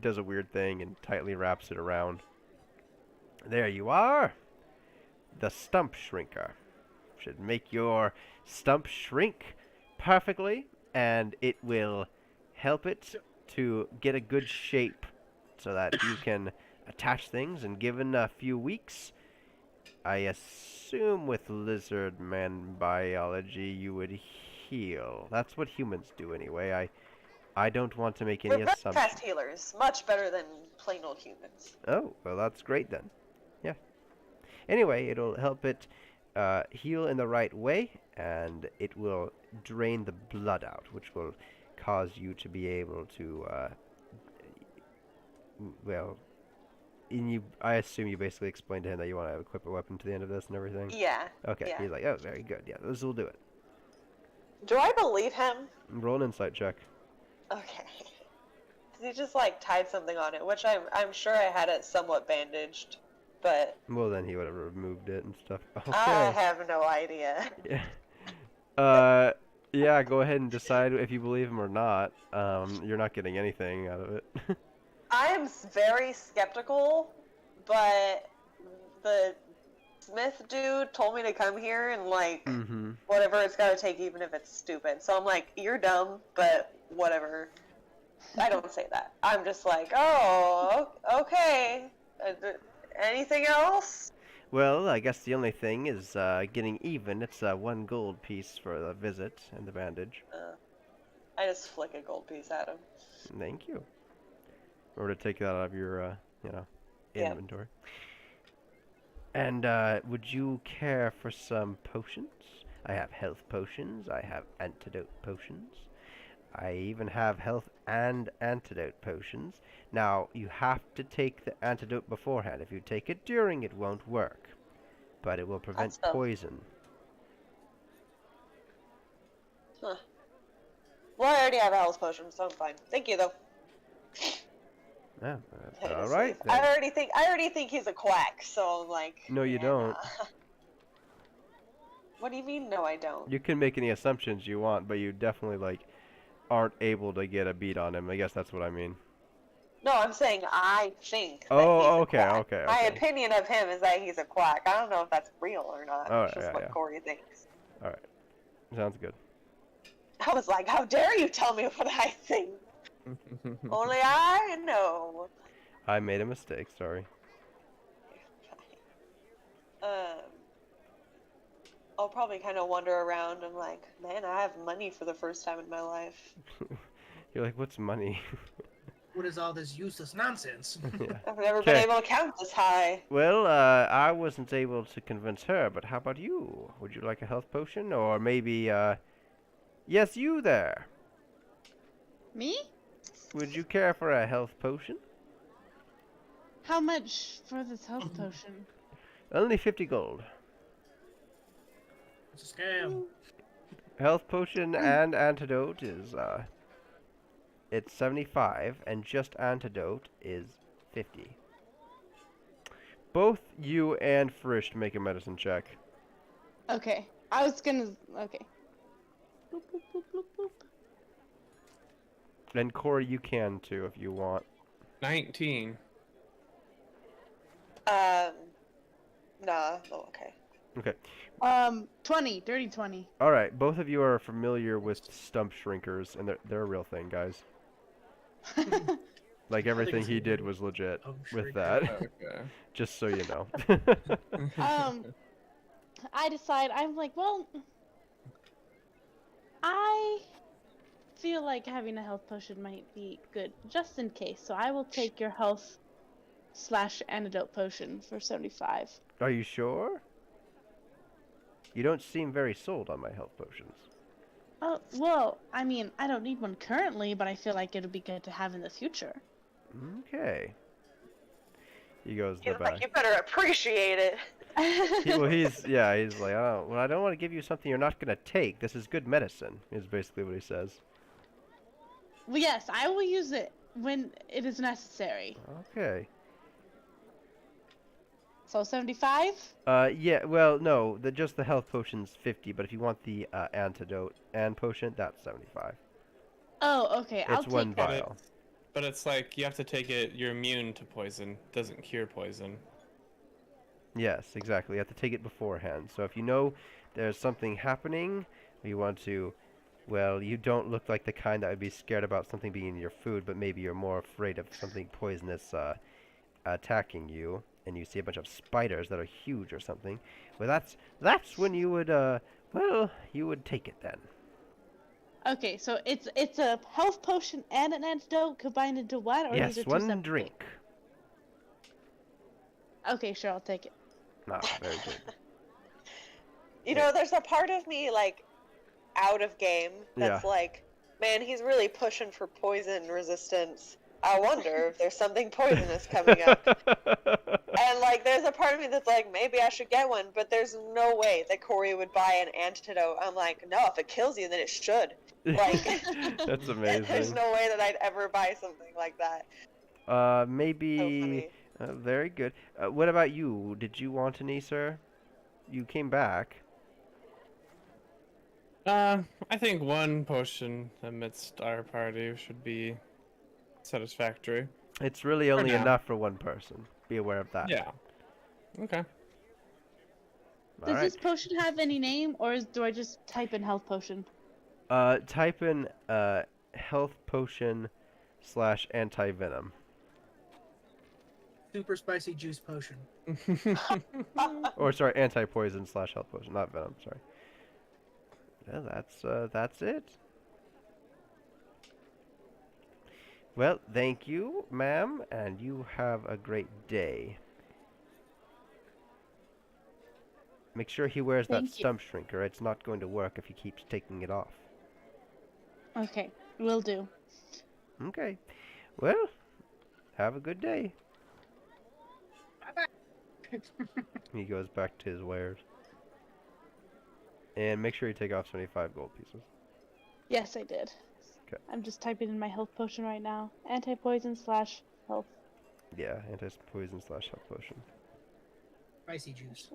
does a weird thing and tightly wraps it around. There you are. The stump shrinker. Should make your stump shrink perfectly, and it will help it to get a good shape so that you can attach things, and given a few weeks, I assume with lizard man biology you would heal. That's what humans do anyway. I don't want to make any We're very assumptions. fast healers, much better than plain old humans. Oh, well, that's great then. Yeah. Anyway, it'll help it heal in the right way, and it will drain the blood out, which will cause you to be able to, well, I assume you basically explained to him that you want to equip a weapon to the end of this and everything? Yeah. Okay, yeah. he's like, oh, very good. Yeah, this will do it. Do I believe him? Roll an insight check. Okay. He just like tied something on it, which I'm sure I had it somewhat bandaged, but Well, then he would have removed it and stuff. Okay. I have no idea. Yeah. Yeah, go ahead and decide if you believe him or not. You're not getting anything out of it. I am very skeptical, but the Smith dude told me to come here and like whatever it's gotta take, even if it's stupid. So I'm like, you're dumb, but whatever. I don't say that. I'm just like, oh, okay. Anything else? Well, I guess the only thing is getting even. It's 1 gold piece for the visit and the bandage. I just flick a gold piece at him. Thank you. Or to take that out of your, Yep. inventory. And would you care for some potions? I have health potions. I have antidote potions. I even have health and antidote potions. Now, you have to take the antidote beforehand. If you take it during, it won't work. But it will prevent Awesome. poison. Huh. Well, I already have a health potion, so I'm fine. Thank you, though. Yeah, That all is right. safe. I already think he's a quack, so I'm like. No, you don't. nah. What do you mean? No, I don't. You can make any assumptions you want, but you definitely, aren't able to get a beat on him. I guess that's what I mean. No, I'm saying I think. That Oh, he's a okay, quack. okay, My okay. opinion of him is that he's a quack. I don't know if that's real or not. Oh, It's just yeah, what yeah. Corey thinks. All right. Sounds good. I was like, how dare you tell me what I think? Only I know. I made a mistake. Sorry. I'll probably kind of wander around. I'm like, man, I have money for the first time in my life. You're like, what's money? What is all this useless nonsense? Yeah. I've never been Okay. able to count this high. Well, I wasn't able to convince her, but how about you? Would you like a health potion? Or maybe, yes, you there. Me? Would you care for a health potion? How much for this health potion? Only 50 gold. It's a scam. Health potion and antidote is, it's 75, and just antidote is 50. Both you and Frisch make a medicine check. Okay. I was gonna. Okay. Boop, boop, boop, boop, boop. And Corey, you can too if you want. 19. Nah. Oh, okay. Okay. 20. Dirty 20. All right. Both of you are familiar with stump shrinkers, and they're a real thing, guys. Like everything he did was legit with that. Okay. Just so you know. I decide, I'm like, well, I feel like having a health potion might be good, just in case. So I will take your health / antidote potion for 75. Are you sure? You don't seem very sold on my health potions. Oh, well, I mean, I don't need one currently, but I feel like it'll be good to have in the future. Okay. He goes to He's the back. like, you better appreciate it. He's like, oh, well, I don't want to give you something you're not gonna take. This is good medicine, is basically what he says. Well, yes, I will use it when it is necessary. Okay. So 75? Yeah, well, no, just the health potion's 50, but if you want the antidote and potion, that's 75. Oh, okay, I'll It's one take that. vial. But it's like you have to take it. You're immune to poison. Doesn't cure poison. Yes, exactly. You have to take it beforehand. So if you know there's something happening, or you want to, well, you don't look like the kind that would be scared about something being in your food, but maybe you're more afraid of something poisonous attacking you, and you see a bunch of spiders that are huge or something. Well, that's when you would, you would take it then. Okay, so it's a health potion and an antidote combined into one, or Yes, these are two one separate drink. Okay, sure, I'll take it. Very good. You know, there's a part of me, like, out of game that's Yeah. like, man, he's really pushing for poison resistance. I wonder if there's something poisonous coming up. And, like, there's a part of me that's like, maybe I should get one, but there's no way that Corey would buy an antidote. I'm like, no, if it kills you, then it should. Like, That's there's amazing. no way that I'd ever buy something like that. So Maybe. funny. Very good. What about you? Did you want any, sir? You came back. I think one potion amidst our party should be satisfactory. It's really only now. enough for one person. Be aware of that. Yeah. Okay. Does this potion have any name, or do I just type in health potion? Type in health potion / anti-venom. Super spicy juice potion. Or sorry, anti-poison / health potion, not venom, sorry. Yeah, that's it. Well, thank you, ma'am, and you have a great day. Make sure he wears that Thank you. stump shrinker. It's not going to work if he keeps taking it off. Okay, will do. Okay. Well, have a good day. He goes back to his wares. And make sure you take off 75 gold pieces. Yes, I did. 'Kay. I'm just typing in my health potion right now. Anti-poison / health. Yeah, anti-poison / health potion. Spicy juice.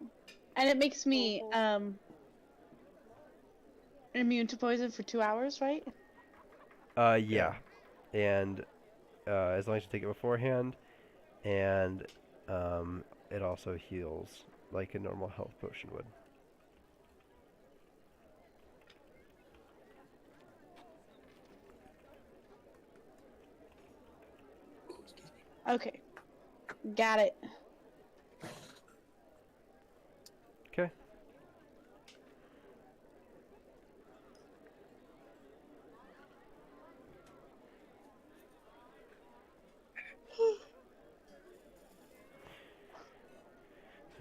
And it makes me immune to poison for 2 hours, right? Yeah. And as long as you take it beforehand, and it also heals like a normal health potion would. Okay. Got it. Okay.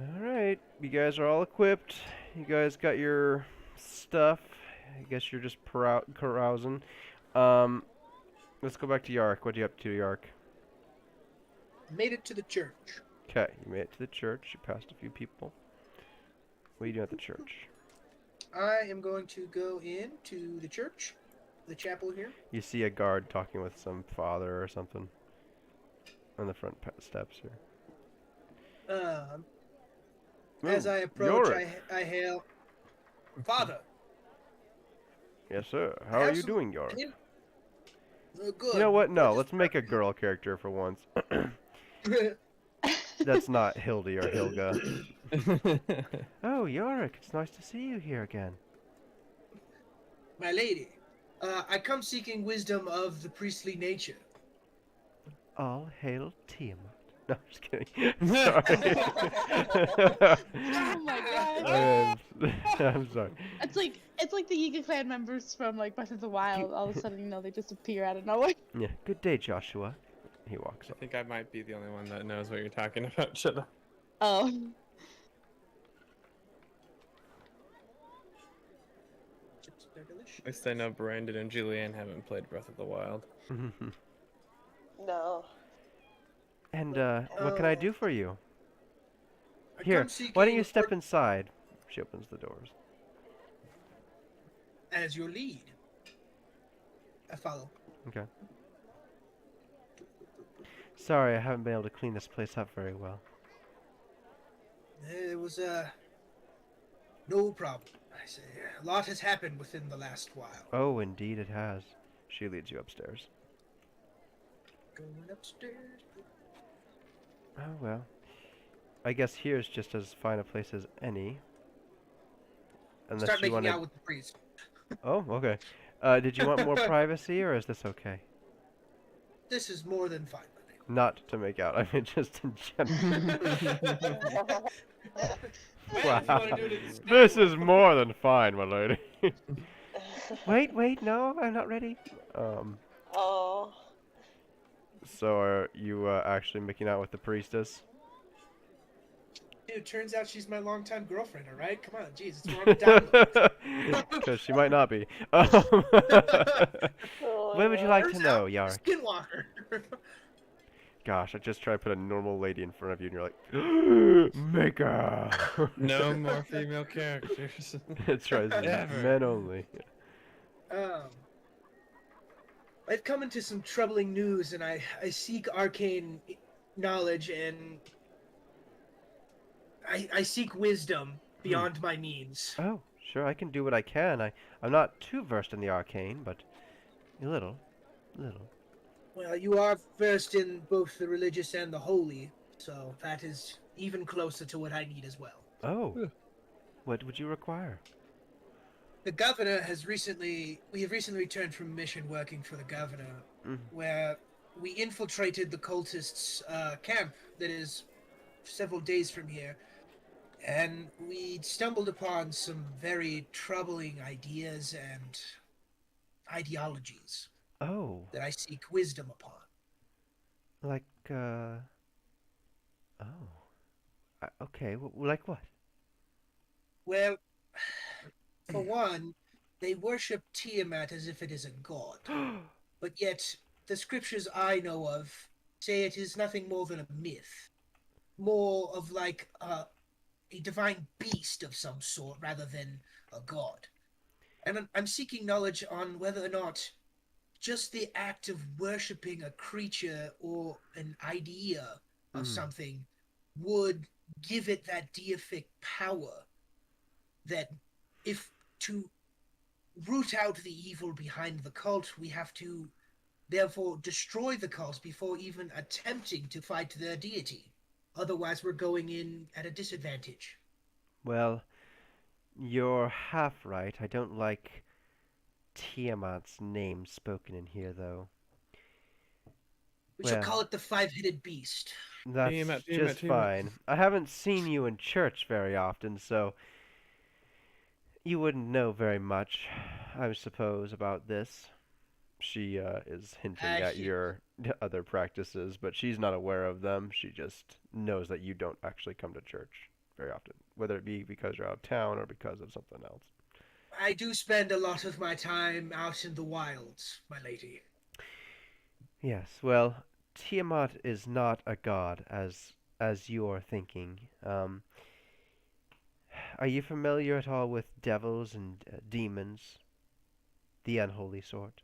Alright, you guys are all equipped. You guys got your stuff. I guess you're just carousing. Let's go back to Yark. What are you up to, Yark? Made it to the church. Okay, you made it to the church. You passed a few people. What are you doing at the church? I am going to go into the church the chapel here. You see a guard talking with some father or something on the front steps here. As Ooh, I approach, Yorick. I hail, Father. Yes, sir. I How are have you some doing, Yorick? Good. You know what? We're No, just let's make a girl character for once. That's not Hildy or Hilga. Oh, Yorick, it's nice to see you here again. My lady, I come seeking wisdom of the priestly nature. All hail Tiamat. No, I'm just kidding. Sorry. Oh my god. I'm sorry. It's like the Yiga clan members from like Breath of the Wild. All of a sudden, they just appear out of nowhere. Yeah. Good day, Joshua. He walks I up. think I might be the only one that knows what you're talking about, should I? Oh. They're delicious. At least I know Brandon and Julianne haven't played Breath of the Wild. No. And what can I do for you? I Here, come seeking why don't you step word inside? She opens the doors. as your lead. I follow. Okay. Sorry, I haven't been able to clean this place up very well. It was no problem. I say a lot has happened within the last while. Oh, indeed it has. She leads you upstairs. Going upstairs. Oh, well. I guess here's just as fine a place as any. Unless Start you making wanted... out with the priest. Oh, okay. Did you want more privacy, or is this okay? This is more than fine, my lady. Not to make out, I mean just in general. Well, if you Wow. wanna do it in the This is more than fine, my lady. Wait, no, I'm not ready. Oh. So are you actually making out with the priestess? Dude, turns out she's my longtime girlfriend, alright? Come on, jeez, it's more of a download. Because she might not be. Oh, What would you no. like to Turns know, out, Yark? Skinwalker. Gosh, I just tried to put a normal lady in front of you and you're like, Mika! No more female characters. That's right, Ever. men only. I've come into some troubling news, and I seek arcane knowledge, and I seek wisdom beyond my means. Oh, sure, I can do what I can. I'm not too versed in the arcane, but a little. Well, you are versed in both the religious and the holy, so that is even closer to what I need as well. Oh, what would you require? The governor we have recently returned from a mission working for the governor, where we infiltrated the cultists' camp that is several days from here, and we stumbled upon some very troubling ideas and ideologies Oh, that I seek wisdom upon. like, okay, like what? Well, for one, they worship Tiamat as if it is a god, but yet the scriptures I know of say it is nothing more than a myth, more of like a divine beast of some sort rather than a god. And I'm seeking knowledge on whether or not just the act of worshipping a creature or an idea of something would give it that deific power that if to root out the evil behind the cult, we have to therefore destroy the cult before even attempting to fight their deity. Otherwise, we're going in at a disadvantage. Well, you're half right. I don't like Tiamat's name spoken in here, though. We should call it the five-headed beast. That's Tiamat, just Tiamat. fine. I haven't seen you in church very often, so you wouldn't know very much, I suppose, about this. She is hinting at your other practices, but she's not aware of them. She just knows that you don't actually come to church very often, whether it be because you're out of town or because of something else. I do spend a lot of my time out in the wilds, my lady. Yes, well, Tiamat is not a god, as you're thinking. Are you familiar at all with devils and demons? the unholy sort?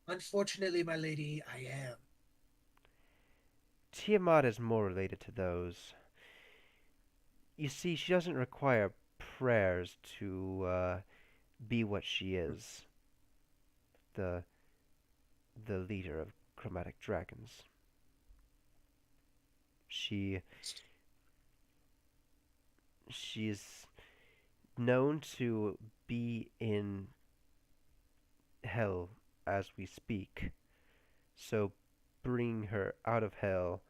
Unfortunately, my lady, I am. Tiamat is more related to those. You see, she doesn't require prayers to be what she is, the the leader of chromatic dragons. She she's known to be in hell as we speak. So bring her out of hell,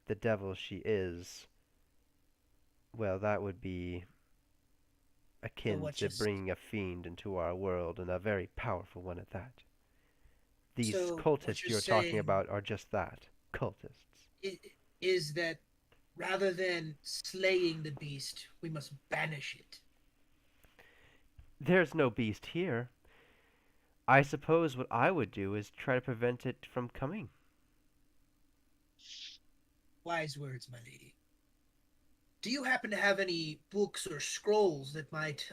the devil she is, well, that would be So akin what? to Just bringing a fiend into our world, and a very powerful one at that. These so what cultists you're you're talking saying about are just that, cultists. is that rather than slaying the beast, we must banish it. There's no beast here. I suppose what I would do is try to prevent it from coming. Wise words, my lady. Do you happen to have any books or scrolls that might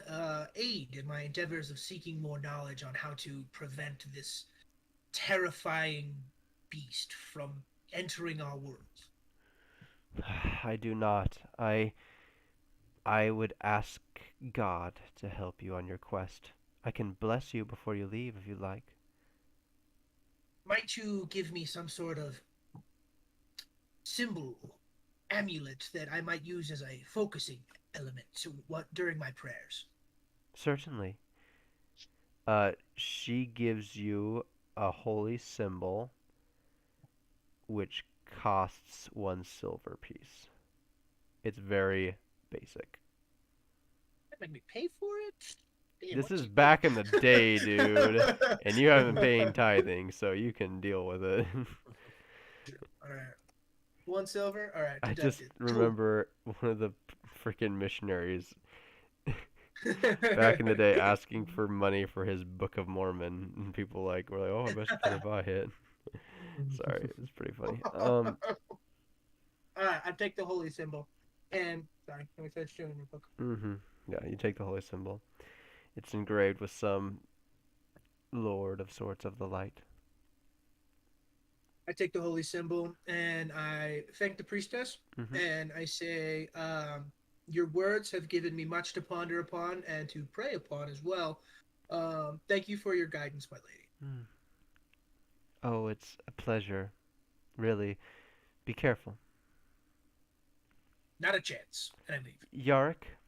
aid in my endeavors of seeking more knowledge on how to prevent this terrifying beast from entering our worlds? I do not. I would ask God to help you on your quest. I can bless you before you leave if you like. Might you give me some sort of symbol, amulet that I might use as a focusing element to what during my prayers? Certainly. She gives you a holy symbol which costs 1 silver piece. It's very basic. Make me pay for it? Damn, This what is you- back in the day, dude, and you haven't been paying tithing, so you can deal with it. All right. 1 silver. All right. I Deducted. just remember one of the freaking missionaries back in the day asking for money for his Book of Mormon, and people were like, "Oh, I bet you can buy it." Sorry, it was pretty funny. All right. I take the holy symbol, and sorry, let me finish showing your book. Yeah, you take the holy symbol. It's engraved with some lord of sorts of the light. I take the holy symbol and I thank the priestess, and I say, "Your words have given me much to ponder upon and to pray upon as well. Thank you for your guidance, my lady." Oh, it's a pleasure. Really. Be careful. Not a chance, and I leave. Yarick,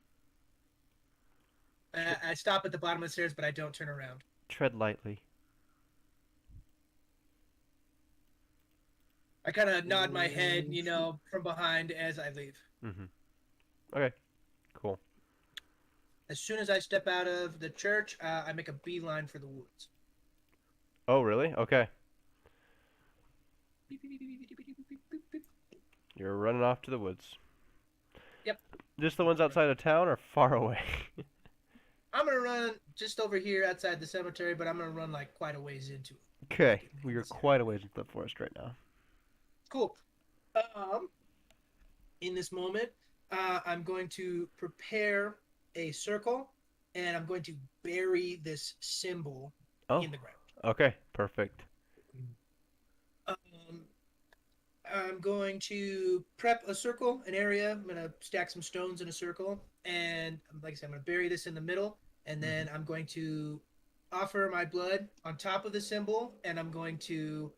I stop at the bottom of the stairs, but I don't turn around. tread lightly. I kind of nod my head, from behind as I leave. Okay, cool. As soon as I step out of the church, I make a beeline for the woods. Oh, really? Okay. You're running off to the woods. Yep. Just the ones outside of town or far away? I'm gonna run just over here outside the cemetery, but I'm gonna run like quite a ways into it. Okay, well, you're quite a ways into the forest right now. Cool. In this moment, I'm going to prepare a circle, and I'm going to bury this symbol in the ground. Okay, perfect. I'm going to prep a circle, an area. I'm going to stack some stones in a circle, and like I said, I'm going to bury this in the middle, and then I'm going to offer my blood on top of the symbol, and I'm going to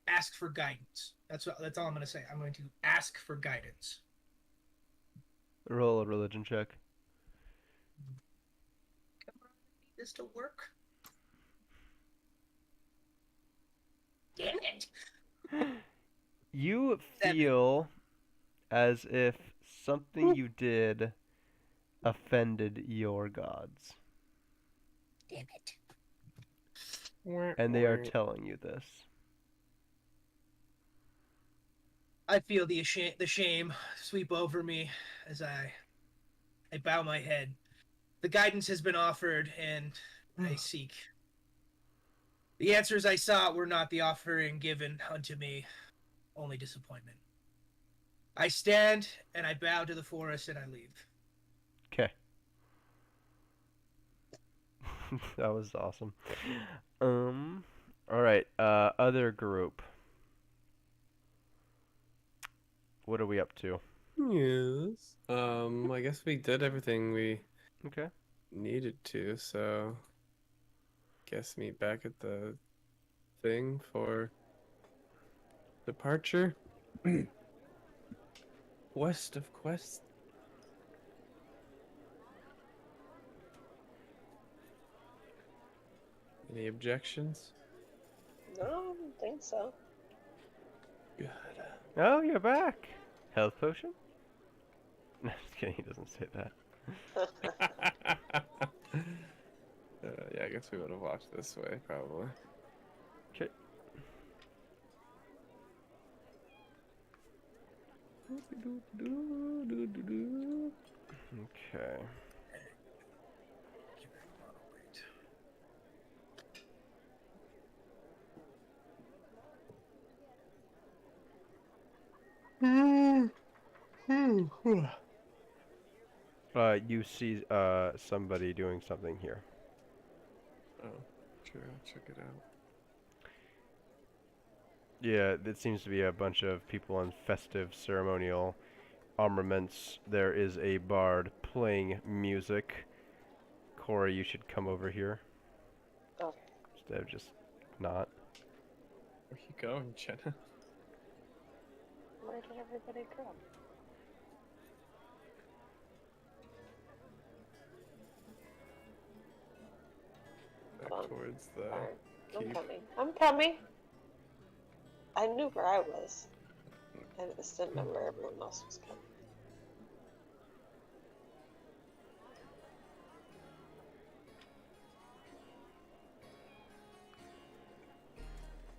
ask for guidance. That's all I'm going to say. I'm going to ask for guidance. Roll a religion check. Come on, I need this to work. Damn it! You feel as if something you did offended your gods. Damn it. And they are telling you this. I feel the shame sweep over me as I bow my head. The guidance has been offered, and I seek. The answers I sought were not the offering given unto me, only disappointment. I stand and I bow to the forest and I leave. Okay. That was awesome. All right. Other group. What are we up to? Yes. I guess we did everything we Okay. needed to, so guess meet back at the thing for departure. West of Quest. Any objections? No, I don't think so. Good. Oh, you're back. Health potion? No, just kidding. He doesn't say that. Yeah, I guess we would have walked this way, probably. Okay. Okay. You see somebody doing something here. Oh, sure, I'll check it out. Yeah, it seems to be a bunch of people in festive ceremonial armaments. There is a bard playing music. Corey, you should come over here. Okay. Instead of just not. Where you going, Jenna? Where did everybody go? Back Hold on. towards the Alright, I'm keep. coming. I'm coming. I knew where I was. I just didn't know where everyone else was coming.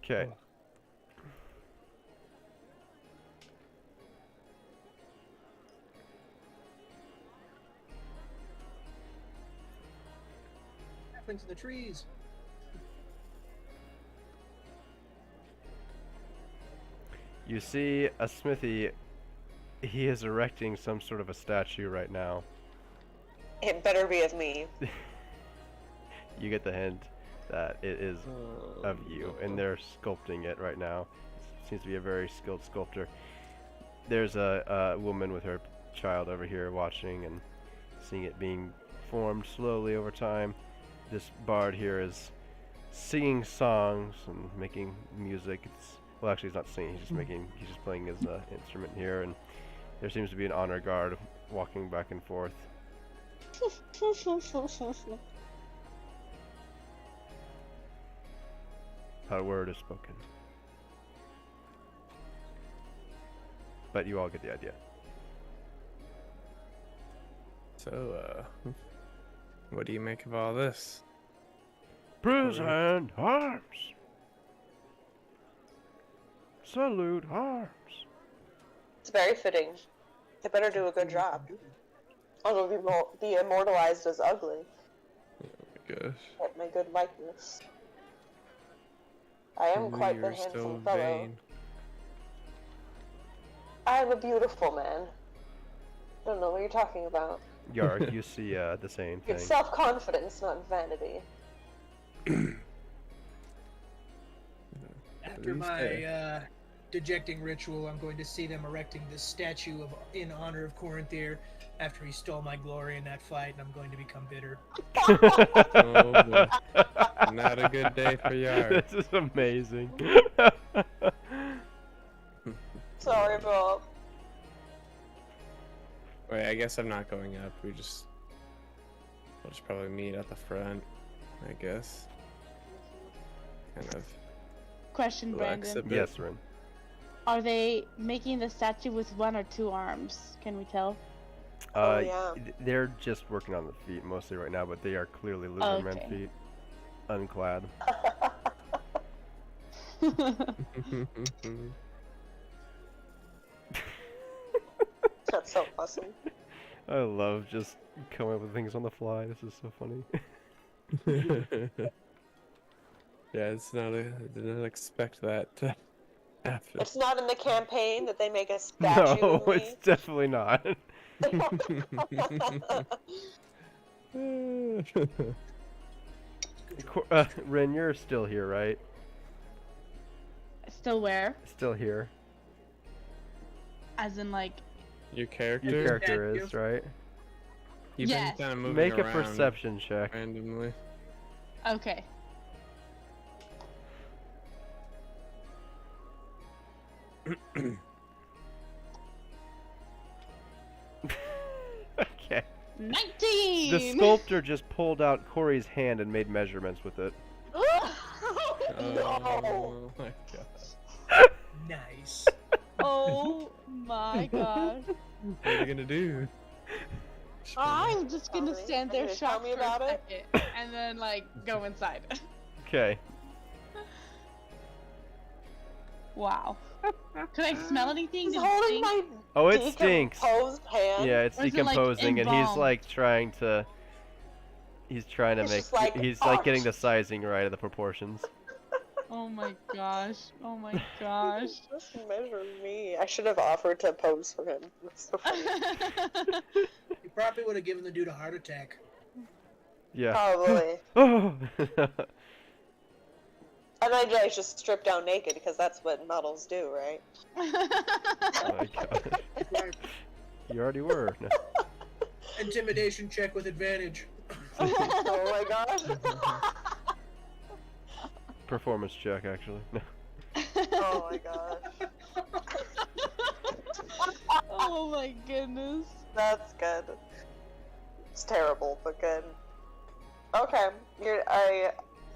Okay. Happens in the trees. You see a smithy. He is erecting some sort of a statue right now. It better be of me. You get the hint that it is of you, and they're sculpting it right now. Seems to be a very skilled sculptor. There's a woman with her child over here watching and seeing it being formed slowly over time. This bard here is singing songs and making music. Well, actually, he's not singing. He's just playing his instrument here, and there seems to be an honor guard walking back and forth. Not a word is spoken. But you all get the idea. So, what do you make of all this? Present arms. Salute arms. It's very fitting. They better do a good job. Or they'll be immortalized as ugly. Oh my gosh. Get my good likeness. I am quite the You're so handsome fellow. vain. I am a beautiful man. I don't know what you're talking about. Yarg, you see the same thing. It's self-confidence, not vanity. After my dejecting ritual, I'm going to see them erecting this statue in honor of Corinthier after he stole my glory in that fight, and I'm going to become bitter. Oh boy. Not a good day for Yar. This is amazing. Sorry, Bob. Wait, I guess I'm not going up. We'll just probably meet at the front, I guess. Kind of Question, relax Brandon. a bit. Yes, Rin. Are they making the statue with 1 or 2 arms? Can we tell? Oh, yeah. They're just working on the feet mostly right now, but they are clearly lizardman Okay. feet, unclad. That's so awesome. I love just coming up with things on the fly. This is so funny. Yeah, I did not expect that to happen. It's not in the campaign that they make a statue No, of me. it's definitely not. Rin, you're still here, right? Still where? Still here. As in, like, Your character? Your character Yeah, is, right? You've been Yes. kind of moving Make a around perception check. randomly. okay. Okay. 19! The sculptor just pulled out Corey's hand and made measurements with it. Oh my god. Nice. Oh my gosh. What are you gonna do? I'm just gonna Tell me. stand there Are you gonna tell shocked me for about a it? second, and then, like, go inside. Okay. Wow. Can I smell anything? He's Does it holding stink? my Oh, it stinks. decomposed hand. Yeah, it's Or is it, like, decomposing, and he's embalmed? like trying to. He's trying to It's make. just like, He's like getting the "Ouch." sizing right of the proportions. Oh my gosh. Oh my gosh. Just measure me. I should have offered to pose for him. That's so funny. You probably would have given the dude a heart attack. Yeah. Probably. Oh. And I like, just strip down naked because that's what models do, right? Oh my god. You already were. No. Intimidation check with advantage. Oh my gosh. Performance check, actually. No. Oh my gosh. Oh my goodness. That's good. It's terrible, but good. Okay,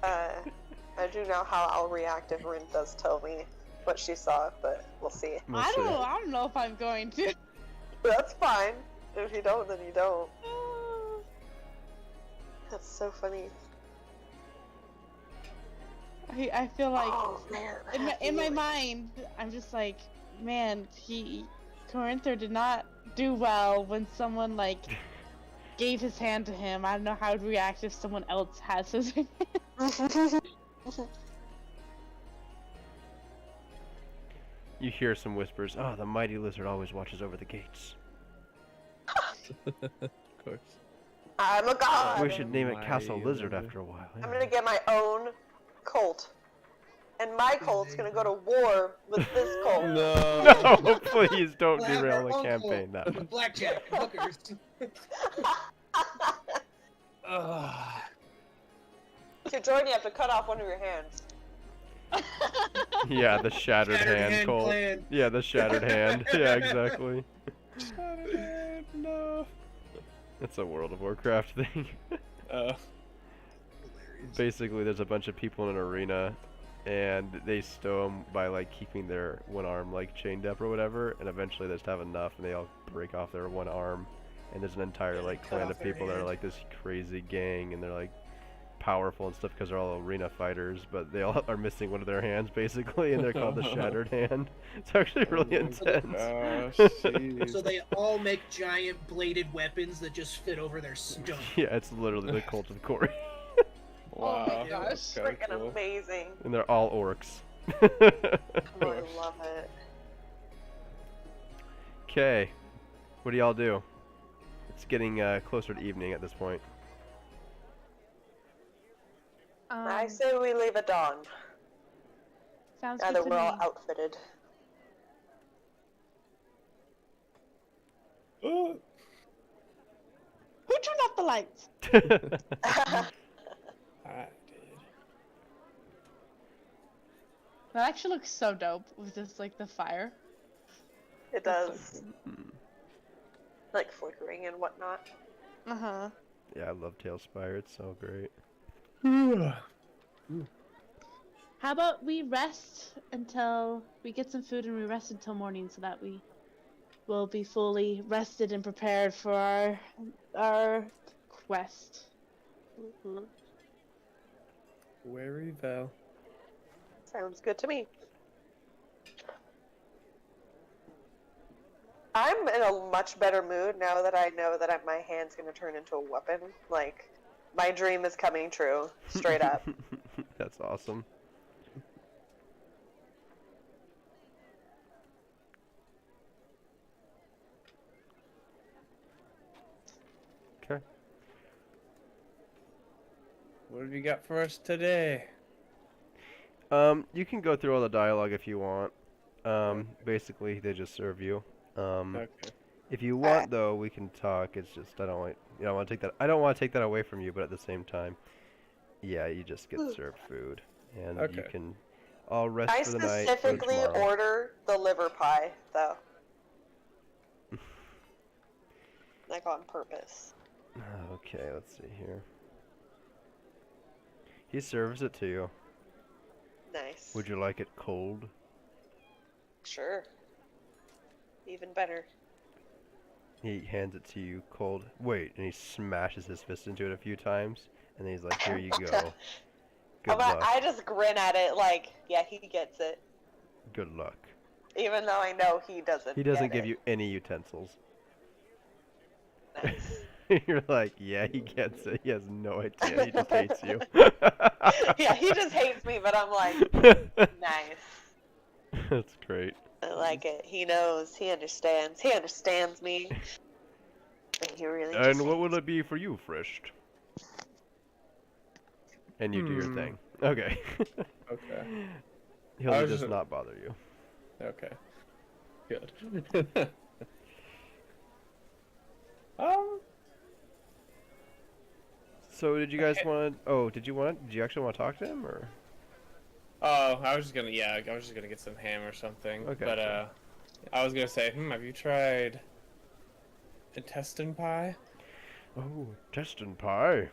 I do know how I'll react if Rin does tell me what she saw, but we'll see. We'll I don't see. know. I don't know if I'm going to. That's fine. If you don't, then you don't. That's so funny. I feel like Oh man. I have in my feelings. mind, I'm just like, man, Corinther did not do well when someone like gave his hand to him. I don't know how I'd react if someone else has his hand. You hear some whispers. Oh, the mighty lizard always watches over the gates. Of course. I'm a god. We should name it Castle Mighty Lizard lizard. after a while. I'm gonna get my own cult. And my cult's gonna go to war with this cult. No. No, please don't We'll have derail our the own campaign cult that with much. blackjack and hookers. Ugh. To join, you have to cut off one of your hands. Yeah, the shattered hand hand cult. clan. Yeah, the shattered hand. Yeah, exactly. No. It's a World of Warcraft thing. Basically, there's a bunch of people in an arena, and they stow them by like keeping their one arm like chained up or whatever, and eventually they just have enough, and they all break off their one arm, and there's an entire like Cut clan off of their people that are hand. like this crazy gang, and they're like powerful and stuff because they're all arena fighters, but they all are missing one of their hands basically, and they're called the Shattered Hand. It's actually really intense. So they all make giant bladed weapons that just fit over their stomach. Yeah, it's literally the cult of Corey, Wow. Oh my gosh. that's kinda Freaking cool. amazing. and they're all orcs. I love it. Okay, what do y'all do? It's getting closer to evening at this point. I say we leave at dawn. sounds Now good that to we're all me. outfitted. Oh. Who turned off the lights? I did. That actually looks so dope with just like the fire. It does. Like flickering and whatnot. Uh huh. Yeah, I love Talespire. It's so great. How about we rest until we get some food and we rest until morning so that we will be fully rested and prepared for our quest. Mhm. Very well. Sounds good to me. I'm in a much better mood now that I know that my hand's gonna turn into a weapon. Like, my dream is coming true, straight up. That's awesome. Okay. What have you got for us today? You can go through all the dialogue if you want. Basically, they just serve you. Okay. If you want, though, we can talk. It's just I don't want, want to take that. I don't want to take that away from you, but at the same time, yeah, you just get served food, and you Okay. can all rest I for the night. specifically Or tomorrow. order the liver pie, though. Like on purpose. Okay, let's see here. He serves it to you. Nice. Would you like it cold? Sure. Even better. He hands it to you cold. Wait, and he smashes his fist into it a few times, and then he's like, "Here you go. Good luck. I just grin at it like, yeah, he gets it. Good luck." Even though I know he doesn't. He doesn't get give it. you any utensils. Nice. You're like, yeah, he gets it. He has no idea. He just hates you. Yeah, he just hates me, but I'm like, nice. That's great. I like it. He knows. He understands. He understands me. But he really just And what will it be for you, Frisht? And you do your thing. Okay. Okay. He'll I was just just- not bother you. Okay. Good. So did you guys want? Oh, did you actually want to talk to him, or? Oh, I was just gonna get some ham or something. Okay, But sure. I was gonna say, have you tried intestine pie? Oh, intestine pie.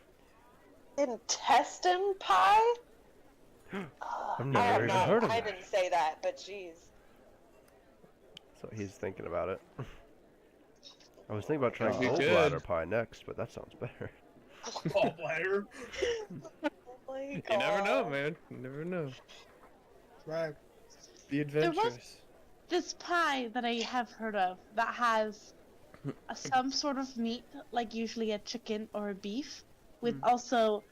Intestine pie? I've I never have even not. heard of I that. didn't say that, but jeez. So he's thinking about it. I was thinking about trying That'd be gallbladder good. pie next, but that sounds better. Gallbladder. Oh my You never know, God. man. You never know. Right. Be was- adventurous. This pie that I have heard of that has some sort of meat, like usually a chicken or a beef, with also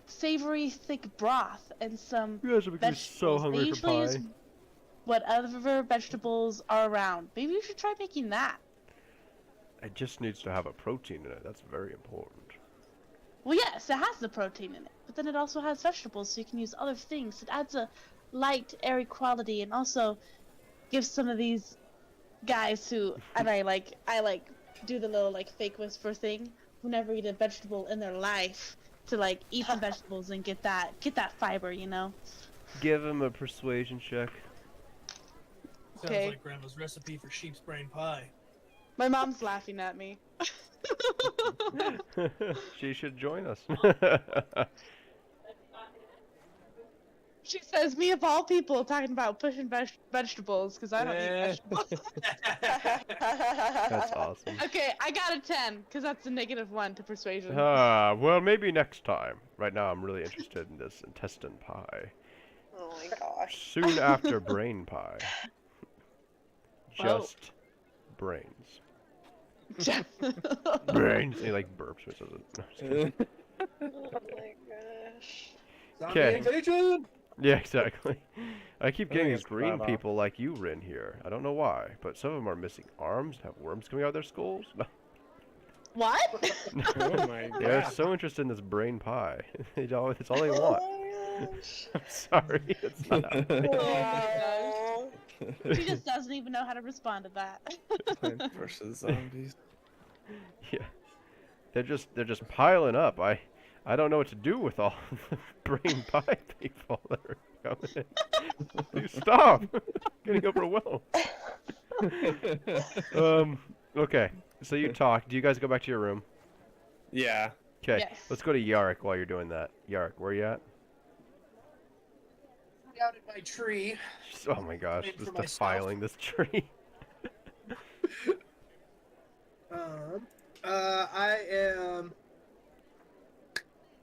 savory thick broth and some You guys are making me so vegetables. They hungry for usually use pie. whatever vegetables are around. Maybe you should try making that. It just needs to have a protein in it. That's very important. Well, yes, it has the protein in it, but then it also has vegetables, so you can use other things. It adds a light, airy quality, and also gives some of these guys who I like do the little like fake whisper thing, who never eat a vegetable in their life, to like eat the vegetables and get that fiber, you know. Give him a persuasion check. Sounds Okay. like Grandma's recipe for sheep's brain pie. My mom's laughing at me. She should join us. She says, me of all people talking about pushing vegetables, because I don't eat vegetables. That's awesome. Okay, I got a 10, because that's a -1 to persuasion. Well, maybe next time. Right now, I'm really interested in this intestine pie. Oh my gosh. Soon after brain pie. Oh. Just brains. Brains. Brains. He like burps, which doesn't. No, just kidding. Oh my gosh. Zombie Okay. invasion! Yeah, exactly. I keep getting think these it's green flat off. people like you, Rin, here. I don't know why, but some of them are missing arms, have worms coming out of their skulls. What? Oh my They're god. so interested in this brain pie. It's all they Oh want. my gosh. I'm sorry, it's not. Oh. She just doesn't even know how to respond to that. Plants versus zombies. Yeah, they're just piling up. I don't know what to do with all the brain pie people that are coming in. Please stop! Getting overwhelmed. Okay. So you talk. Do you guys go back to your room? Yeah. Okay. Yes. Let's go to Yarrick while you're doing that. Yarrick, where you at? Down in my tree. Oh my gosh, Waiting for just myself. defiling this tree. I am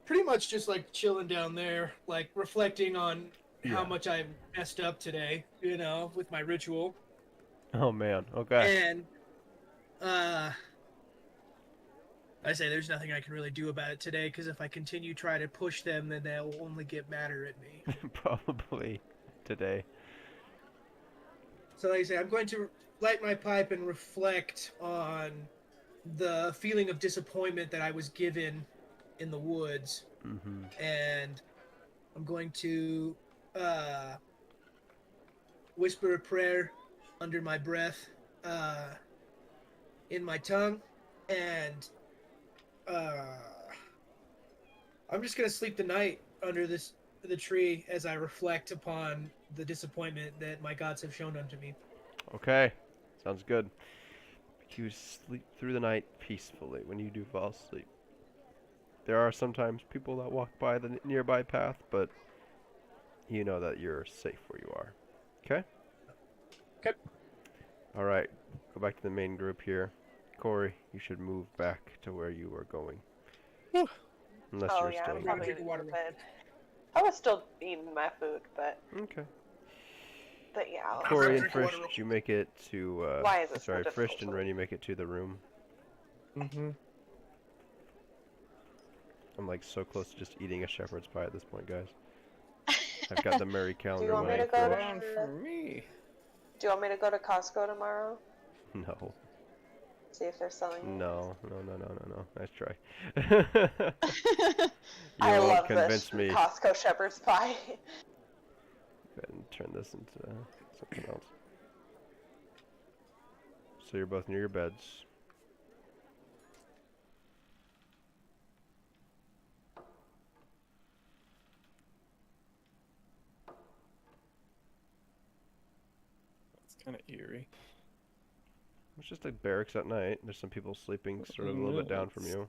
pretty much just like chilling down there, like reflecting on how Yeah. much I messed up today, you know, with my ritual. Oh man. Okay. And I say there's nothing I can really do about it today, because if I continue trying to push them, then they'll only get madder at me. Probably today. So like I say, I'm going to light my pipe and reflect on the feeling of disappointment that I was given in the woods, Mm-hmm. and I'm going to whisper a prayer under my breath in my tongue, and I'm just gonna sleep the night under the tree as I reflect upon the disappointment that my gods have shown unto me. Okay, sounds good. You sleep through the night peacefully when you do fall asleep. There are sometimes people that walk by the nearby path, but you know that you're safe where you are. Okay? Okay. Alright, go back to the main group here. Corey, you should move back to where you were going. Unless Oh you're yeah, I'm staying. probably Drink of water in real bed. I was still eating my food, but Okay. yeah. I'll Corey and drink of water Frisch, real did you make it to, Why is it so sorry, difficult Frisch and for Ren, me? you make it to the room? Mm-hmm. I'm like so close to just eating a shepherd's pie at this point, guys. I've got the Mary Do you calendar want me waiting to go for to? it. On for me. Do you want me to go to Costco tomorrow? No. See if they're selling it. No. Nice try. You I won't love convince this me. Costco shepherd's pie. Go ahead and turn this into something else. So you're both near your beds. It's kind of eerie. It's just like barracks at night. There's some people sleeping sort of a little bit down from you.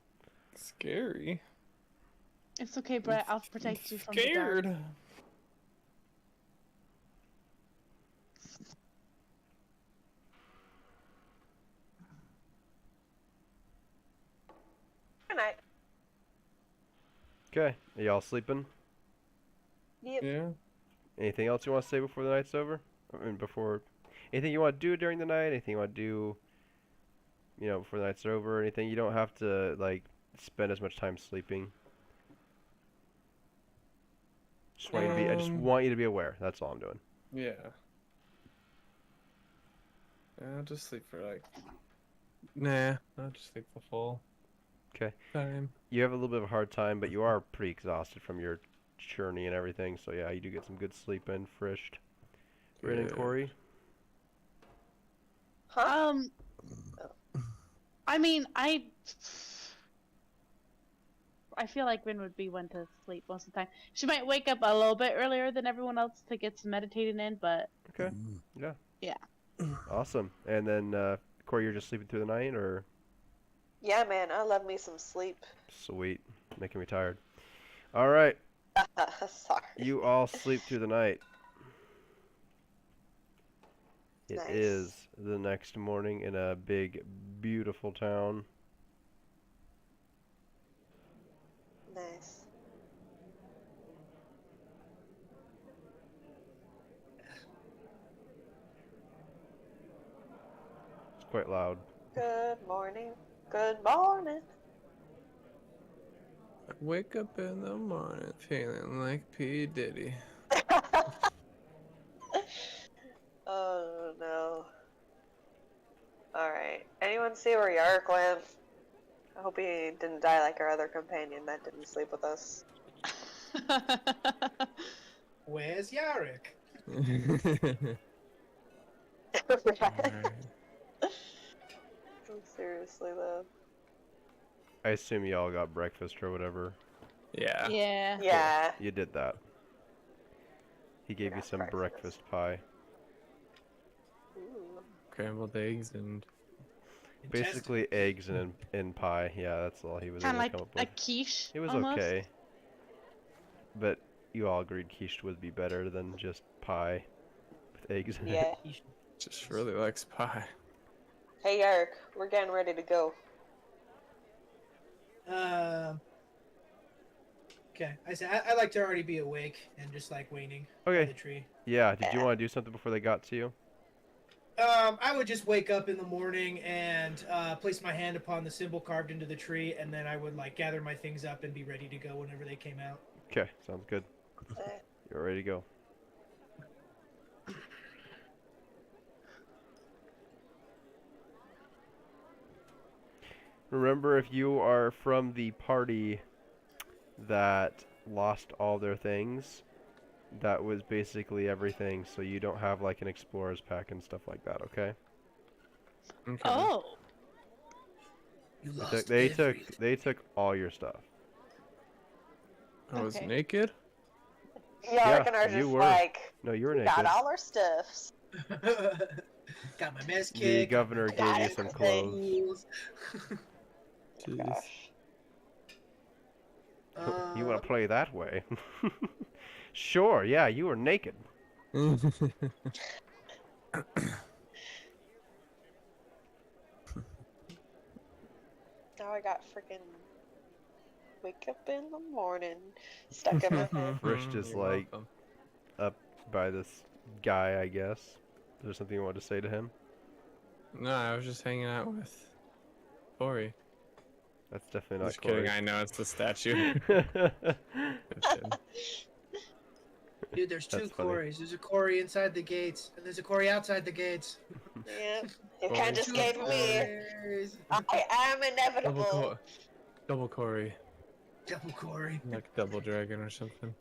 Scary. It's okay, Brett. I'll protect you from the dark. Scared. Good night. Okay, are y'all sleeping? Yep. Yeah. Anything else you want to say before the night's over? I mean, before... Anything you want to do during the night? Anything you want to do, you know, before the night's over? Anything? You don't have to, like, spend as much time sleeping. Just want you to be, I just want you to be aware. That's all I'm doing. Yeah. I'll just sleep for like. Nah, I'll just sleep the full. 'Kay. Time. You have a little bit of a hard time, but you are pretty exhausted from your journey and everything. So yeah, you do get some good sleep in, frished. Rin and Good. Corey. Huh? I mean, I feel like Rin would be one to sleep most of the time. She might wake up a little bit earlier than everyone else to get some meditating in, but Okay. Yeah. Yeah. Awesome. And then Corey, you're just sleeping through the night, or? Yeah, man, I love me some sleep. Sweet. Making me tired. All right. Sorry. You all sleep through the night. It Nice. is the next morning in a big, beautiful town. Nice. It's quite loud. Good morning. Good morning. I wake up in the morning feeling like P. Diddy. Oh no. Alright. Anyone see where Yark went? I hope he didn't die like our other companion that didn't sleep with us. Where's Yarrick? Alright. Seriously though. I assume you all got breakfast or whatever. Yeah. yeah. Yeah. You did that. He gave you got some breakfast pie. Ooh. Scrambled eggs and Basically eggs and pie. Yeah, that's all he was Kind able of to like come up a with. quiche. It was almost. okay. But you all agreed quiche would be better than just pie with eggs in it. Yeah. just really likes pie. Hey Yark, we're getting ready to go. Okay. I said I like to already be awake and just like waiting by Okay. the tree. Yeah, did you want to do something before they got to you? I would just wake up in the morning and place my hand upon the symbol carved into the tree, and then I would like gather my things up and be ready to go whenever they came out. Okay, sounds good. Eh. You're ready to go. Remember, if you are from the party that lost all their things. That was basically everything, so you don't have like an explorer's pack and stuff like that, okay? Okay. Oh. You They lost took they took everything. they took all your stuff. I was Okay. naked? Yeah, I reckon Yeah, ours you just were. like, No, you were we got naked. all our stuffs. Got my mess The kit. got my governor got gave you jacket, some everything. clothes. Oh, Jeez. gosh. You want to play that way? Sure, yeah, you were naked. Now I got freaking wake up in the morning stuck in my head. Frisch is You're like welcome. up by this guy, I guess. Is there something you want to say to him? No, I was just hanging out with Corey. That's definitely not Just kidding, Corey. I know it's the statue. Good shit. Dude, there's two That's funny. Corys. There's a Cory inside the gates, and there's a Cory outside the gates. Yeah, you Corey. can't Two escape me. Corys. I am inevitable. Double Corey. Double Cory. Like double dragon or something.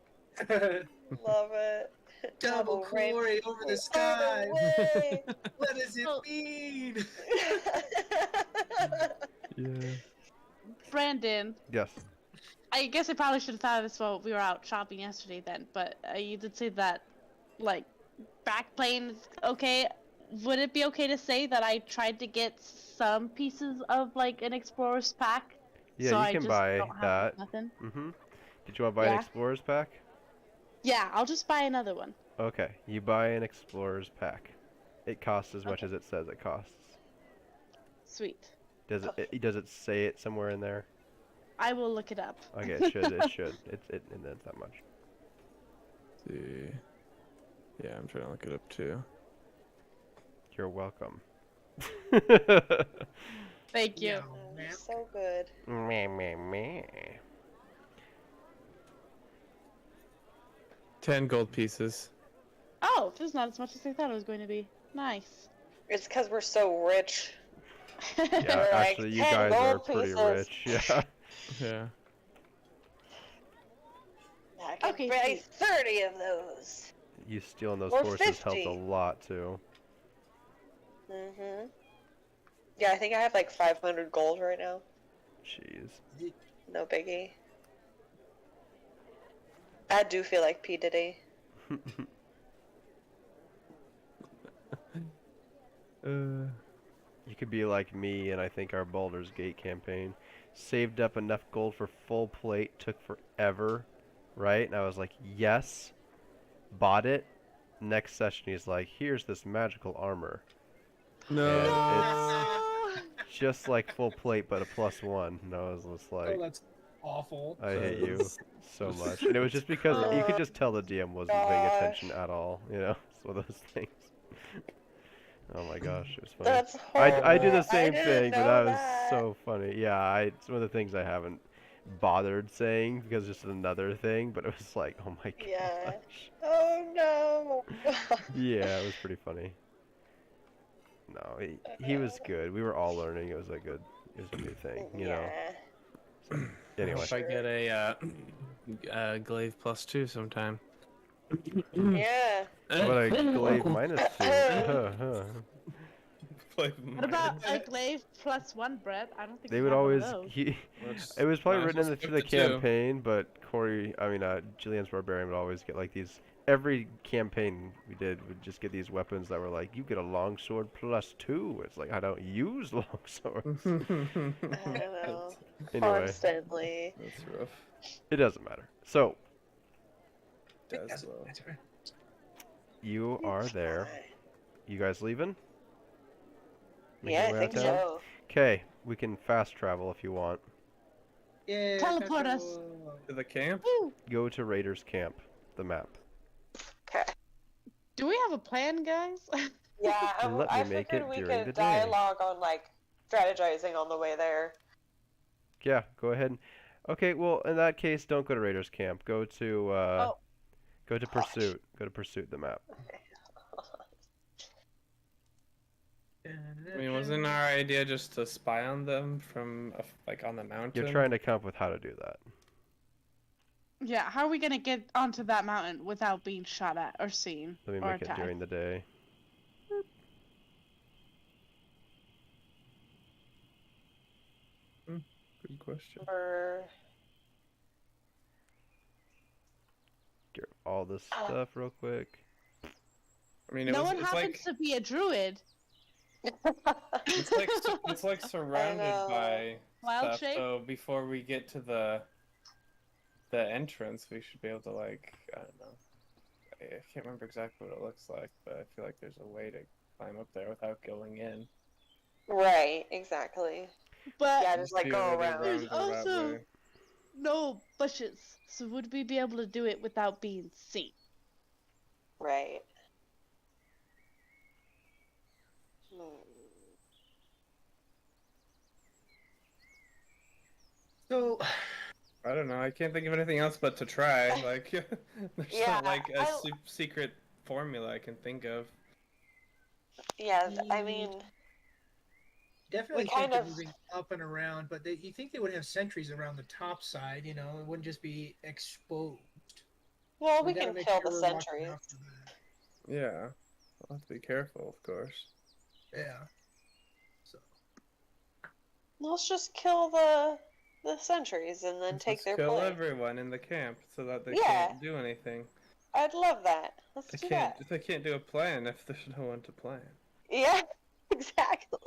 Love it. Double rain- Cory over the Over sky. way. What does it Oh. mean? Yeah. Brandon, Yes. I guess I probably should have thought of this while we were out shopping yesterday then, but you did say that, like, backplane is okay. Would it be okay to say that I tried to get some pieces of, like, an explorer's pack? Yeah, so you I can just buy don't have that. Nothing? Mm-hmm. Did you want to buy an Yeah. explorer's pack? Yeah, I'll just buy another one. Okay, you buy an explorer's pack. It costs as much Okay. as it says it costs. Sweet. Does does it say it somewhere in there? I will look it up. Okay, it should. It should. It's that much. See. Yeah, I'm trying to look it up too. You're welcome. Thank you. Yeah, Oh, man. so good. Meh, meh, meh. 10 gold pieces. Oh, this is not as much as I thought it was going to be. Nice. It's because we're so rich. Yeah, We're like actually, you 10 guys are gold pretty pieces. rich. Yeah. Yeah. I can Okay, buy sweet. 30 of those. You stealing those Or horses helped 50. a lot too. Mm-hmm. Yeah, I think I have like 500 gold right now. Jeez. No biggie. I do feel like P. Diddy. You could be like me, and I think our Baldur's Gate campaign saved up enough gold for full plate, took forever, right? And I was like, yes, bought it. Next session, he's like, here's this magical armor. No. And it's just like full plate, but a +1. And I was just like, Oh, that's awful. I hate you so much. And it was just because you could just tell the DM wasn't paying attention at all. You know, it's one of those things. Oh my gosh, it was funny. That's horrible. I do the same didn't thing, but know that was that. so funny. Yeah, it's one of the things I haven't bothered saying because it's just another thing, but it was like, oh my gosh. Yeah. Oh no. Yeah, it was pretty funny. No, he was good. We were all learning. It was a good thing, you know. Yeah. Anyway, If I get a glaive +2 sometime. Yeah. what a glaive -2. What about a glaive +1, Brett? I don't think They we would have one of always those. it was probably might as written well into split the the two. campaign, but Jillian's barbarian would always get like these. Every campaign we did would just get these weapons that were like, you get a longsword +2. It's like, I don't use longswords. I don't know. Anyway, Constantly. That's rough. it doesn't matter. So That's low. you are there. You guys leaving? Yeah, I think so. Okay, we can fast travel if you want. Yeah. Teleport us. To the camp? Woo! Go to Raiders Camp, the map. Okay. Do we have a plan, guys? Yeah, Let I me make figured it we during the could day. dialogue on like strategizing on the way there. Yeah, go ahead. Okay, well, in that case, don't go to Raiders Camp. Go to go to Gosh. Pursuit. Go to Pursuit, the map. I mean, wasn't our idea just to spy on them from, like, on the mountain? You're trying to come up with how to do that. Yeah, how are we gonna get onto that mountain without being shot at or seen Let me or make it attacked? during the day. Good question. Or Get all this stuff real quick. I mean, No one it's happens to be a druid. it's like surrounded know. by Wild stuff. shape? So before we get to the entrance, we should be able to, like, I don't know. I can't remember exactly what it looks like, but I feel like there's a way to climb up there without going in. Right, exactly. But Yeah, just like Be go a really around. there's roundabout also way. no bushes, so would we be able to do it without being seen? Right. Hmm. So, I don't know. I can't think of anything else but to try. Like, there's Yeah, not like a I- secret formula I can think of. Yeah, I mean, definitely We think kind of of- moving up and around, but you think they would have sentries around the top side, you know? It wouldn't just be exposed. well, we gotta can make kill sure the we're watching sentries. out for that. Yeah. I'll have to be careful, of course. Yeah. So, Let's just kill the sentries and then Let's take just their kill place. everyone in the camp so that they Yeah. can't do anything. I'd love that. Let's do that. They can't do a plan if there's no one to plan. Yeah, exactly.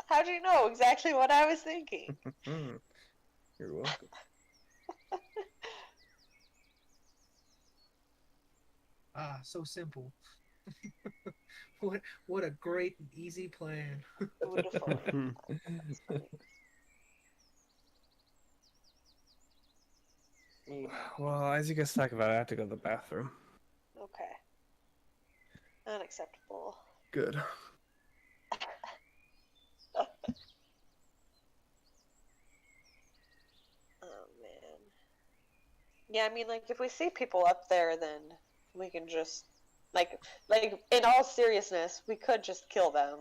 How'd you know exactly what I was thinking? You're welcome. so simple. What a great and easy plan. Beautiful. Well, as you guys talk about it, I have to go to the bathroom. Okay. Unacceptable. Good. Oh man. Yeah, I mean, like if we see people up there, then we can just like in all seriousness, we could just kill them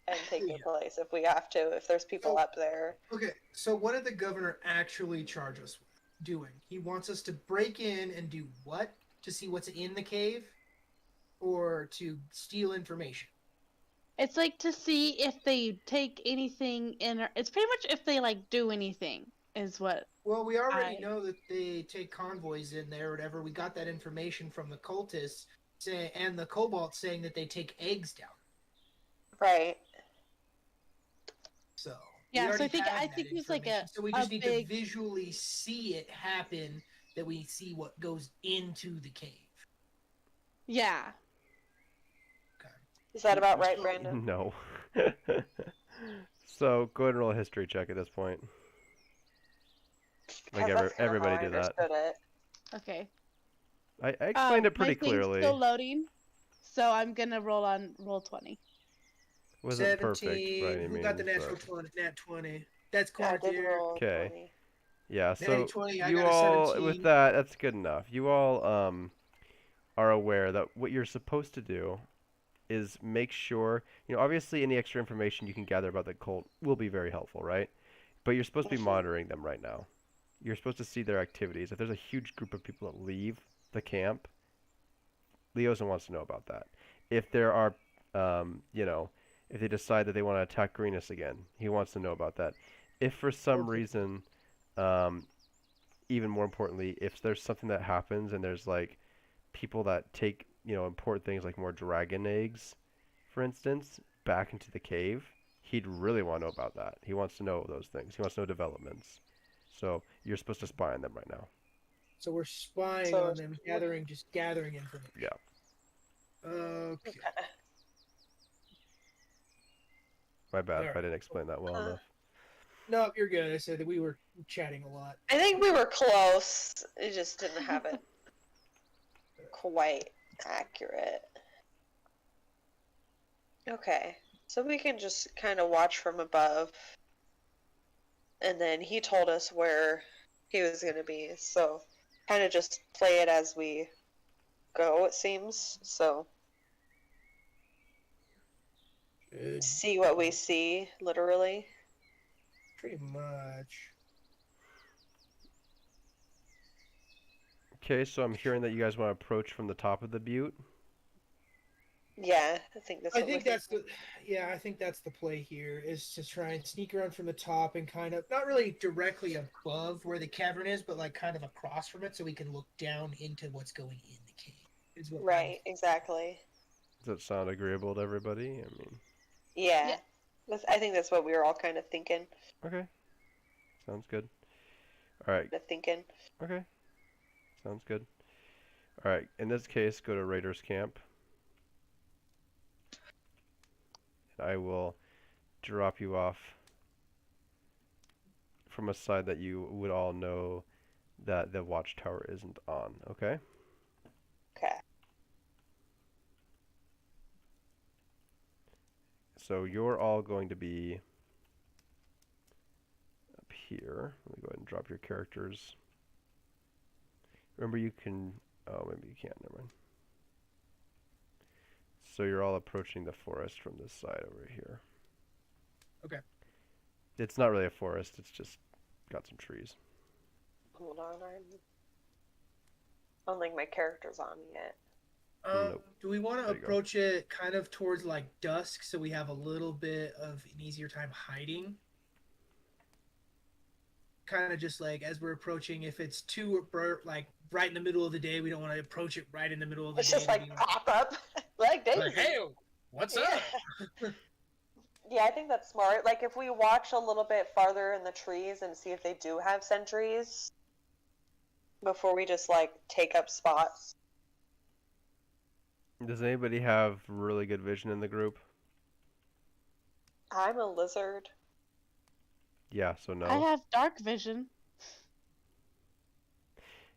and take their place if we have to. If there's people up there. Okay, so what did the governor actually charge us with doing? He wants us to break in and do what? To see what's in the cave? Or to steal information? It's like to see if they take anything in. It's pretty much if they like do anything is what. Well, we already know that they take convoys in there or whatever. We got that information from the cultists and the Cobalt saying that they take eggs down. Right. So Yeah, we so already have I that think he's like information. So we just need big... to visually see it happen, that we see what goes into the cave. Yeah. Is that about right, Brandon? No. So go ahead and roll a history check at this point. Like That's kinda everybody how I do that. understood it. Okay. I explained it pretty my thing's clearly. still loading, so I'm gonna roll 20. Wasn't 17. perfect by any Who means. got the natural but- 20? Nat 20. That's Yeah, I did Cartier. roll Okay. 20. Yeah, so Natty 20, I you got a all 17. with that's good enough. You all are aware that what you're supposed to do is make sure, obviously any extra information you can gather about the cult will be very helpful, right? But you're supposed to be monitoring them right now. You're supposed to see their activities. If there's a huge group of people that leave the camp, Leosin wants to know about that. If there are, if they decide that they want to attack Greenus again, he wants to know about that. If for some reason, even more importantly, if there's something that happens and there's like people that take, important things like more dragon eggs, for instance, back into the cave, he'd really want to know about that. He wants to know those things. He wants to know developments. So you're supposed to spy on them right now. So we're spying So on them, gathering information. Yeah. Okay. My bad if I Alright. didn't explain that well enough. No, you're good. I said that we were chatting a lot. I think we were close. It just didn't have it quite accurate. Okay, so we can just kind of watch from above. And then he told us where he was going to be, so kind of just play it as we go, it seems. So Good. see what we see, literally. Pretty much. Okay, so I'm hearing that you guys want to approach from the top of the butte. Yeah, I think that's I what think we're that's the I think that's the play here is to try and sneak around from the top and kind of not really directly above where the cavern is, but like kind of across from it so we can look down into what's going in the cave. Is what right, exactly. Does that sound agreeable to everybody? I mean, Yeah. Yeah. I think that's what we were all kind of thinking. okay, sounds good. All right, Thinking. okay, sounds good. All right, in this case, go to Raiders Camp. And I will drop you off from a side that you would all know that the watchtower isn't on, okay? Okay. So you're all going to be up here. Let me go ahead and drop your characters. Remember you can, oh maybe you can't, never mind. So you're all approaching the forest from this side over here. Okay. It's not really a forest, it's just got some trees. Hold on, I don't think my character's on yet. Nope. Do we want to There you go. approach it kind of towards like dusk so we have a little bit of an easier time hiding? Kind of just like as we're approaching, if it's too like right in the middle of the day, we don't want to approach it right in the middle of the It's day. just to like be pop up. Like Daisy. like, hey, what's up? Yeah, I think that's smart. Like if we watch a little bit farther in the trees and see if they do have sentries before we just like take up spots. Does anybody have really good vision in the group? I'm a lizard. Yeah, so no. I have dark vision.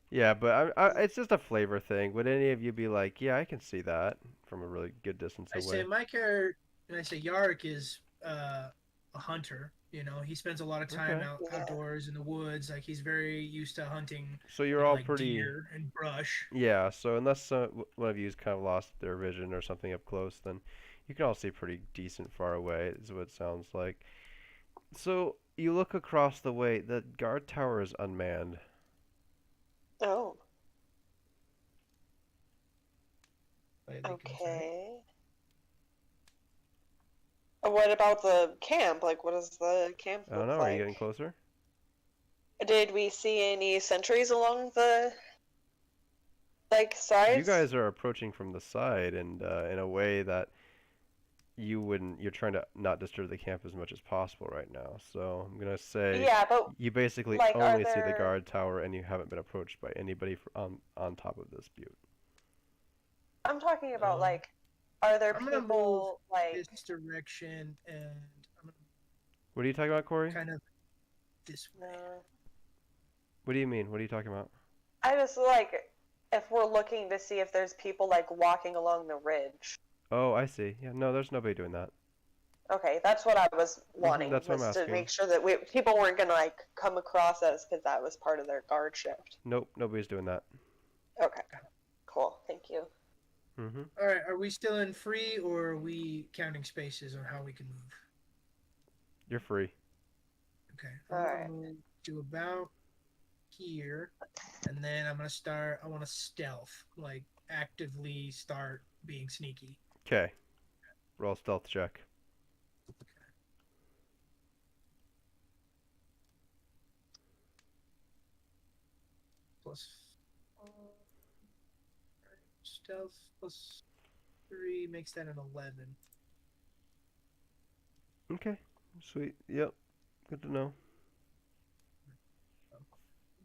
Yeah, but it's just a flavor thing. Would any of you be like, yeah, I can see that from a really good distance I away? say my character, and I say Yarrick is a hunter. You know, he spends a lot of time Okay. outdoors in the woods. Like he's very used to hunting. So you you're know, all like pretty. deer and brush. Yeah, so unless one of you's kind of lost their vision or something up close, then you can all see pretty decent far away, is what it sounds like. So you look across the way, the guard tower is unmanned. Oh, Like, they can try. okay. What about the camp? Like, what does the camp I don't look know, are you like? getting closer? Did we see any sentries along the sides? You guys are approaching from the side and in a way that you're trying to not disturb the camp as much as possible right now. So I'm going to say Yeah, but you basically like, are only see the there- guard tower and you haven't been approached by anybody on top of this butte. I'm talking about Um, like, are there I'm gonna people like? this direction, and I'm What are you talking about, Corey? kind of this way. What do you mean? What are you talking about? I just like if we're looking to see if there's people like walking along the ridge. Oh, I see. Yeah, no, there's nobody doing that. Okay, that's what I was wanting. that's what I'm was to asking. make sure that people weren't gonna like come across us because that was part of their guard shift. Nope, nobody's doing that. Okay, cool. Thank you. Mm-hmm. All right, are we still in free, or are we counting spaces on how we can move? You're free. Okay. All I'm right. gonna move to about here, and then I'm gonna start. I want to stealth, like actively start being sneaky. Okay. Roll stealth check. Plus stealth plus 3 makes that an 11. Okay. Sweet. Yep. Good to know.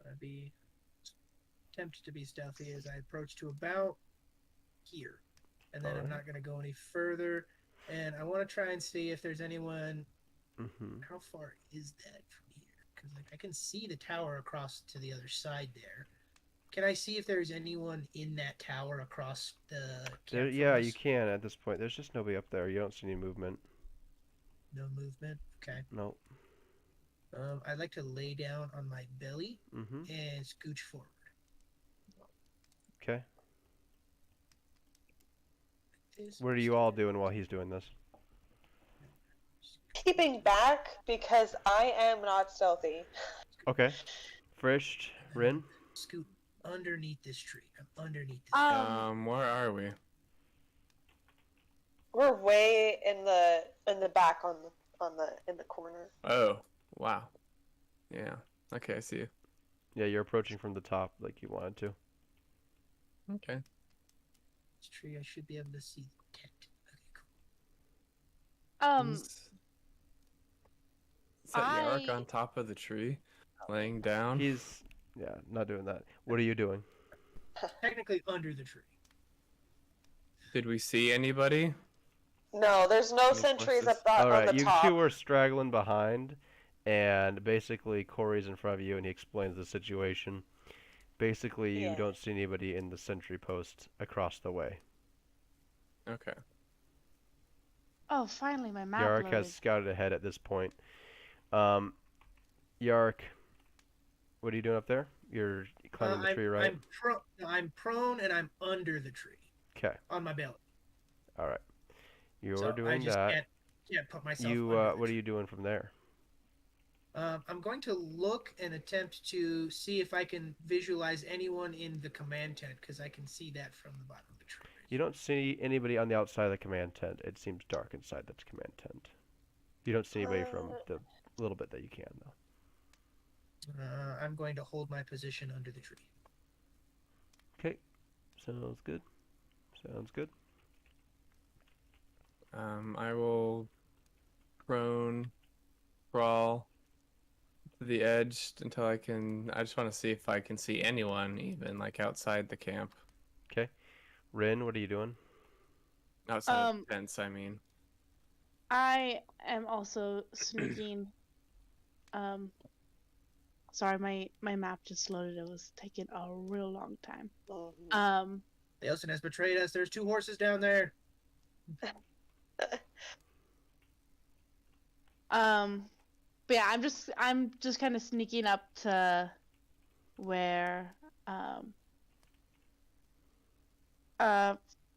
I'd be tempted to be stealthy as I approach to about here, and then I'm Alright. not going to go any further. And I want to try and see if there's anyone. Mm-hmm. How far is that from here? Because like I can see the tower across to the other side there. Can I see if there's anyone in that tower across the camp from Yeah, us? you can at this point. There's just nobody up there. You don't see any movement. No movement. Okay. No. I'd like to lay down on my belly Mm-hmm. and scooch forward. Okay. This What are you all doing while he's doing this? Keeping back because I am not stealthy. Okay. Frisht, Rin. Scoot underneath this tree. I'm underneath this. Where are we? We're way in the back in the corner. Oh, wow. Yeah. Okay, I see you. Yeah, you're approaching from the top like you wanted to. Okay. This tree, I should be able to see the tent. Okay, cool. Is that Yark I- on top of the tree, laying down? He's not doing that. What are you doing? Technically under the tree. Did we see anybody? No, there's no No sentries horses. up All right, on the you top. two are straggling behind, and basically Corey's in front of you, and he explains the situation. Basically, you Yeah. don't see anybody in the sentry post across the way. Okay. Oh, finally my map Yark loaded. has scouted ahead at this point. Yark, what are you doing up there? You're climbing the tree, right? I'm prone and I'm under the tree. Okay. On my belly. All right. You're So I doing just that. can't put myself You, under the what are tree. you doing from there? I'm going to look and attempt to see if I can visualize anyone in the command tent, because I can see that from the bottom of the tree. You don't see anybody on the outside of the command tent. It seems dark inside that command tent. You don't see anybody from the little bit that you can, though. I'm going to hold my position under the tree. Okay. Sounds good. Sounds good. I will prone, crawl to the edge until I just want to see if I can see anyone, even like outside the camp. Rin, what are you doing? Outside of the tents, I mean. I am also sneaking. Sorry, my map just loaded. It was taking a real long time. Mhm. Ailson has betrayed us. There's 2 horses down there. But yeah, I'm just kind of sneaking up to where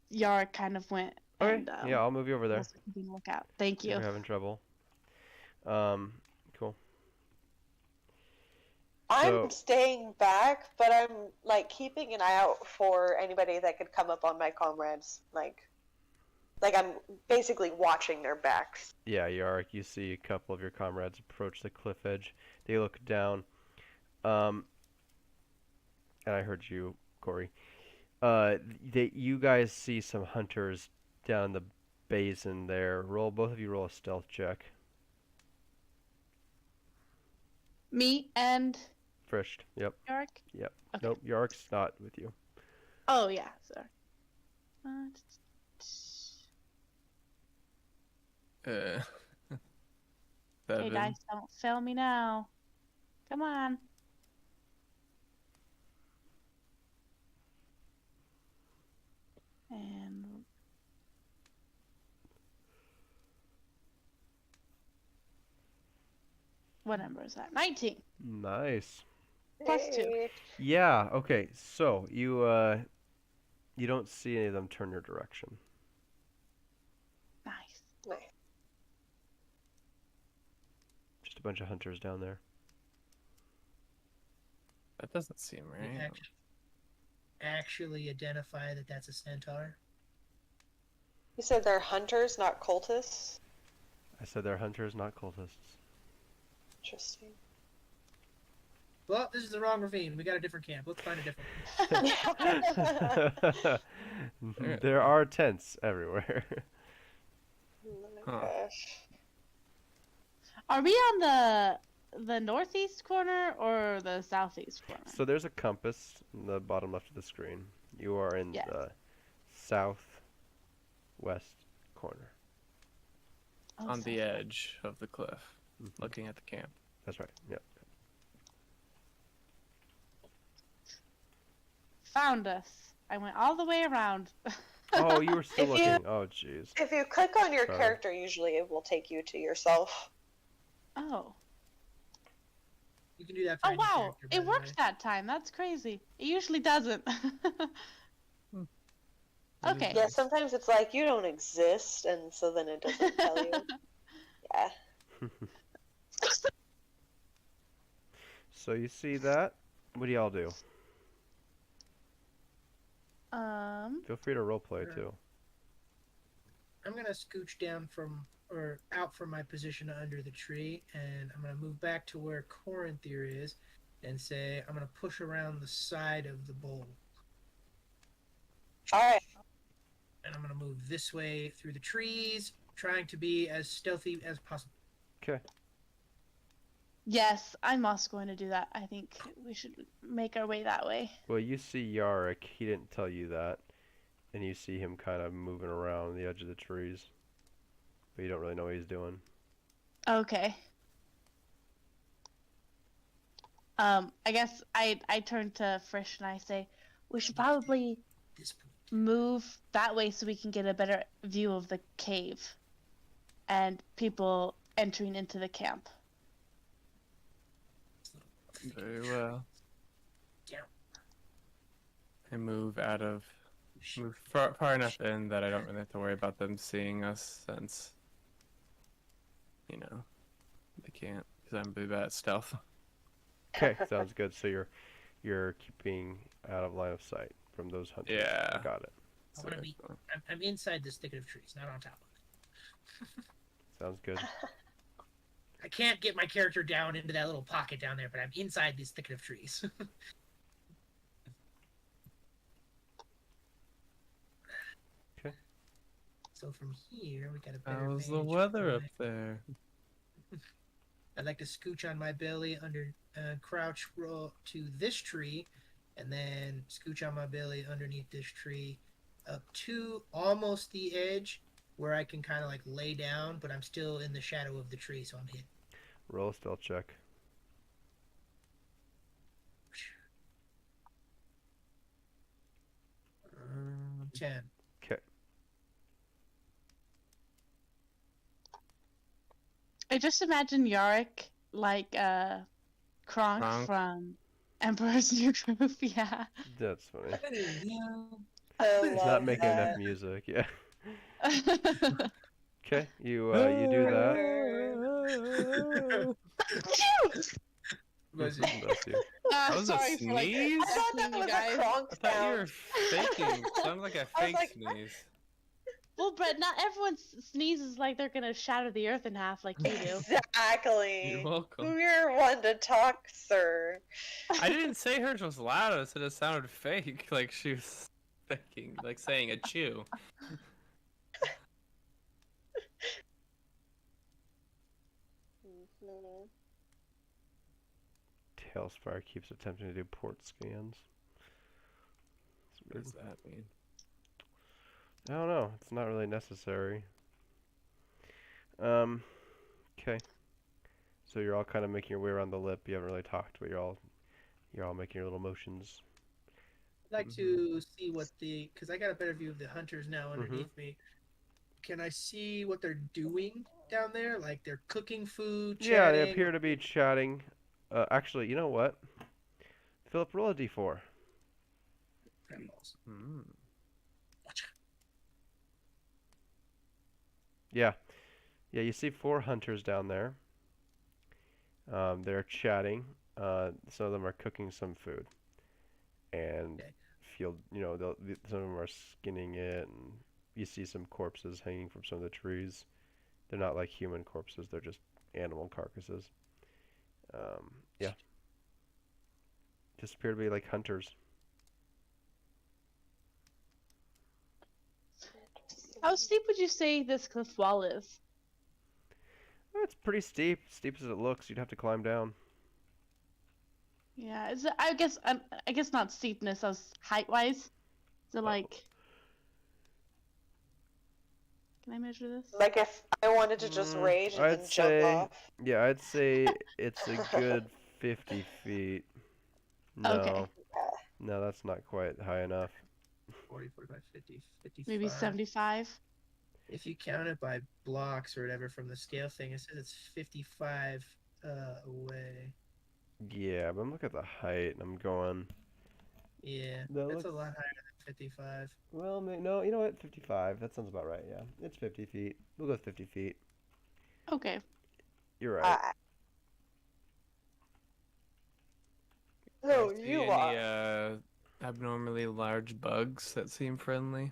Yara kind of went. Okay. And, Yeah, I'll move you over there. also keeping a lookout. Thank If you. you're having trouble. Cool. I'm So- staying back, but I'm like keeping an eye out for anybody that could come up on my comrades. Like I'm basically watching their backs. Yeah, Yark, you see a couple of your comrades approach the cliff edge. They look down. And I heard you, Corey. You guys see some hunters down the basin there. Both of you roll a stealth check. Me and Frished. Yep. Yorick? Yep. Okay. Nope, Yark's not with you. Oh, yeah, sorry. Hey, 7. dice, don't fail me now. Come on. And what number is that? 19 Nice. plus 2. Hey. Yeah, okay. So, you don't see any of them turn your direction. Nice. Nice. Just a bunch of hunters down there. That doesn't seem We right. actually identify that that's a centaur. You said they're hunters, not cultists? I said they're hunters, not cultists. Interesting. Well, this is the wrong ravine. We got a different camp. Let's find a different one. There are tents everywhere. Oh my Huh. gosh. Are we on the northeast corner or the southeast corner? So there's a compass in the bottom left of the screen. You are in Yes. the southwest corner. Oh, On the south. edge of the cliff, looking at the camp. That's right. Yep. Found us. I went all the way around. Oh, you were still If you- looking. Oh, jeez. If you click on your Sorry. character, usually it will take you to yourself. Oh. You can do that for Oh any wow, character, by it the worked way. that time. That's crazy. It usually doesn't. That is Okay. Yeah, nice. sometimes it's like you don't exist, and so then it doesn't tell you. Yeah. So you see that? What do y'all do? Feel free to roleplay Yeah. too. I'm gonna scooch down from or out from my position under the tree, and I'm gonna move back to where Corinthier is, and say I'm gonna push around the side of the bowl, All right. and I'm gonna move this way through the trees, trying to be as stealthy as possible. Okay. Yes, I'm also going to do that. I think we should make our way that way. Well, you see Yarrick. He didn't tell you that, and you see him kind of moving around the edge of the trees, but you don't really know what he's doing. Okay. I guess I turn to Frisch and I say, we should probably This point. move that way so we can get a better view of the cave and people entering into the camp. Very well. Down. I move far enough in that I don't really have to worry about them seeing us, since, you know, they can't, because I'm really bad at stealth. Okay, sounds good. So you're keeping out of line of sight from those hunters. Yeah. Got it. I want to be. I'm inside this thicket of trees, not on top of it. Sounds good. I can't get my character down into that little pocket down there, but I'm inside this thicket of trees. Okay. So from here, we got a better. How's the vantage weather up point. there? I'd like to scooch on my belly under, crouch roll to this tree, and then scooch on my belly underneath this tree, up to almost the edge, where I can kind of like lay down, but I'm still in the shadow of the tree, so I'm hidden. Roll a stealth check. 10. Okay. I just imagine Yarick like Kronk Kronk? from Emperor's New Groove. Yeah. That's funny. I He's not love making enough that. music. Yeah. Okay. You do that. Was it? Bless you. That was a sorry for like sneeze? I thought that asking you was guys. a Kronk I thought you sound. were faking. Sounded like a I was fake like, sneeze. Well, but not everyone sneezes like they're gonna shatter the earth in half like you do. Exactly. You're welcome. You're one to talk, sir. I didn't say hers was loud. I said it sounded fake, like she was faking, like saying a chew. Mhm. Talespire keeps attempting to do port scans. It's What weird. does that mean? I don't know. It's not really necessary. Okay. So you're all kind of making your way around the lip. You haven't really talked, but you're all making your little motions. I'd like to see what because I got a better view of the hunters now underneath me. Can I see what they're doing down there? Like they're cooking food, Yeah, they chatting? appear to be chatting. Actually, you know what? Philip, roll a d4. Animals. Hmm. Yeah. Yeah, you see 4 hunters down there. They're chatting. Some of them are cooking some food. And Okay. some of them are skinning it, and you see some corpses hanging from some of the trees. They're not like human corpses, they're just animal carcasses. Yeah. Just appear to be like hunters. How steep would you say this cliff wall is? It's pretty steep. Steep as it looks. You'd have to climb down. Yeah, I guess not steepness as height wise. So like, can I measure this? Like if I wanted to just rage and I'd then say, jump off. yeah, I'd say it's a good 50 feet. No, Okay. no, that's not quite high enough. 40, 45, 50, 55. Maybe 75. If you count it by blocks or whatever from the scale thing, it says it's 55 away. Yeah, but I'm looking at the height, and I'm going, Yeah, That that's a looks- lot higher than 55. well, no, you know what? 55. That sounds about right, yeah. It's 50 feet. We'll go with 50 feet. Okay. You're right. No, Do you you see are. any abnormally large bugs that seem friendly.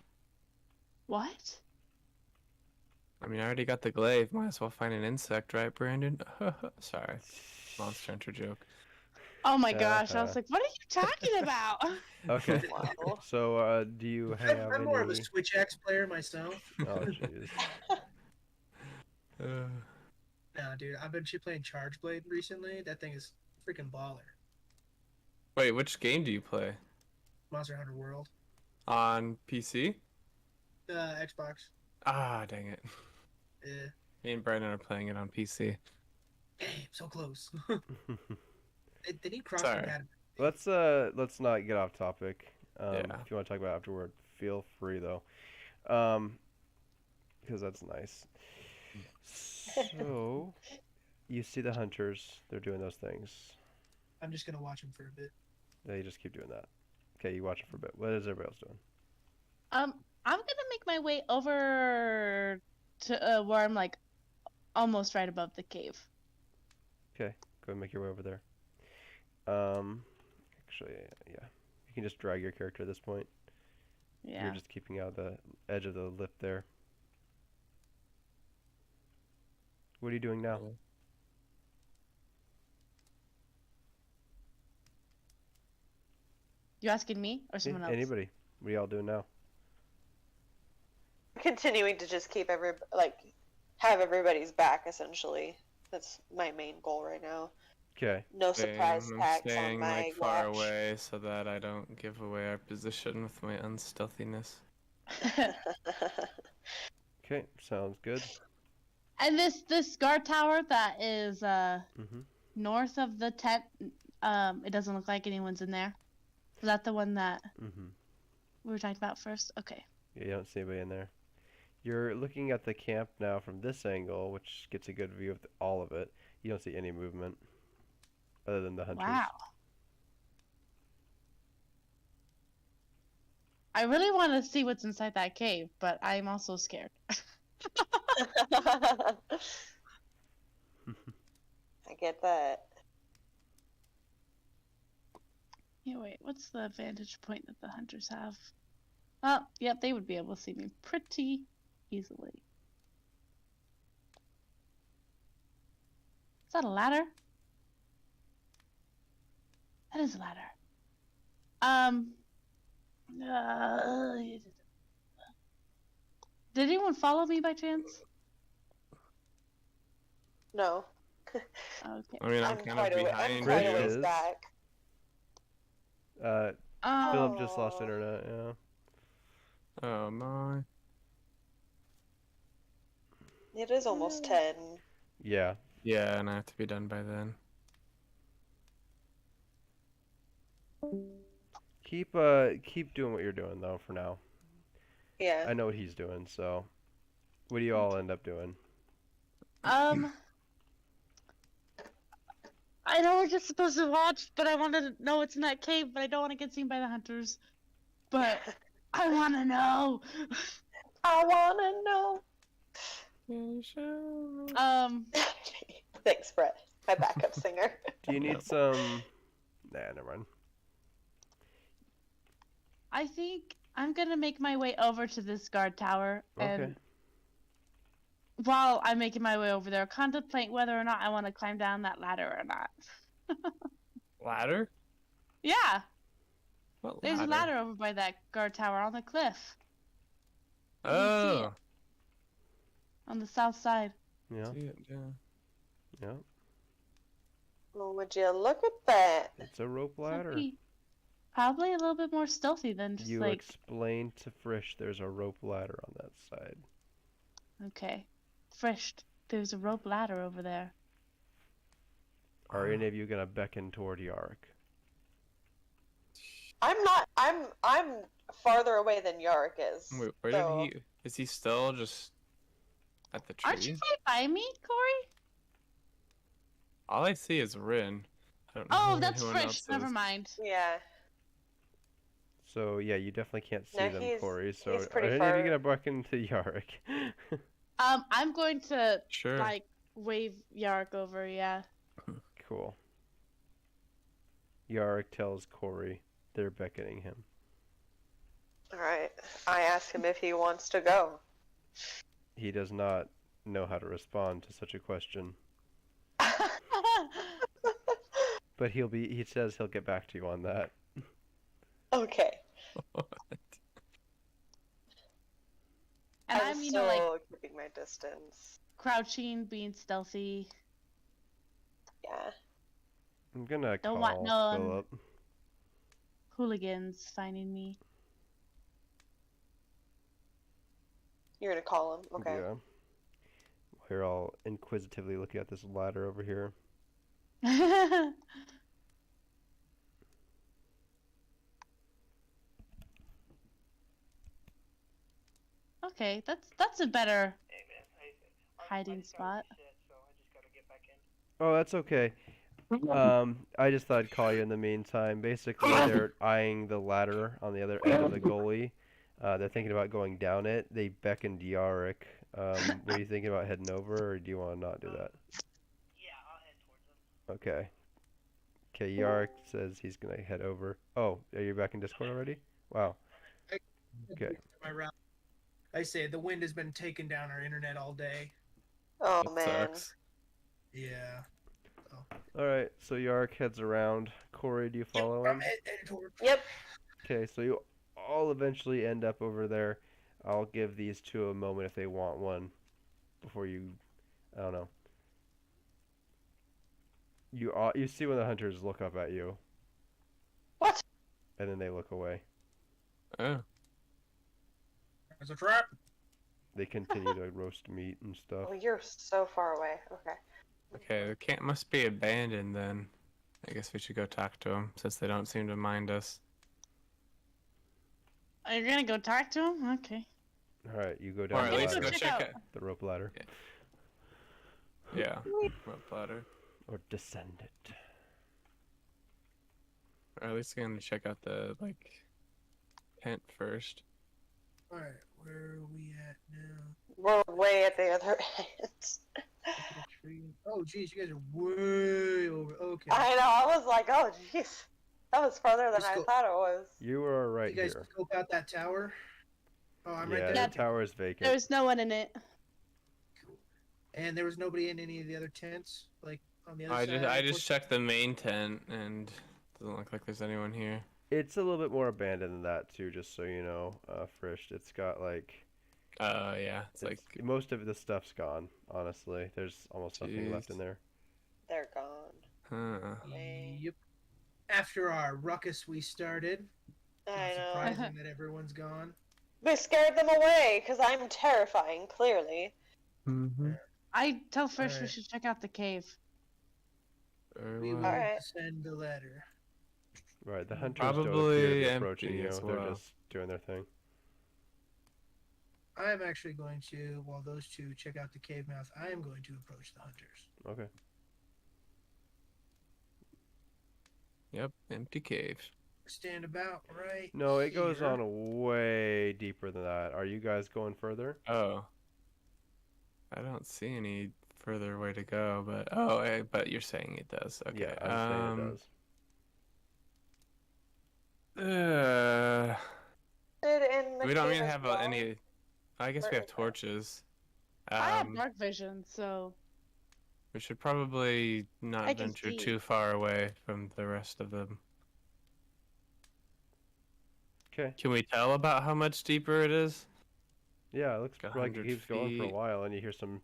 What? I mean, I already got the glaive. Might as well find an insect, right, Brandon? Sorry, Monster Hunter joke. Oh my gosh! I was like, what are you talking about? Okay. Wow. So, do you have I'm more of a any? Switch X player myself. Oh, jeez. Nah, dude, I've been playing Charge Blade recently. That thing is freaking baller. Wait, which game do you play? Monster Hunter World. On PC? Xbox. Ah, dang it. Yeah. Me and Brandon are playing it on PC. Damn, so close. they need cross Sorry. compatibility. Let's not get off topic. Yeah. If you want to talk about it afterward, feel free though. Because that's nice. So, you see the hunters, they're doing those things. I'm just gonna watch them for a bit. They just keep doing that. Okay, you watch it for a bit. What is everybody else doing? I'm gonna make my way over to where I'm like almost right above the cave. Okay, go and make your way over there. Actually, yeah. You can just drag your character at this point. Yeah. You're just keeping out the edge of the lip there. What are you doing now? You asking me or someone else? Anybody? What are y'all doing now? Continuing to just keep have everybody's back, essentially. That's my main goal right now. Okay. No surprise I'm attacks on staying my like far watch. away so that I don't give away our position with my unstealthiness. Okay, sounds good. And this guard tower that is Mhm. north of the tent, it doesn't look like anyone's in there. Is that the one that Mhm. we were talking about first? Okay. Yeah, you don't see anybody in there. You're looking at the camp now from this angle, which gets a good view of all of it. You don't see any movement other than the hunters. Wow. I really want to see what's inside that cave, but I'm also scared. I get that. Yeah, wait, what's the vantage point that the hunters have? Oh, yep, they would be able to see me pretty easily. Is that a ladder? That is a ladder. Did anyone follow me by chance? No. Okay. I mean, I'm I'm kind quite of a way, behind I'm quite a Chris ways is. you. back. Philip just lost Oh. internet, yeah. Oh my. It is almost 10. Yeah. Yeah, and I have to be done by then. Keep doing what you're doing though for now. Yeah. I know what he's doing, so what do you all end up doing? I know we're just supposed to watch, but I want to know what's in that cave, but I don't want to get seen by the hunters. But I want to know. I wanna know. Thanks, Brett. My backup singer. Do you need some Nah, never mind. I think I'm gonna make my way over to this guard tower, and Okay. while I'm making my way over there, contemplate whether or not I want to climb down that ladder or not. Ladder? Yeah, What there's a ladder over by that guard tower on the cliff can see it. Oh. on the south side. Yeah. See it, yeah. Yeah. Well, would you look at that? It's a rope So ladder. probably a little bit more stealthy than just You like. explained to Frisch there's a rope ladder on that side. Okay, Frisch, there's a rope ladder over there. Are any of you gonna beckon toward Yarrick? I'm not. I'm farther away than Yarrick is. Wait, where so- did he? Is he still just at the Aren't you tree? right by me, Corey? All I see is Rin. I don't know Oh, who that's anyone Frisch. else Never is. mind. Yeah. So yeah, you definitely can't see No, them, he's- Corey. So he's are pretty any of far. you gonna beckon to Yarrick? I'm going to Sure. like wave Yark over. Yeah. Cool. Yarrick tells Corey They're beckoning him. All right. I ask him if he wants to go. He does not know how to respond to such a question. But he says he'll get back to you on that. Okay. And I'm I'm, still like, keeping my distance. crouching, being stealthy. Yeah. I'm gonna Don't call want none. Philip. Hooligans finding me. You're gonna call him. Okay. Yeah. We're all inquisitively looking at this ladder over here. Okay, that's a better hiding spot. Oh, that's okay. I just thought I'd call you in the meantime. Basically, they're eyeing the ladder on the other end of the gully. They're thinking about going down it. They beckoned Yarick. Were you thinking about heading over, or do you want to not do that? Yeah, I'll head towards them. Okay. Okay, Yarick says he's gonna head over. Oh, are you back in Discord already? Wow. Okay. My route. I say the wind has been taking down our internet all day. Oh That man. sucks. Yeah. Alright, so Yarick heads around. Corey, do you follow I'm him? headed toward. Yep. Okay, so you all eventually end up over there. I'll give these two a moment if they want one before you, I don't know. You see when the hunters look up at you. What? And then they look away. Oh. There's a trap. They continue to roast meat and stuff. Oh, you're so far away. Okay. Okay, the camp must be abandoned then. I guess we should go talk to them since they don't seem to mind us. Are you gonna go talk to him? Okay. Alright, you go Or down at the least ladder, go check out. out. the rope ladder. Yeah, rope ladder. Or descend it. Or at least gonna check out the tent first. All right, where are we at now? We're way at the other end. Look at the tree. Oh, geez, you guys are way over. Okay. I know. I was like, oh, jeez. That was farther than Let's I go. thought it was. You are right you guys here. scope out that tower. Oh, I'm Yeah, right the there. tower is vacant. There's no one in it. Cool. And there was nobody in any of the other tents, like on the other I side. just checked the main tent and doesn't look like there's anyone here. It's a little bit more abandoned than that too, just so you know, Frisch. It's got Yeah, it's like most of the stuff's gone, honestly. There's almost nothing left Jeez. in there. They're gone. huh. Yep. After our ruckus we started, I it's know. surprising that everyone's gone. We scared them away because I'm terrifying, clearly. Mm-hmm. I tell Frisch we Alright. should check out the cave. We will Alright. descend the ladder. Right, the hunters don't appear to Probably be approaching empty you. as They're well. just doing their thing. I'm actually going to, while those two check out the cave mouth, I am going to approach the hunters. Okay. Yep, empty cave. Stand about right. No, it goes here. on way deeper than that. Are you guys going further? Oh. I don't see any further way to go, but but you're saying it does. Okay. Yeah, I'm saying it does. In the We don't cave even as have well? any. I guess Where we have is that? torches. I have dark vision, so We should probably I not can venture see. too far away from the rest of them. Okay. Can we tell about how much deeper it is? Yeah, it looks Like like it 100 keeps going for a feet. while, and you hear some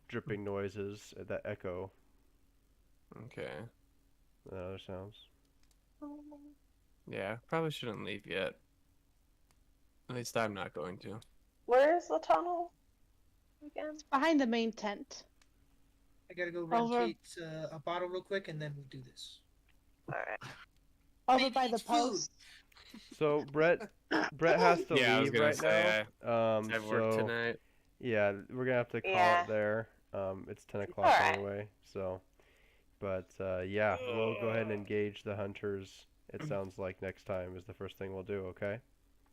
dripping noises that echo Okay. and other sounds. Yeah, probably shouldn't leave yet. At least I'm not going to. Where is the tunnel? Again? behind the main tent. I gotta go run Over. Kate a bottle real quick, and then we'll do this. Alright. Over by the It's food. post. So Brett has to Yeah, I was leave gonna right say, now. I have work So tonight. yeah, we're gonna have to call Yeah. it there. It's 10 o'clock Alright. anyway. So, but yeah, we'll go ahead and engage the hunters. It sounds like next time is the first thing we'll do. Okay.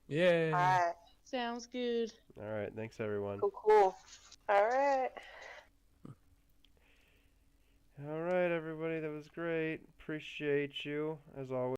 Yeah. Alright. Sounds good. All right. Thanks everyone. Cool. Alright. All right, everybody. That was great. Appreciate you as always.